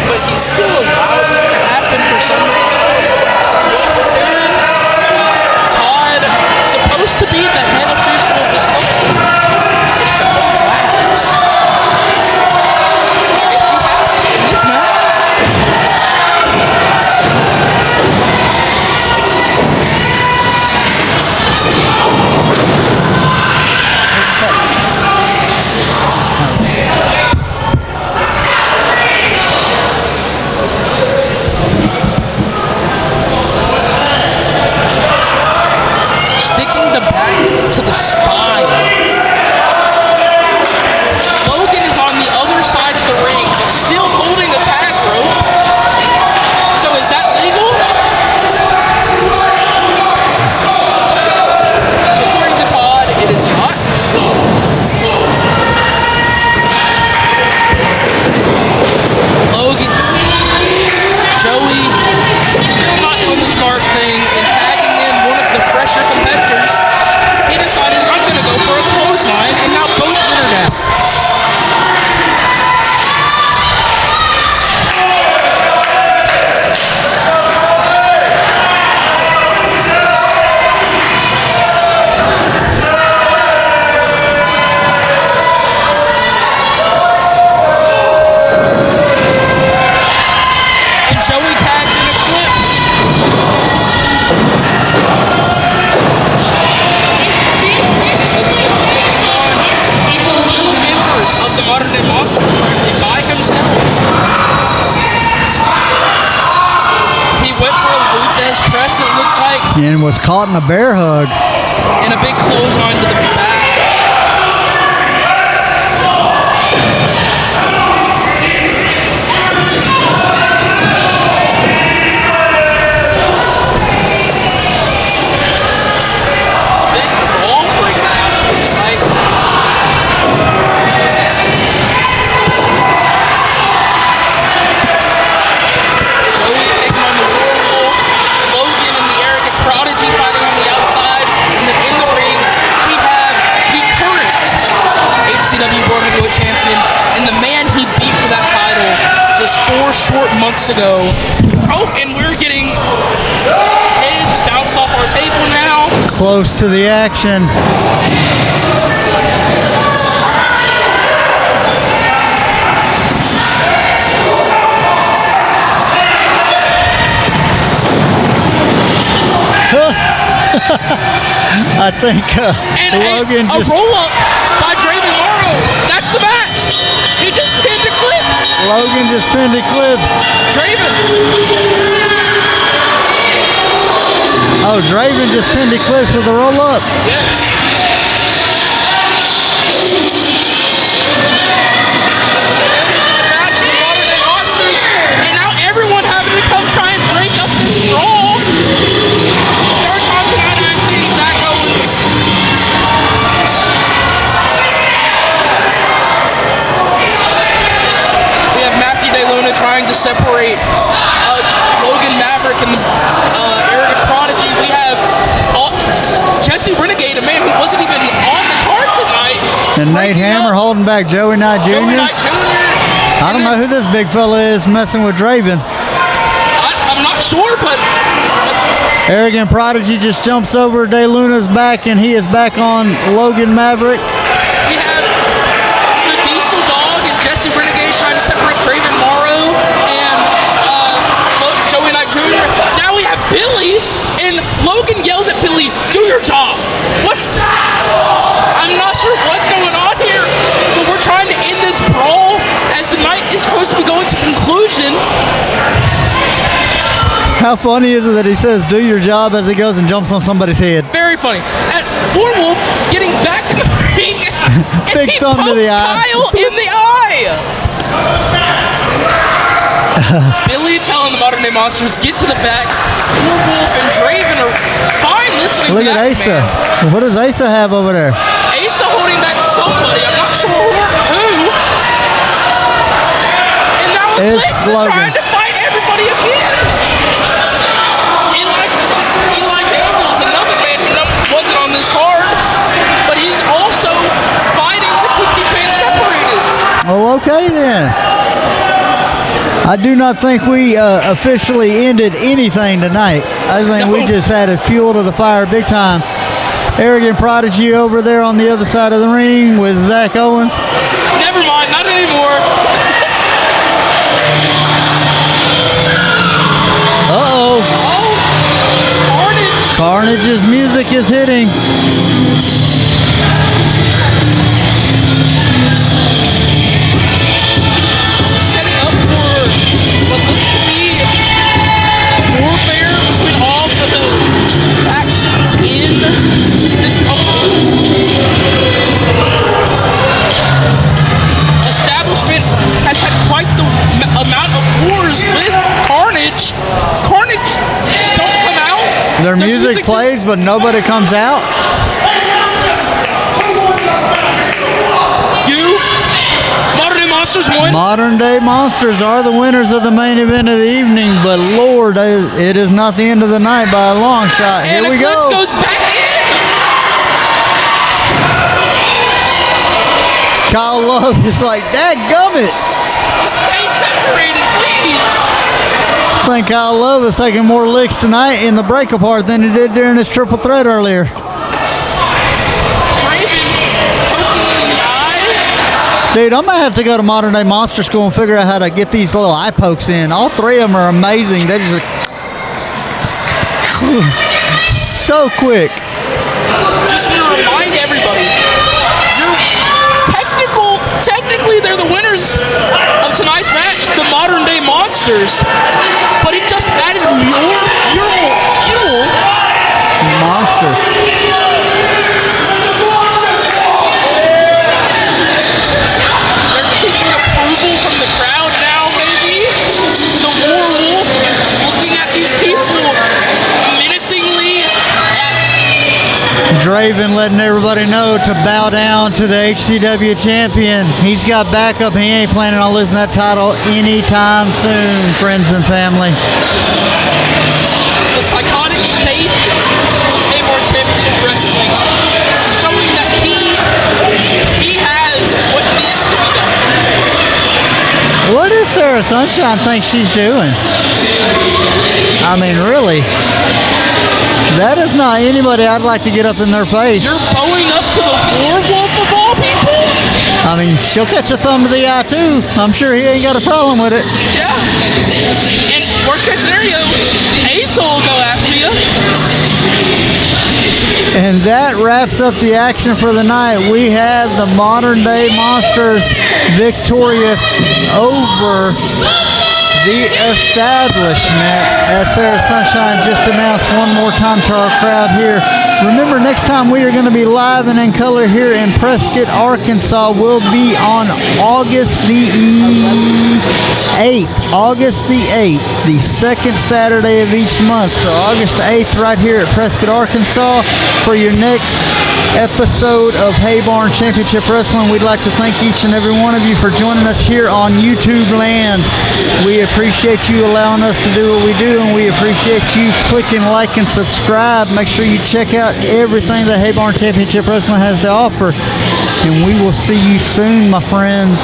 but he's still allowed it to happen for some reason. What we're doing, Todd, supposed to be the head official of this company, is so lax. I guess you have to in this match. To the Day Monsters currently by himself. He went for a Luthez press, it looks like, And was caught in a bear hug. and a big clothesline to the back. Big ball breaking out, it looks like. Joey taking on the Warhol. Logan and the Arrogant Prodigy fighting on the outside. And then in the ring, we have the current HCW World Heavyweight Champion and the man he beat for that title just 4 short months ago. Oh, and we're getting heads bounce off our table now. Close to the action. I think And Logan a just roll-up by Draven Morrow. That's the match. He just pinned Eclipse. Logan just pinned Eclipse. Draven. Oh, Draven just pinned Eclipse with a roll up. Yes. Match, the Modern Day Monsters, and now everyone having to come try and break up this brawl. Third time tonight I'm seeing Zach Owens. We have Matthew DeLuna trying to separate Logan Maverick and Arrogant Prodigy. We have Jesse Renegade, a man who wasn't even on the card tonight. And Nate Hammer holding back Joey Knight Jr. Joey Knight Jr. I don't know who this big fella is messing with Draven. I'm not sure, but Arrogant Prodigy just jumps over DeLuna's back, and he is back on Logan Maverick. we have the Diesel Dog and Jesse Renegade trying to separate Draven Morrow and Joey Knight Jr. Now we have Billy, and Logan yells at Billy, "Do your job." What? I'm not sure what's going on here, but we're trying to end this brawl as the night is supposed to be going to conclusion. How funny is it that he says, "Do your job," as he goes and jumps on somebody's head? Very funny. And Warwolf getting back in the ring, and Big he thumb to the pokes eye. Kyle in the eye. Billy telling the Modern Day Monsters, get to the back. Warwolf and Draven are fine listening Look to at that Asa. command. What does Asa have over there? Asa holding back somebody. I'm not sure who. And now It's Eclipse is Logan. trying to fight everybody again. Eli Daniels, another man who wasn't on this card, but he's also fighting to keep these men separated. Well, okay then. I do not think we officially ended anything tonight. I think we just added fuel to the fire big time. Arrogant Prodigy over there on the other side of the ring with Zach Owens. Never mind, not anymore. Uh-oh. Oh, Carnage. Carnage's music is hitting. Setting up for what looks to be warfare between all the factions in this company. Establishment has had quite the amount of wars with Carnage. Carnage don't come out. Their music plays, but nobody comes out. You, Modern Day Monsters won. Modern Day Monsters are the winners of the main event of the evening, but Lord, it is not the end of the night by a long shot. Here And we Eclipse go. goes back in. Kyle Love is like, dadgummit. Stay separated, please. I think Kyle Love is taking more licks tonight in the break apart than he did during his triple threat earlier. Draven poking in the eye. Dude, I'm going to have to go to Modern Day Monster School and figure out how to get these little eye pokes in. All three of them are amazing. They just so quick. Just want to remind everybody, your technical technically they're the winners of tonight's match, the Modern Day Monsters. But he just added more fuel. Monsters. They're seeking approval from the crowd now, maybe. The Warwolf looking at these people menacingly. Draven letting everybody know to bow down to the HCW champion. He's got backup. He ain't planning on losing that title anytime soon, friends and family. The psychotic safe Haybarn Championship Wrestling, showing that he has what needs to be done. What does Sarah Sunshine think she's doing? I mean, really? That is not anybody I'd like to get up in their face. You're bowing up to the Warwolf of all people? I mean, she'll catch a thumb to the eye too. I'm sure he ain't got a problem with it. Yeah. And worst case scenario, Ace will go after you. And that wraps up the action for the night. We have the Modern Day Monsters victorious over the establishment, as Sarah Sunshine just announced one more time to our crowd here. Remember, next time we are going to be live and in color here in Prescott, Arkansas. Will be on August the 8th. August the 8th, the second Saturday of each month. So August 8th right here at Prescott, Arkansas for your next episode of Haybarn Championship Wrestling. We'd like to thank each and every one of you for joining us here on YouTube land. We appreciate you allowing us to do what we do, and we appreciate you clicking like and subscribe. Make sure you check out everything that Haybarn Championship Wrestling has to offer, and we will see you soon, my friends.